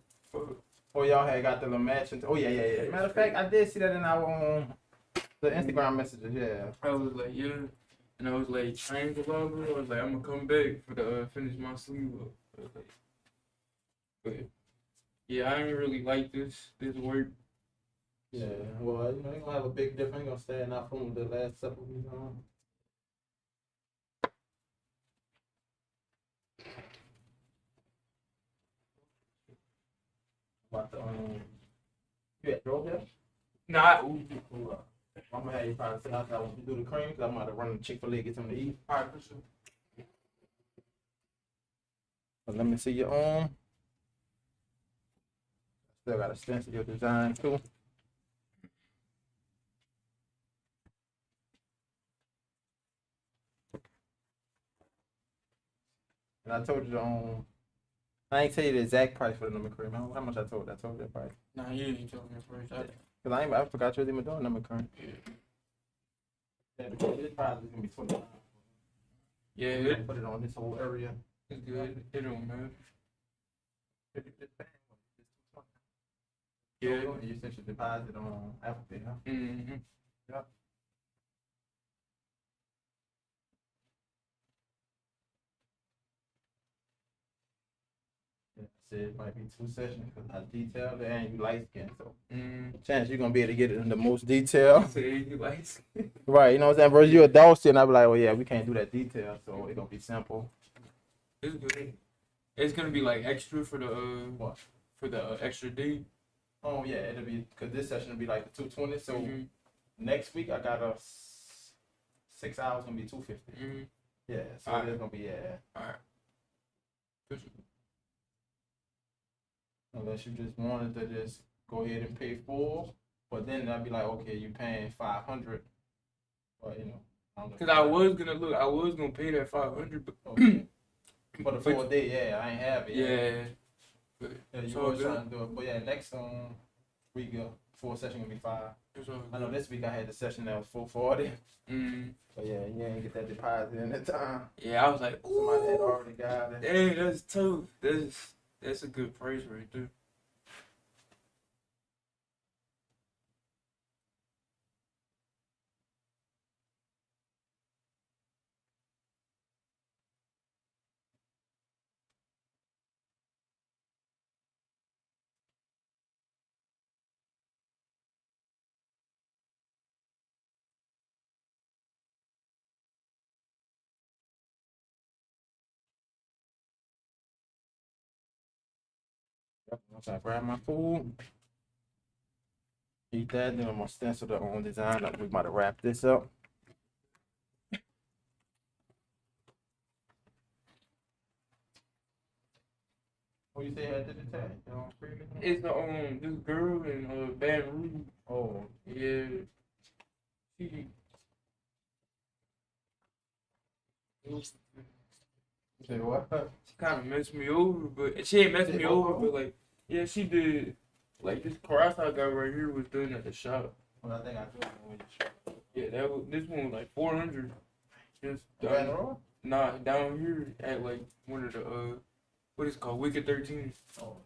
Oh, y'all had got the little match. Oh, yeah. Matter of fact, I did see that in our the Instagram messages, yeah. I was like, yeah. And I was like, I ain't gonna lie, bro. I was like, I'm gonna come back for the finish my sleeve up. I was like, but Yeah, I ain't really like this work. Yeah, well, you know, they're gonna have a big difference. They're gonna stand out from the last couple weeks on. About the you at drove there? Nah, Cool. I'm gonna have you probably sit outside when you do the cream, cause I'm about to run to Chick-fil-A get something to eat. alright, for sure. But let me see your arm. Still got a stencil your design too. And I told you I ain't tell you the exact price for the number cream. How much I told you? I told you the price. Nah, you ain't telling me first. Cause I forgot you was even doing number cream. Yeah, because this price is gonna be $20. Yeah, You put it on this whole area. it's good. It don't matter. Yeah. You sent your deposit on Apple Pay, huh? Mm-hmm. Yep. Yeah, I said it might be 2 sessions because I detailed it and you light skin, so chance you're gonna be able to get it in the most detail. Say you like. Right, you know what I'm saying? Versus you a dog skin, I'll be like, well, yeah, we can't do that detail, so it's gonna be simple. It's good. It's gonna be like extra for the What? for the extra D. Oh yeah, it'll be because this session will be like the 220. So Mhm. next week I got 6 hours gonna be 250. Mhm. Yeah, so Alright. it's gonna be Alright. unless you just wanted to just go ahead and pay full, but then that'd be like, okay, you paying 500, but you know, I don't know. Cause I was gonna pay that 500, but Okay. For the 4 day, yeah, I ain't have it. yeah. But Yeah, it's you all was good. trying to do it, but yeah, next week, 4 session gonna be 5. It's all I know good. this week I had the session that was 440, Mm. but yeah, you ain't get that deposit in that time. Yeah, I was like, Somebody had ooh, already got it. dang, that's tough. That's a good price right there. Once I grab my food, eat that, then I'm gonna stencil the own design. We about to wrap this up. What you say had to the tag? It's the this girl in Baton Rouge. Oh, Yeah, she say what? kind of messed me over, but she ain't messed me over, but like, yeah, she did. Like this cross I got right here was done at the shop. Well, I think I do know Yeah, this one was like 400. Just what you down, nah, down here at like one of the what is it called, Wicked 13. Oh,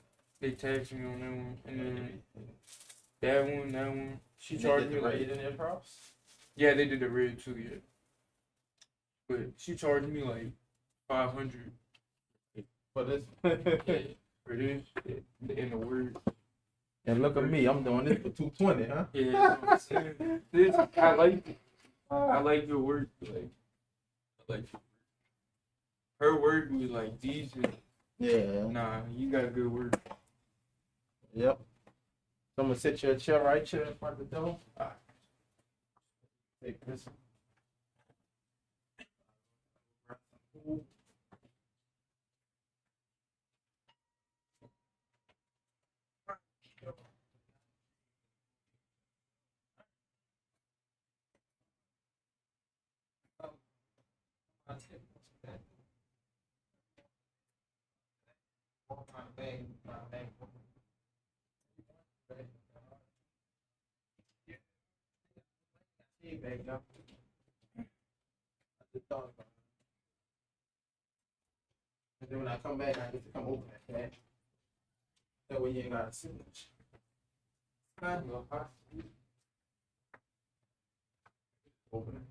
They taxed me on that one, and then that one. She they charged did me the like, raid in their cross. yeah, they did the red too, yeah. But she charged me like 500. But it's Yeah, for this in the word. and look at me, I'm doing this for 220, huh? Yeah, that's what I'm saying. This I like it. I like your work. Like, I like her work was like decent. Yeah. Nah, you got good work. Yep. So I'm gonna sit your chair right here in front of the door. Take this. And then when I come back, I get to come open that cash. That way you ain't gotta see much. Open it.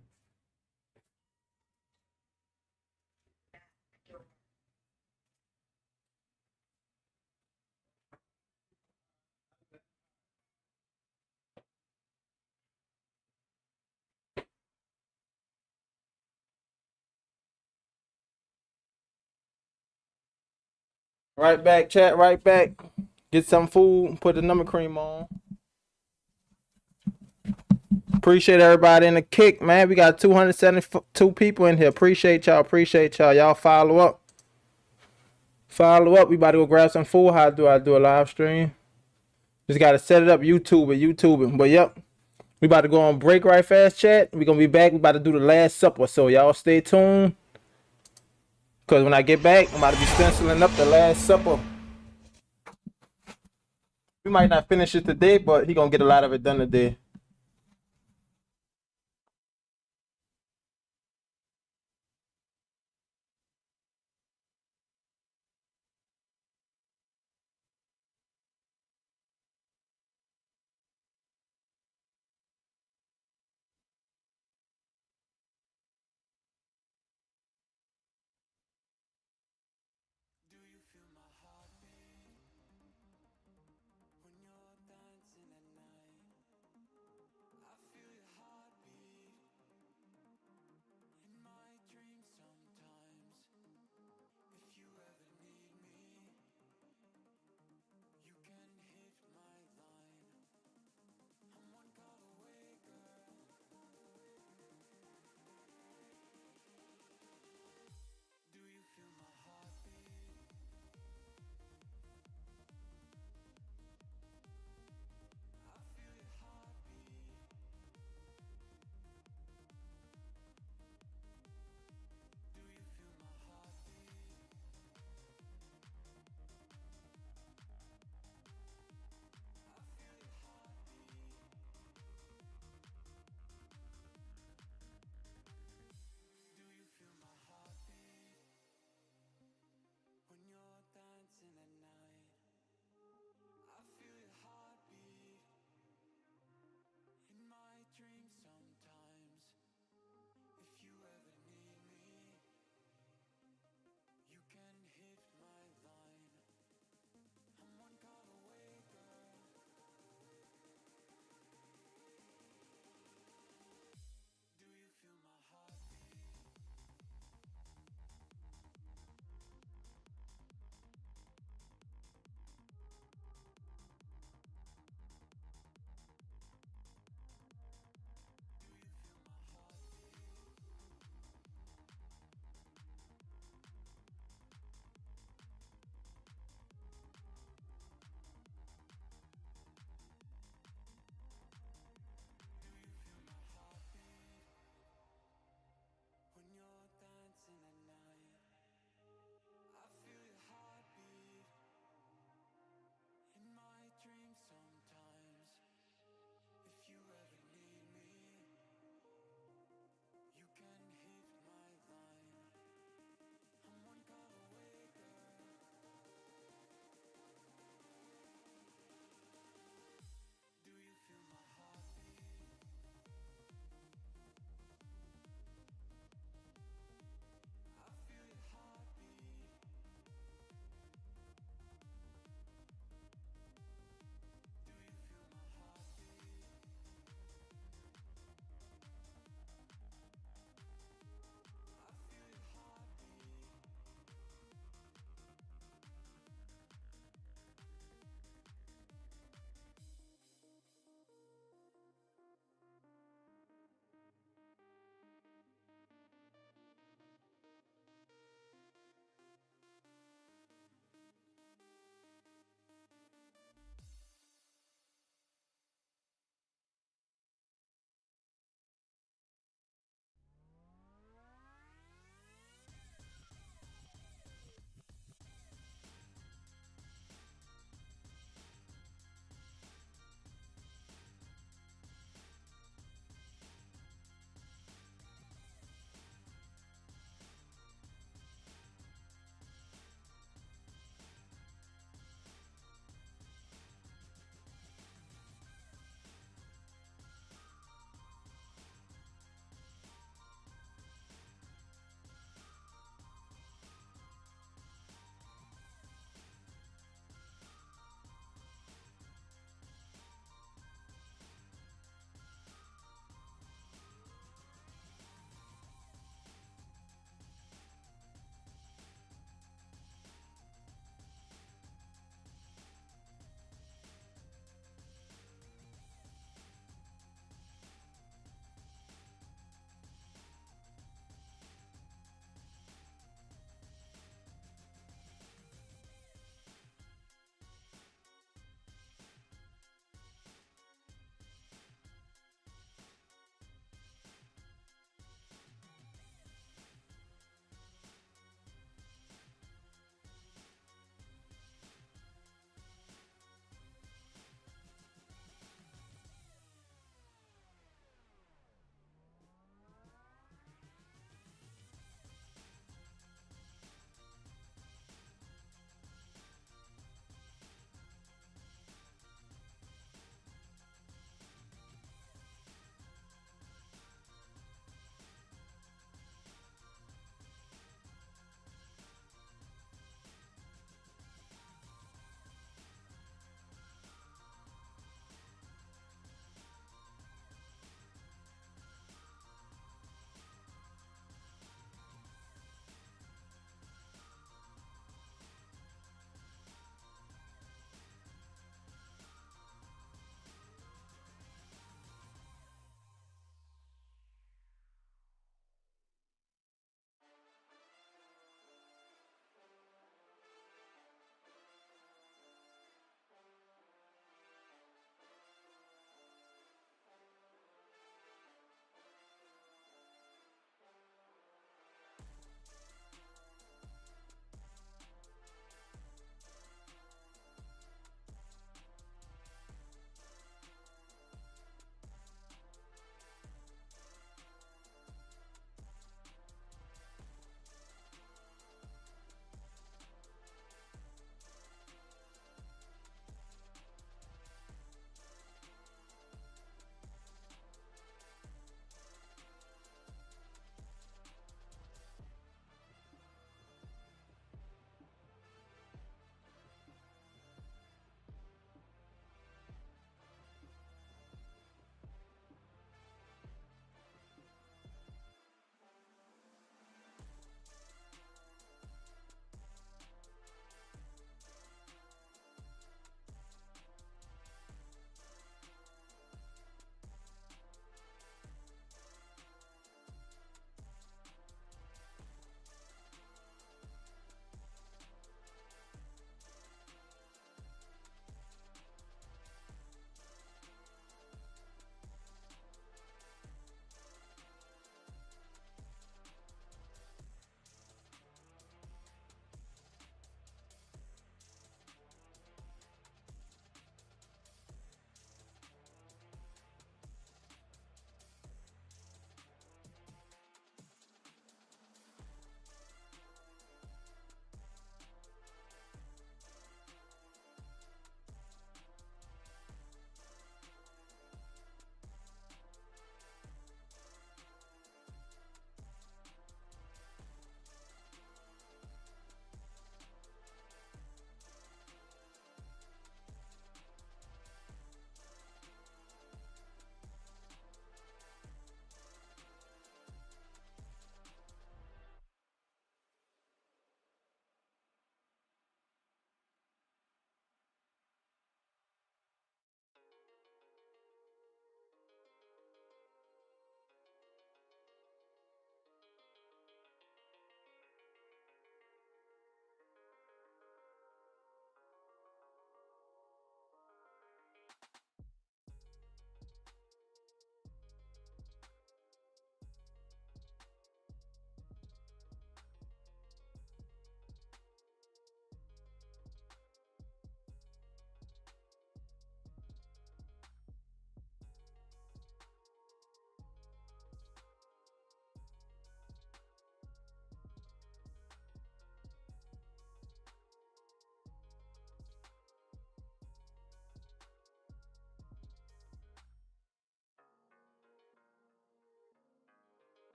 Right back, chat. Right back. Get some food. Put the number cream on. Appreciate everybody in the kick, man. We got 272 people in here. Appreciate y'all. Appreciate y'all. Y'all follow up. Follow up. We about to go grab some food. How do I do a live stream? Just gotta set it up. YouTube. But yep. We about to go on break right fast, chat. We gonna be back. We about to do the Last Supper. So y'all stay tuned. Cause when I get back, I'm about to be stenciling up the Last Supper. We might not finish it today, but he gonna get a lot of it done today.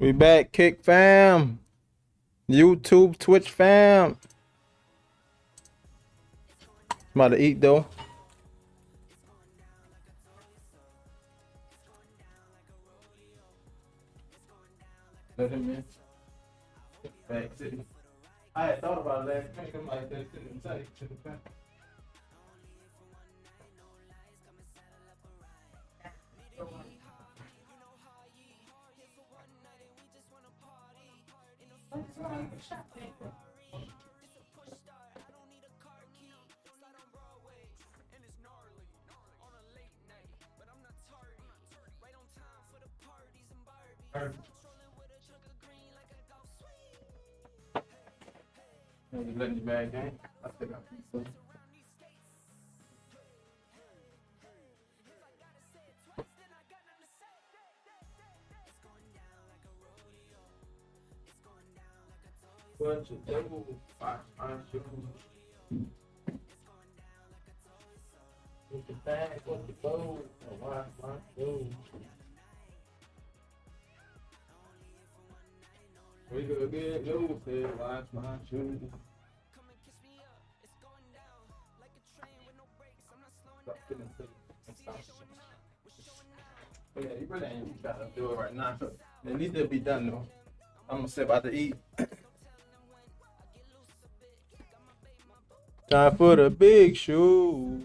We back, Kick fam. YouTube, Twitch fam. I'm about to eat though. Let him in. Back sitting. I had thought about it last night. I'm like that sitting inside. Just letting you back in. I still got pizza. Bunch of devil, my shoes. With the bag, with the bow, watch my shoes. We go get loose, said, watch my shoes. But yeah, you really ain't gotta do it right now. At least it'll be done though. I'm gonna sit about to eat. Time for the big show.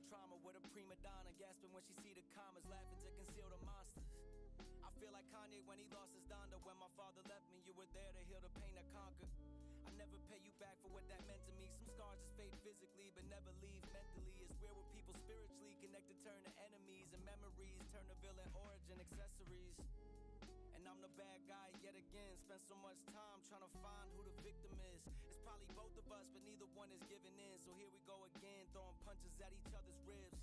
trauma with a prima donna, gasping when she see the commas, laughing to conceal the monsters. I feel like Kanye when he lost his Donda. When my father left me, you were there to heal the pain I conquered. I never pay you back for what that meant to me. Some scars just fade physically, but never leave mentally. It's where people spiritually connected turn to enemies, and memories turn to villain origin accessories. And I'm the bad guy yet again. Spent so much time trying to find who the victim is. It's probably both of us, but neither one is giving in. So here we go again, throwing punches at each other's ribs.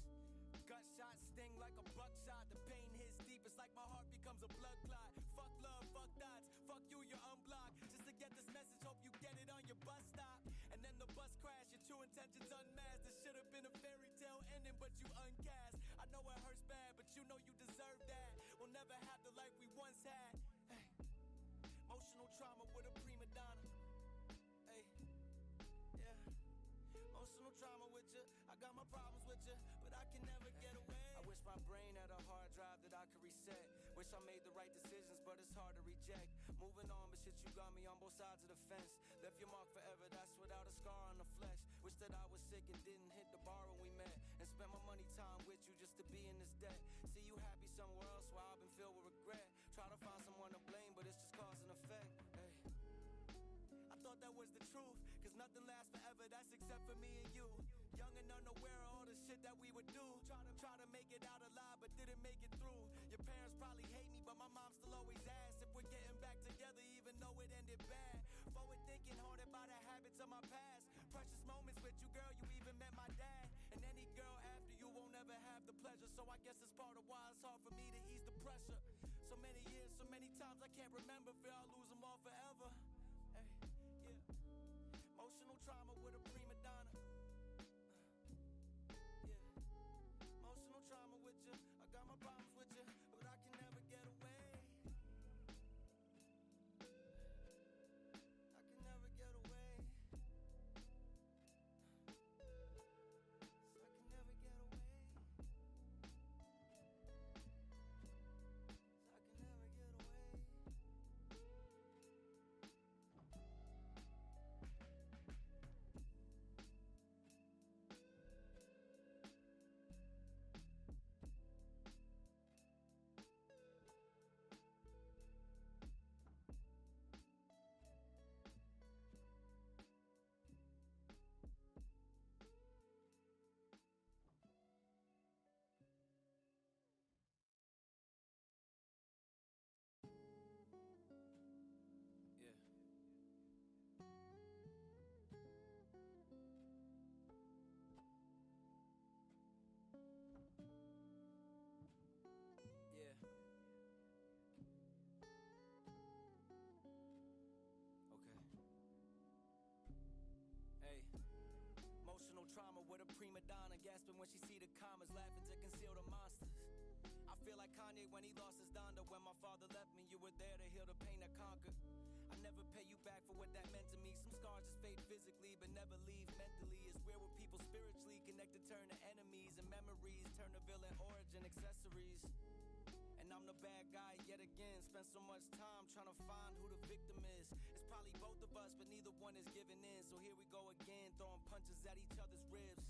Gunshots sting like a buckshot. The pain hits deep, it's like my heart becomes a blood clot. Fuck love, fuck dots, fuck you, you're unblocked. Just to get this message, hope you get it on your bus stop. And then the bus crash, your true intentions unmasked. This should have been a fairy tale ending, but you uncast. I know it hurts bad, but you know you deserve that. We'll never have the life we once had. Hey. Emotional trauma with a prima donna. Hey, yeah. Emotional trauma with you, I got my problems with you, but I can never get away. I wish my brain had a hard drive that I could reset. Wish I made the right decisions, but it's hard to reject. Moving on, but shit, you got me on both sides of the fence. Left your mark forever, that's without a scar on the flesh. Wish that I was sick and didn't hit the bar when we met, and spent my money time with you just to be in this debt. See you happy somewhere else while I've been filled with regret. Try to find someone to blame, but it's just cause and effect. Hey. I thought that was the truth, cause nothing lasts forever, that's except for me and you. Young and unaware of all the shit that we would do. Try to make it out alive, but didn't make it through. Your parents probably hate me, but my mom still always asks if we're getting back together, even though it ended bad. Forward thinking, haunted by the habits of my past. Precious moments with you, girl, you even met my dad. And any girl after you won't ever have the pleasure. So I guess it's part of why it's hard for me to ease the pressure. So many years, so many times I can't remember. Fear I'll lose them all forever. Hey. Yeah. Emotional trauma with a prima donna. Yeah. Emotional trauma with you. I got my problems with you, but I can never get away. I can never get away. So I can never get away. So I can never get away. Yeah. Yeah. Okay. Hey. Emotional trauma with a prima donna, gasping when she see the commas, laughing to conceal the monsters. I feel like Kanye when he lost his Donda. When my father left me, you were there to heal the pain I conquered. I never pay you back for what that meant to me. Some scars just fade physically, but never leave mentally. It's where people spiritually connected turn to enemies, and memories turn to villain origin accessories. And I'm the bad guy yet again. Spent so much time trying to find who the victim is. It's probably both of us, but neither one is giving in. So here we go again, throwing punches at each other's ribs.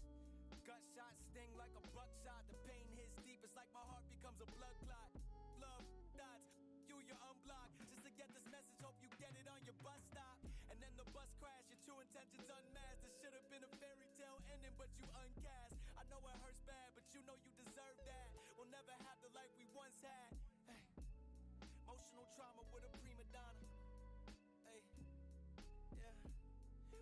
Gunshots sting like a buckshot. The pain hits deep, it's like my heart becomes a blood clot. Love, dots, you, you're unblocked. Just to get this message, hope you get it on your bus stop. And then the bus crash, your true intentions unmasked. This should have been a fairy tale ending, but you uncast. I know it hurts bad, but you know you deserve that. We'll never have the life we once had. Hey. Emotional trauma with a prima donna. Hey, yeah.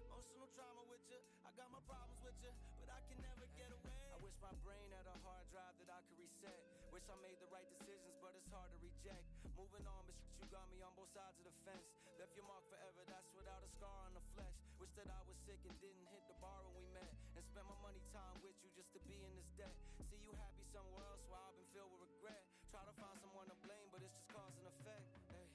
Emotional trauma with you, I got my problems with you, but I can never get away. I wish my brain had a hard drive that I could reset. Wish I made the right decisions, but it's hard to reject. Moving on, but shit, you got me on both sides of the fence. Left your mark forever, that's without a scar on the flesh. Wish that I was sick and didn't hit the bar when we met, and spent my money time with you just to be in this debt. See you happy somewhere else while I've been filled with regret. Try to find someone to blame, but it's just cause and effect. Hey.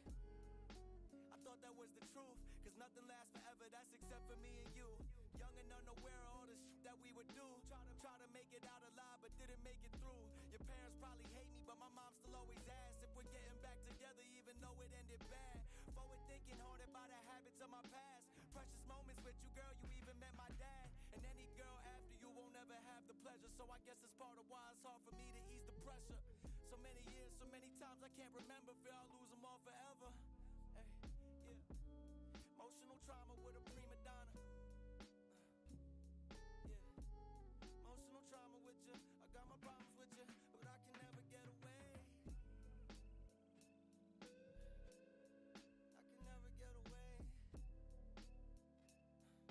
I thought that was the truth, cause nothing lasts forever, that's except for me and you. Young and unaware of all the shit that we would do. Try to make it out alive, but didn't make it through. Your parents probably hate me, but my mom still always asks if we're getting back together, even though it ended bad. Forward thinking, haunted by the habits of my past. Precious moments with you, girl, you even met my dad. And any girl after you won't ever have the pleasure. So I guess it's part of why it's hard for me to ease the pressure. So many years, so many times I can't remember. Fear I'll lose them all forever. Hey, yeah. Emotional trauma with a prima donna. Yeah. Emotional trauma with you. I got my problems with you, but I can never get away. I can never get away.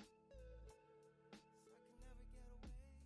So I can never get away. So I can never get away.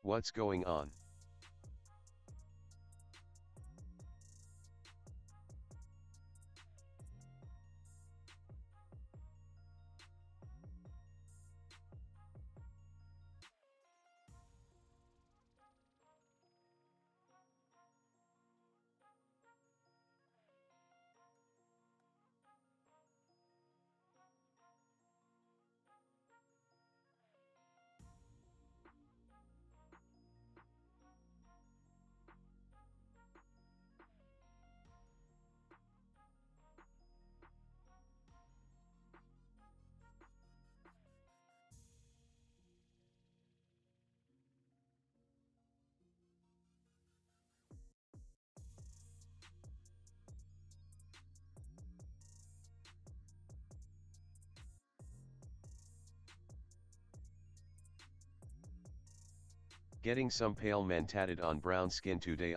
What's going on? Getting some pale men tatted on brown skin today.